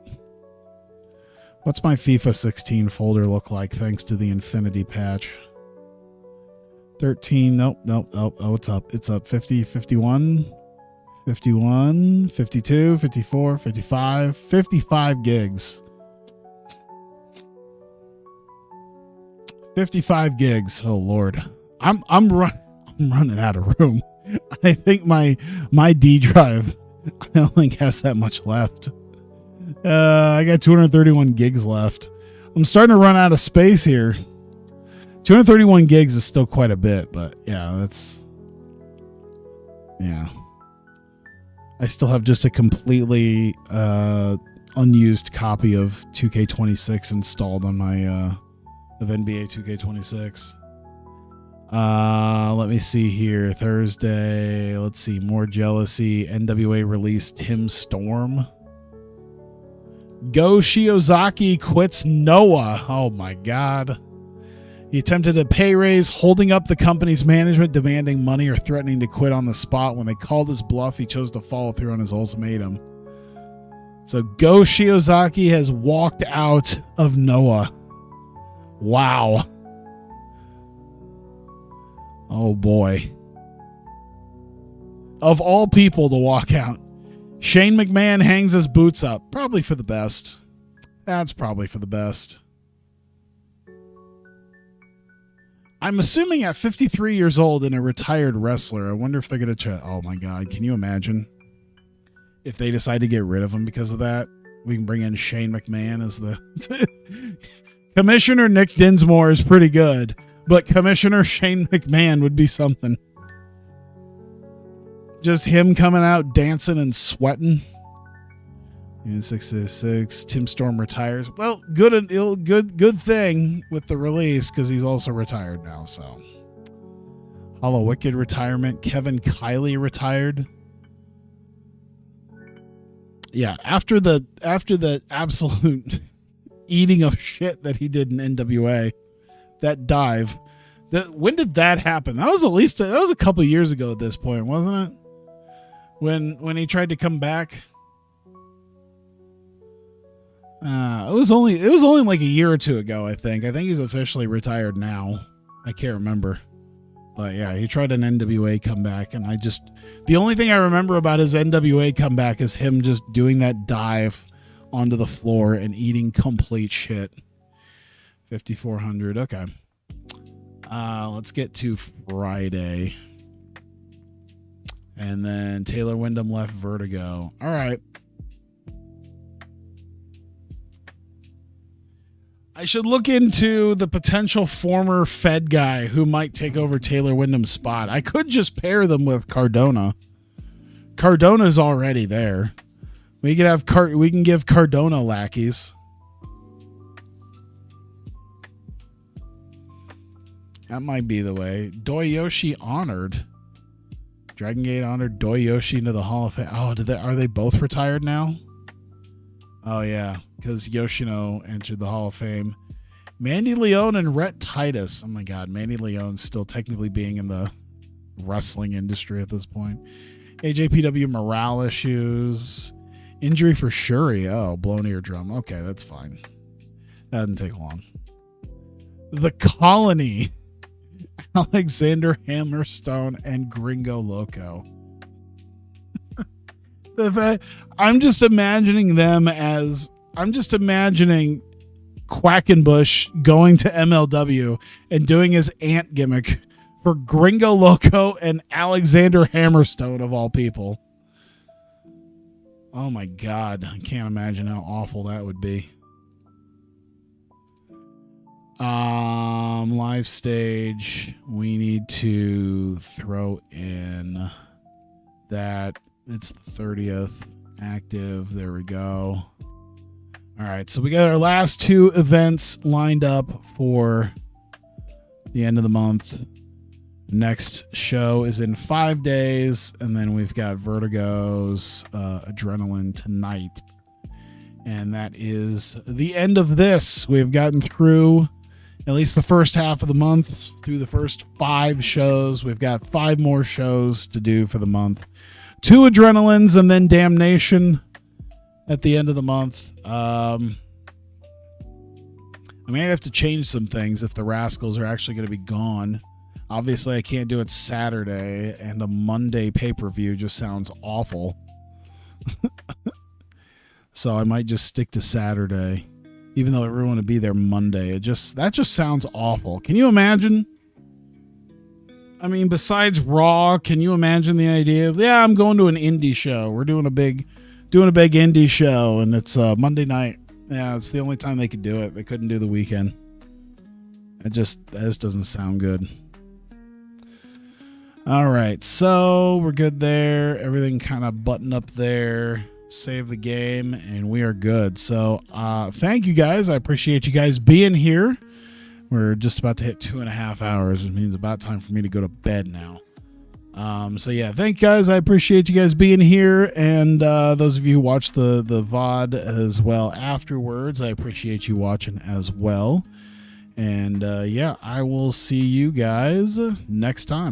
What's my FIFA 16 folder look like thanks to the Infinity patch? 13. Nope. Oh, it's up. It's up. 50, 51, 51, 52, 54, 55, 55 gigs. 55 gigs. Oh Lord, I'm running out of room. I think my D drive, I don't think has that much left. I got 231 gigs left. I'm starting to run out of space here. 231 gigs is still quite a bit, but yeah, I still have just a completely unused copy of 2K26 installed on my of NBA 2K26. Let me see here. Thursday. Let's see. More jealousy. NWA release Tim Storm. Go Shiozaki quits Noah. Oh my God. He attempted a pay raise, holding up the company's management, demanding money or threatening to quit on the spot. When they called his bluff, he chose to follow through on his ultimatum. So Go Shiozaki has walked out of Noah. Wow. Oh boy. Of all people to walk out, Shane McMahon hangs his boots up. Probably for the best. That's probably for the best. I'm assuming at 53 years old and a retired wrestler, I wonder if they're going to oh my God, can you imagine? if they decide to get rid of him because of that, we can bring in Shane McMahon as the Commissioner. Nick Dinsmore is pretty good, but Commissioner Shane McMahon would be something. Just him coming out dancing and sweating. And 666, Tim Storm retires. Well, good thing with the release because he's also retired now. So, Hollow Wicked retirement. Kevin Kiley retired. Yeah, after the absolute eating of shit that he did in NWA, that dive. When did that happen? That was a couple years ago at this point, wasn't it? When he tried to come back. It was only like a year or two ago, I think. I think he's officially retired now. I can't remember. But yeah, he tried an NWA comeback, and the only thing I remember about his NWA comeback is him just doing that dive onto the floor and eating complete shit. 5,400. Okay. Let's get to Friday. And then Taylor Wyndham left Vertigo. All right. I should look into the potential former Fed guy who might take over Taylor Wyndham's spot. I could just pair them with Cardona. Cardona's already there. We can give Cardona lackeys. That might be the way. Doyoshi honored. Dragon Gate honored Doyoshi into the Hall of Fame. Oh, are they both retired now? Oh, yeah, because Yoshino entered the Hall of Fame. Mandy Leone and Rhett Titus. Oh, my God. Mandy Leone's still technically being in the wrestling industry at this point. AJPW morale issues. Injury for Shuri. Oh, blown eardrum. Okay, that's fine. That didn't take long. The Colony. Alexander Hammerstone and Gringo Loco. I'm just imagining Quackenbush going to MLW and doing his ant gimmick for Gringo Loco and Alexander Hammerstone of all people. Oh my God. I can't imagine how awful that would be. Live stage. We need to throw in that. It's the 30th active. There we go. All right. So we got our last two events lined up for the end of the month. Next show is in 5 days. And then we've got Vertigo's Adrenaline tonight. And that is the end of this. We've gotten through at least the first half of the month, through the first 5 shows. We've got 5 more shows to do for the month. 2 Adrenalines and then Damnation at the end of the month. I may have to change some things if the Rascals are actually going to be gone. Obviously, I can't do it Saturday, and a Monday pay-per-view just sounds awful. So I might just stick to Saturday, even though everyone would be there Monday. That just sounds awful. Can you imagine? I mean, besides Raw, can you imagine the idea of, yeah, I'm going to an indie show. We're doing a big indie show, and it's Monday night. Yeah, it's the only time they could do it. They couldn't do the weekend. That just doesn't sound good. All right, so we're good there. Everything kind of buttoned up there. Save the game, and we are good. So thank you guys. I appreciate you guys being here. We're just about to hit 2.5 hours, which means about time for me to go to bed now. So yeah, thank you guys. I appreciate you guys being here, and those of you who watch the VOD as well afterwards, I appreciate you watching as well. And yeah, I will see you guys next time.